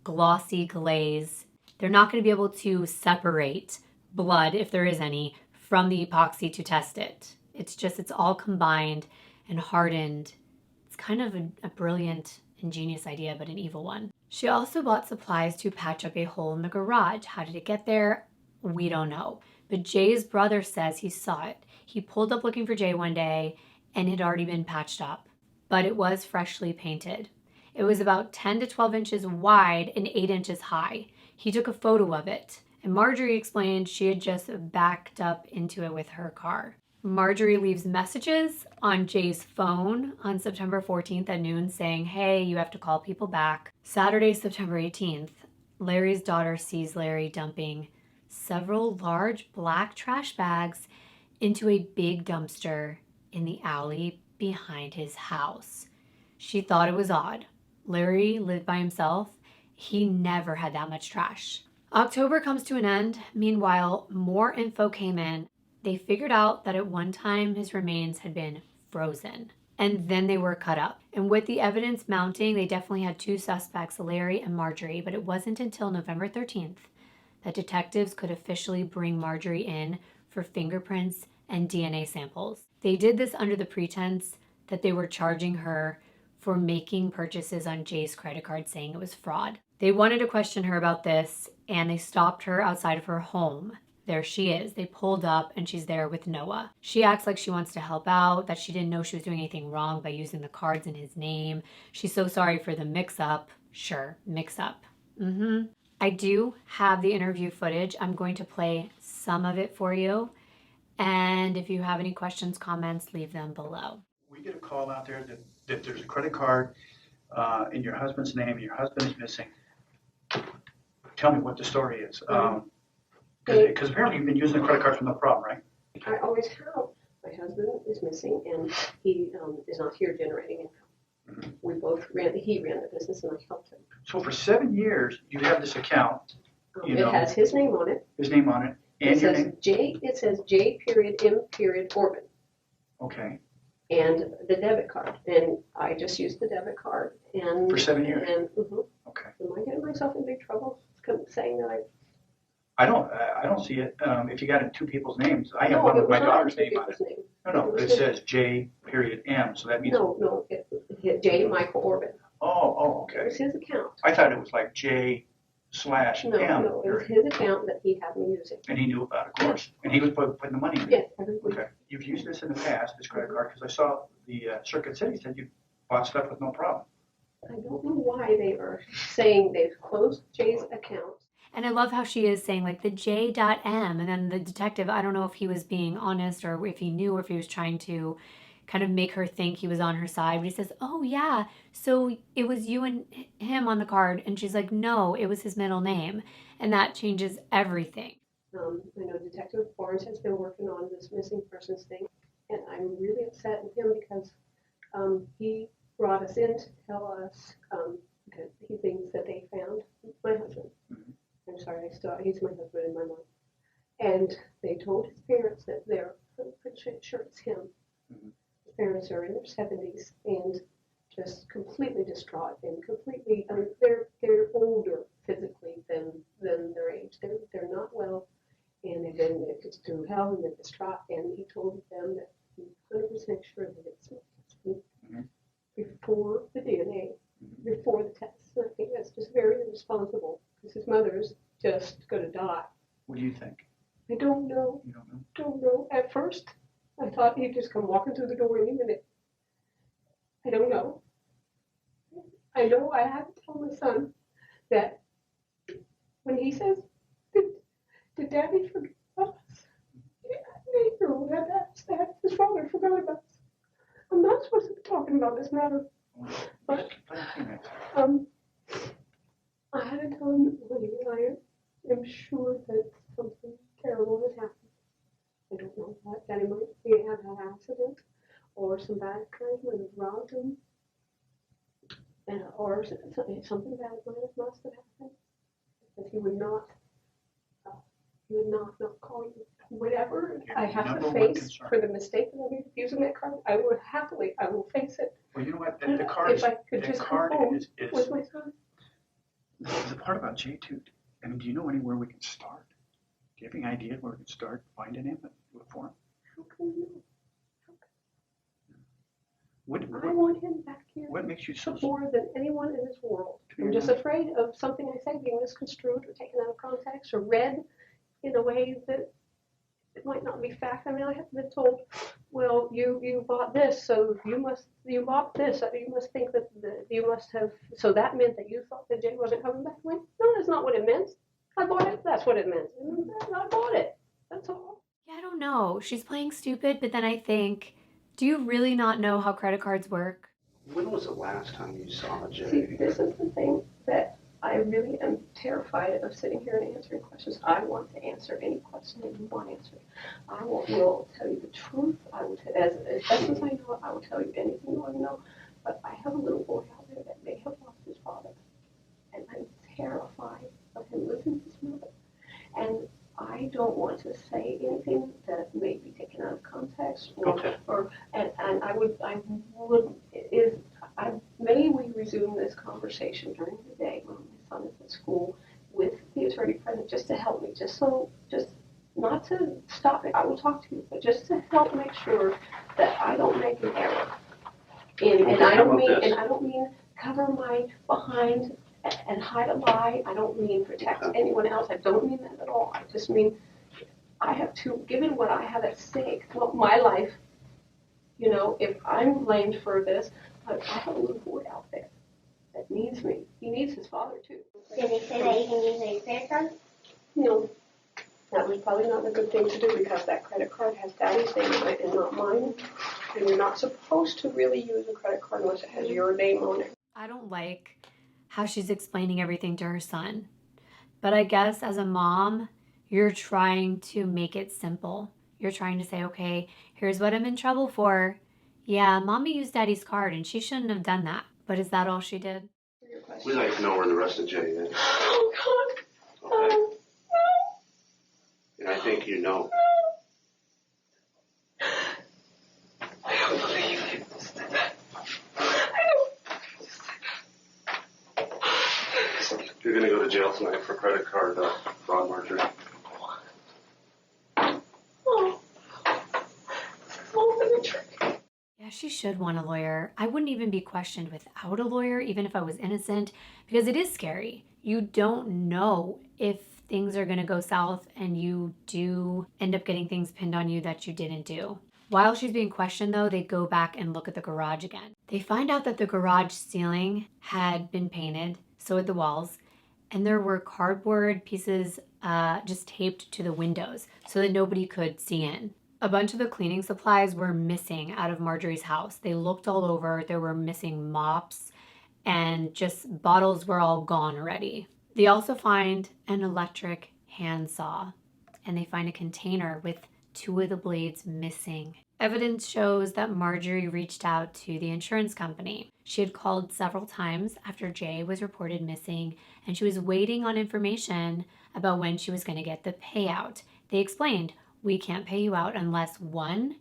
glossy glaze, they're not going to be able to separate blood, if there is any, from the epoxy to test it. It's all combined and hardened. It's kind of a brilliant Ingenious idea, but an evil one. She also bought supplies to patch up a hole in the garage. How did it get there? We don't know. But Jay's brother says he saw it. He pulled up looking for Jay one day and it had already been patched up, but it was freshly painted. It was about 10 to 12 inches wide and 8 inches high. He took a photo of it, and Marjorie explained she had just backed up into it with her car. Marjorie leaves messages on Jay's phone on September 14th at noon saying, hey, you have to call people back. Saturday, September 18th, Larry's daughter sees Larry dumping several large black trash bags into a big dumpster in the alley behind his house. She thought it was odd. Larry lived by himself. He never had that much trash. October comes to an end. Meanwhile, more info came in. They figured out that at one time his remains had been frozen and then they were cut up. And with the evidence mounting, they definitely had two suspects, Larry and Marjorie, but it wasn't until November 13th that detectives could officially bring Marjorie in for fingerprints and DNA samples. They did this under the pretense that they were charging her for making purchases on Jay's credit card, saying it was fraud. They wanted to question her about this, and they stopped her outside of her home. There she is. They pulled up, and she's there with Noah. She acts like she wants to help out, that she didn't know she was doing anything wrong by using the cards in his name. She's so sorry for the mix-up. Sure, mix-up. I do have the interview footage. I'm going to play some of it for you. And if you have any questions, comments, leave them below. We get a call out there that there's a credit card in your husband's name and your husband is missing. Tell me what the story is. Because apparently you've been using the credit card for no problem, right? I always have. My husband is missing and he is not here generating income. Mm-hmm. We both he ran the business and I helped him. So for 7 years, you have this account. It has his name on it. His name on it. And your name? It says J.M. Orban. Okay. And the debit card. And I just used the debit card. And for 7 years? And, Okay. Am I getting myself in big trouble saying that I don't see it. If you got it in two people's names, I have one with my daughter's name on it. No, it says J.M. So that means No, J. Michael Orban. Oh, okay. It was his account. I thought it was like J/M. No, it was his account that he had me using. And he knew about it, of course. And he was putting the money in it. Yes, every week. Okay. You've used this in the past, this credit card, because I saw the Circuit City said you bought stuff with no problem. I don't know why they are saying they've closed Jay's account. And I love how she is saying like the J.M. And then the detective, I don't know if he was being honest or if he knew or if he was trying to kind of make her think he was on her side. But he says, oh yeah, so it was you and him on the card. And she's like, no, it was his middle name. And that changes everything. I know Detective Barnes has been working on this missing persons thing. And I'm really upset with him because he brought us in to tell us that he thinks that they found my husband. Mm-hmm. I'm sorry, he's my husband in my mind. And they told his parents that they're 100% sure it's him. Mm-hmm. His parents are in their 70s and just completely distraught and completely, they're older physically than their age. They're not well and they've been through hell and they're distraught. And he told them that he's 100% sure that it's my husband. Mm-hmm. Before the DNA, before the test. And I think that's just very irresponsible because his mother's just going to die. What do you think? I don't know. You don't know? Don't know. At first, I thought he'd just come walking through the door any minute. I don't know. I know I have to tell my son that when he says, did Daddy forget us? That his father forgot about us. I'm not supposed to be talking about this matter. But I had to tell him that I am sure that something terrible has happened. I don't know what. Daddy might have had an accident or some bad guys might have robbed him. Or something bad must have happened. Because he would not call you. Whatever I have to face for the mistake that I made using that card, I will face it. Well, you know what? The card if I could just come home with my son. The part about J2, I mean, do you know anywhere we can start? Do you have any idea where we can start finding him and look for him? How can you? What, I want him back here. When what makes you so... More than anyone in this world. I'm just afraid of something I say being misconstrued or taken out of context or read in a way that it might not be fact. I mean, I have been told, well, you bought this, so you bought this, so you must think that you must have, so that meant that you thought that Jay wasn't coming back. I went, no, that's not what it meant. I bought it, that's what it meant. And I bought it, that's all. Yeah, I don't know. She's playing stupid, but then I think, do you really not know how credit cards work? When was the last time you saw Jay? See, this is the thing that I really am terrified of sitting here and answering questions. I want to answer any question that you want answered. I will tell you the truth. I will as best as I know, I will tell you anything you want to know. But I have a little boy out there that may have lost his father, and I'm terrified of him losing his mother. And I don't want to say anything that may be taken out of context, may we resume this conversation during the day when my son is at school with the attorney present, just to help me, just not to stop me. I will talk to you, but just to help make sure that I don't make an error. And I don't mean cover my behind and hide a lie. I don't mean protect anyone else. I don't mean that at all. I just mean I have to, given what I have at stake, well, my life, you know, if I'm blamed for this, I have a little boy out there that needs me. He needs his father too. Did they say that you can use a credit card? No. That was probably not a good thing to do because that credit card has Daddy's name on it and not mine. And you're not supposed to really use a credit card unless it has your name on it. I don't like how she's explaining everything to her son. But I guess as a mom, you're trying to make it simple. You're trying to say, okay, here's what I'm in trouble for. Yeah, Mommy used Daddy's card and she shouldn't have done that. But is that all she did? We'd like to know where the rest of Jay is. Oh, God. Okay. No. And I think you know. I don't believe you just did that. You're going to go to jail tonight for credit card fraud, Marjorie. Oh. It's all been a trick. Yeah, she should want a lawyer. I wouldn't even be questioned without a lawyer, even if I was innocent, because it is scary. You don't know if things are going to go south and you do end up getting things pinned on you that you didn't do. While she's being questioned, though, they go back and look at the garage again. They find out that the garage ceiling had been painted, so had the walls, and there were cardboard pieces just taped to the windows so that nobody could see in. A bunch of the cleaning supplies were missing out of Marjorie's house. They looked all over. There were missing mops and just bottles were all gone already. They also find an electric handsaw and they find a container with 2 of the blades missing. Evidence shows that Marjorie reached out to the insurance company. She had called several times after Jay was reported missing and she was waiting on information about when she was going to get the payout. They explained, we can't pay you out unless 1,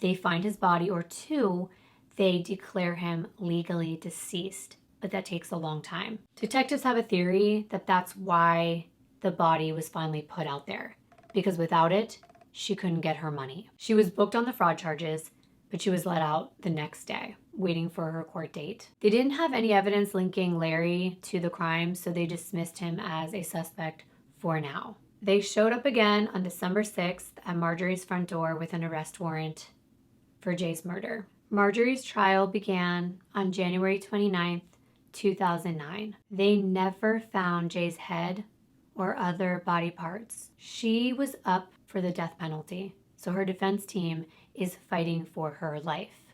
they find his body, or 2, they declare him legally deceased. But that takes a long time. Detectives have a theory that that's why the body was finally put out there, because without it, she couldn't get her money. She was booked on the fraud charges, but she was let out the next day, waiting for her court date. They didn't have any evidence linking Larry to the crime, so they dismissed him as a suspect for now. They showed up again on December 6th at Marjorie's front door with an arrest warrant for Jay's murder. Marjorie's trial began on January 29th, 2009. They never found Jay's head or other body parts. She was up for the death penalty, so her defense team is fighting for her life.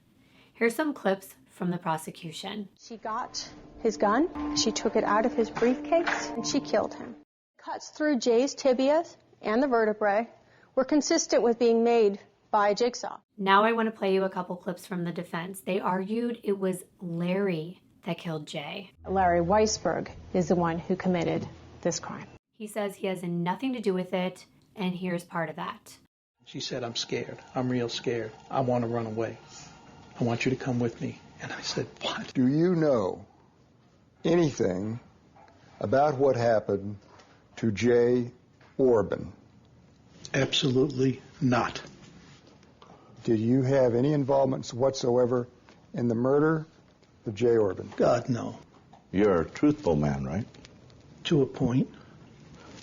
Here's some clips from the prosecution. She got his gun, she took it out of his briefcase, and she killed him. Cuts through Jay's tibias and the vertebrae were consistent with being made by a jigsaw. Now I want to play you a couple clips from the defense. They argued it was Larry that killed Jay. Larry Weisberg is the one who committed this crime. He says he has nothing to do with it, and here's part of that. She said, I'm scared. I'm real scared. I want to run away. I want you to come with me. And I said, what? Do you know anything about what happened to Jay Orban? Absolutely not. Did you have any involvement whatsoever in the murder of Jay Orban? God, no. You're a truthful man, right? To a point.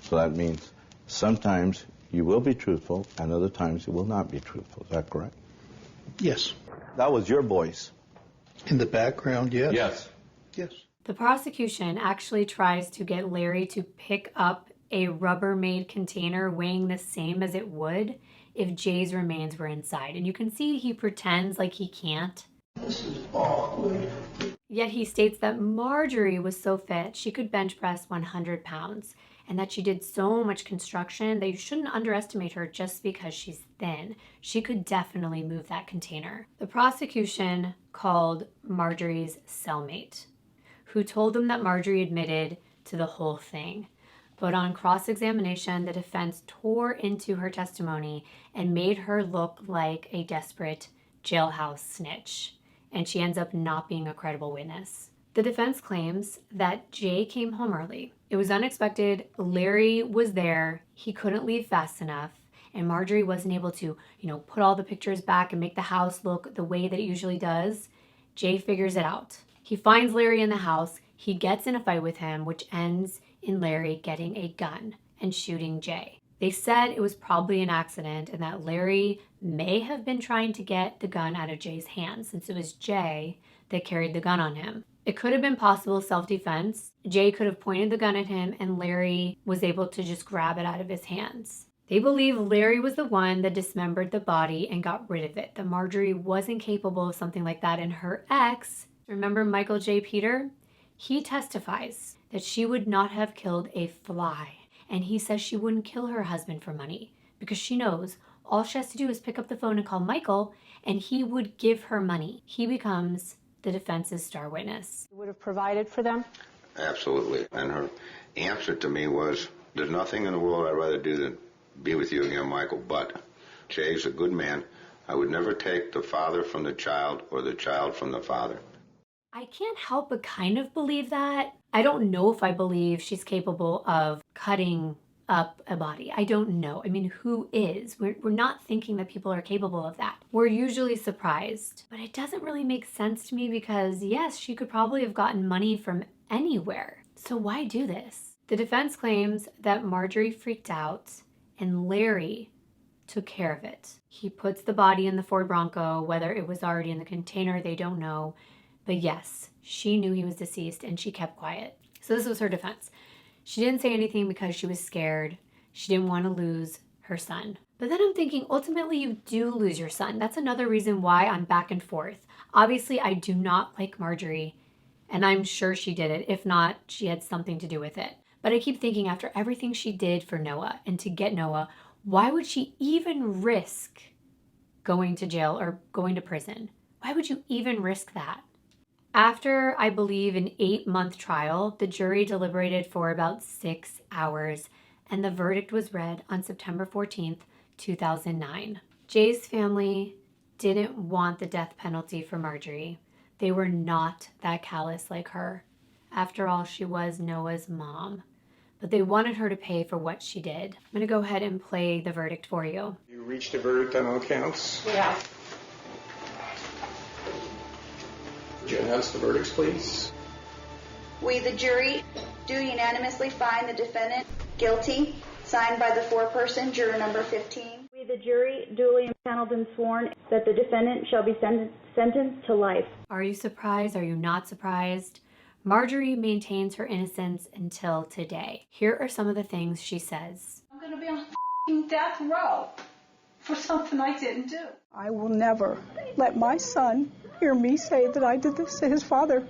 So that means sometimes you will be truthful and other times you will not be truthful. Is that correct? Yes. That was your voice. In the background, yes. Yes. Yes. The prosecution actually tries to get Larry to pick up a Rubbermaid container weighing the same as it would if Jay's remains were inside. And you can see he pretends like he can't. This is awkward. Yet he states that Marjorie was so fit she could bench press 100 pounds and that she did so much construction that you shouldn't underestimate her just because she's thin. She could definitely move that container. The prosecution called Marjorie's cellmate, who told them that Marjorie admitted to the whole thing. But on cross-examination, the defense tore into her testimony and made her look like a desperate jailhouse snitch, and she ends up not being a credible witness. The defense claims that Jay came home early. It was unexpected. Larry was there. He couldn't leave fast enough, and Marjorie wasn't able to, put all the pictures back and make the house look the way that it usually does. Jay figures it out. He finds Larry in the house. He gets in a fight with him, which ends in Larry getting a gun and shooting Jay. They said it was probably an accident and that Larry may have been trying to get the gun out of Jay's hands since it was Jay that carried the gun on him. It could have been possible self-defense. Jay could have pointed the gun at him and Larry was able to just grab it out of his hands. They believe Larry was the one that dismembered the body and got rid of it, that Marjorie wasn't capable of something like that, and her ex, remember Michael J. Peter? He testifies that she would not have killed a fly. And he says she wouldn't kill her husband for money because she knows all she has to do is pick up the phone and call Michael and he would give her money. He becomes the defense's star witness. You would have provided for them? Absolutely. And her answer to me was, there's nothing in the world I'd rather do than be with you again, Michael, but Jay's a good man. I would never take the father from the child or the child from the father. I can't help but kind of believe that. I don't know if I believe she's capable of cutting up a body. I don't know. I mean, who is? We're not thinking that people are capable of that. We're usually surprised. But it doesn't really make sense to me because, yes, she could probably have gotten money from anywhere. So why do this? The defense claims that Marjorie freaked out and Larry took care of it. He puts the body in the Ford Bronco, whether it was already in the container, they don't know. But yes, she knew he was deceased and she kept quiet. So this was her defense. She didn't say anything because she was scared. She didn't want to lose her son. But then I'm thinking, ultimately you do lose your son. That's another reason why I'm back and forth. Obviously, I do not like Marjorie, and I'm sure she did it. If not, she had something to do with it. But I keep thinking after everything she did for Noah and to get Noah, why would she even risk going to jail or going to prison? Why would you even risk that? After, I believe, an 8-month trial, the jury deliberated for about 6 hours, and the verdict was read on September 14th, 2009. Jay's family didn't want the death penalty for Marjorie. They were not that callous like her. After all, she was Noah's mom. But they wanted her to pay for what she did. I'm going to go ahead and play the verdict for you. You reached a verdict on all counts? Yeah. Would you announce the verdicts, please? We, the jury, do unanimously find the defendant guilty, signed by the foreperson, juror number 15. We, the jury, duly impaneled and sworn that the defendant shall be sentenced to life. Are you surprised? Are you not surprised? Marjorie maintains her innocence until today. Here are some of the things she says. I'm going to be on death row for something I didn't do. I will never let my son hear me say that I did this to his father.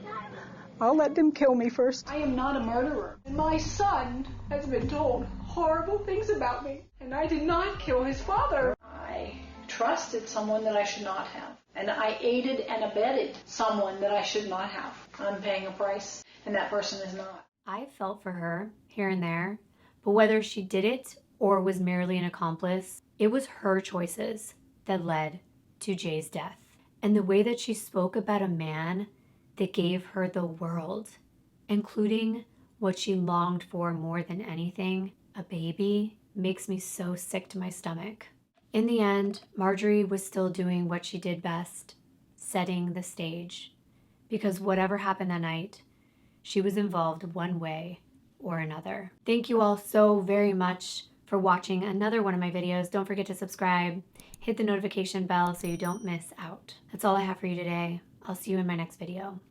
I'll let them kill me first. I am not a murderer. And my son has been told horrible things about me, and I did not kill his father. I trusted someone that I should not have, and I aided and abetted someone that I should not have. I'm paying a price, and that person is not. I felt for her here and there, but whether she did it or was merely an accomplice, it was her choices that led to Jay's death. And the way that she spoke about a man that gave her the world, including what she longed for more than anything, a baby, makes me so sick to my stomach. In the end, Marjorie was still doing what she did best, setting the stage. because whatever happened that night, she was involved one way or another. Thank you all so very much for watching another one of my videos. Don't forget to subscribe, hit the notification bell so you don't miss out. That's all I have for you today. I'll see you in my next video.